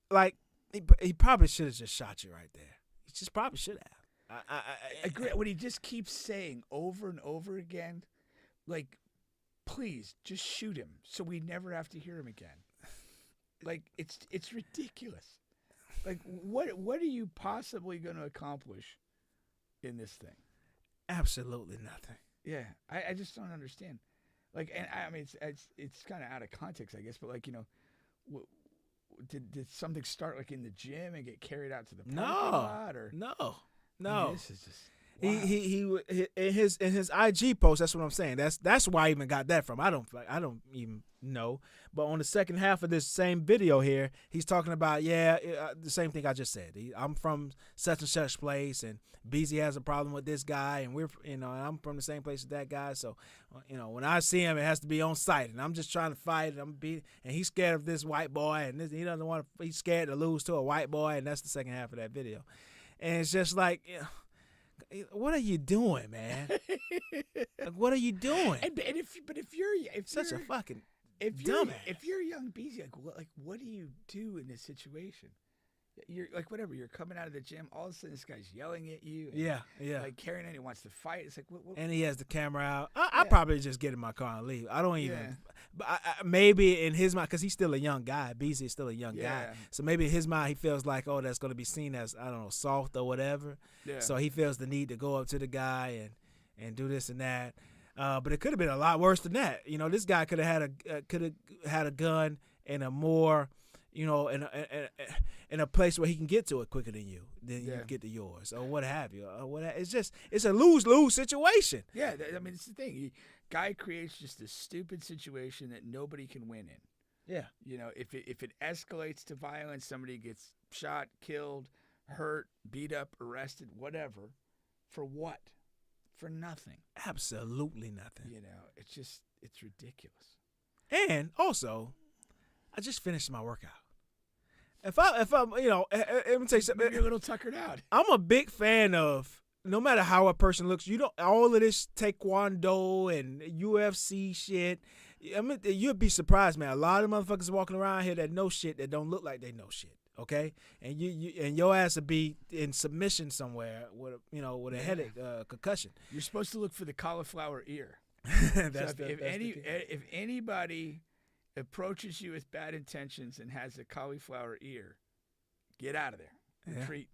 like he probably should have just shot you right there. He just probably should have. I agree. What he just keeps saying over and over again, like, please just shoot him so we never have to hear him again. Like, it's ridiculous. Like, what are you possibly going to accomplish in this thing? Absolutely nothing. Yeah, I just don't understand. Like, and I mean, it's kind of out of context, I guess. But like, did something start like in the gym and get carried out to the parking lot? Or No. I mean, this is just. Wow. He in his IG post. That's what I'm saying. That's why I even got that from. I don't even know. But on the second half of this same video here, he's talking about the same thing I just said. I'm from such and such place, and Beezy has a problem with this guy, and we're and I'm from the same place as that guy. So when I see him, it has to be on site, and I'm just trying to fight, and and he's scared of this white boy, and he doesn't want to. He's scared to lose to a white boy, and that's the second half of that video, and it's just like. What are you doing, man? Like, what are you doing? If you're Such a fucking dumbass. dumbass. If you're young Beezy, what do you do in this situation? You're like, whatever. You're coming out of the gym. All of a sudden, this guy's yelling at you. And, Yeah. Like carrying on, he wants to fight. It's like, what? And he has the camera out. I probably just get in my car and leave. I don't even. Yeah. But maybe in his mind, because he's still a young guy. Beezy is still a young guy. So maybe in his mind, he feels like, oh, that's going to be seen as, I don't know, soft or whatever. Yeah. So he feels the need to go up to the guy and do this and that. But it could have been a lot worse than that. This guy could have had a gun in a more, in a place where he can get to it quicker than you can get to yours or what have you. It's a lose-lose situation. Yeah, I mean, it's the thing. Guy creates just a stupid situation that nobody can win in. Yeah. If it escalates to violence, somebody gets shot, killed, hurt, beat up, arrested, whatever. For what? For nothing. Absolutely nothing. It's ridiculous. And also, I just finished my workout. If I'm, let me tell you something. Maybe you're a little tuckered out. I'm a big fan of, no matter how a person looks, all of this taekwondo and UFC shit. I mean, you'd be surprised, man. A lot of motherfuckers walking around here that know shit that don't look like they know shit. Okay, and your ass would be in submission somewhere with a headache, concussion. You're supposed to look for the cauliflower ear. That's if anybody approaches you with bad intentions and has a cauliflower ear, get out of there. Retreat.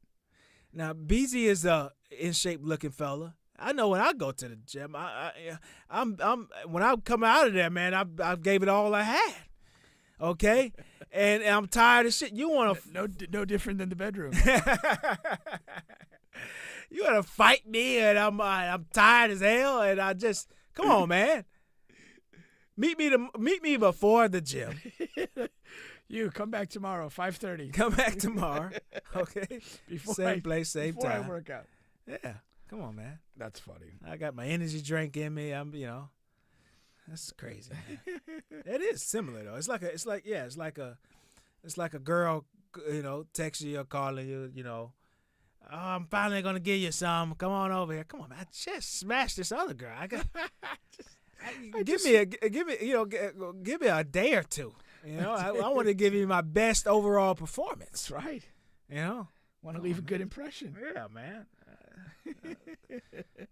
Now, BZ is a in shape looking fella. I know when I go to the gym, I'm when I come out of there, man, I gave it all I had. Okay, and I'm tired of shit. You want to no different than the bedroom. You want to fight me, and I'm tired as hell, and I just come on, man. Meet me before the gym. You come back tomorrow, 5:30. Come back tomorrow, okay? Same place, same before time. I work out. Yeah, come on, man. That's funny. I got my energy drink in me. That's crazy. Man. It is similar though. It's like a girl, texting you or calling you. Oh, I'm finally gonna give you some. Come on over here. Come on, man. I just smashed this other girl. I got. Give me a day or two. I want to give you my best overall performance. That's right. Want to leave a good impression. Yeah, man.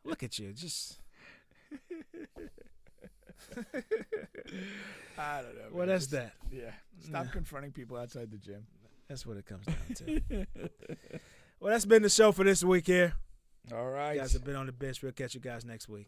Look at you, just. I don't know. Well, that's that. Yeah. Stop confronting people outside the gym. That's what it comes down to. Well, that's been the show for this week here. All right. You guys have been on the bench. We'll catch you guys next week.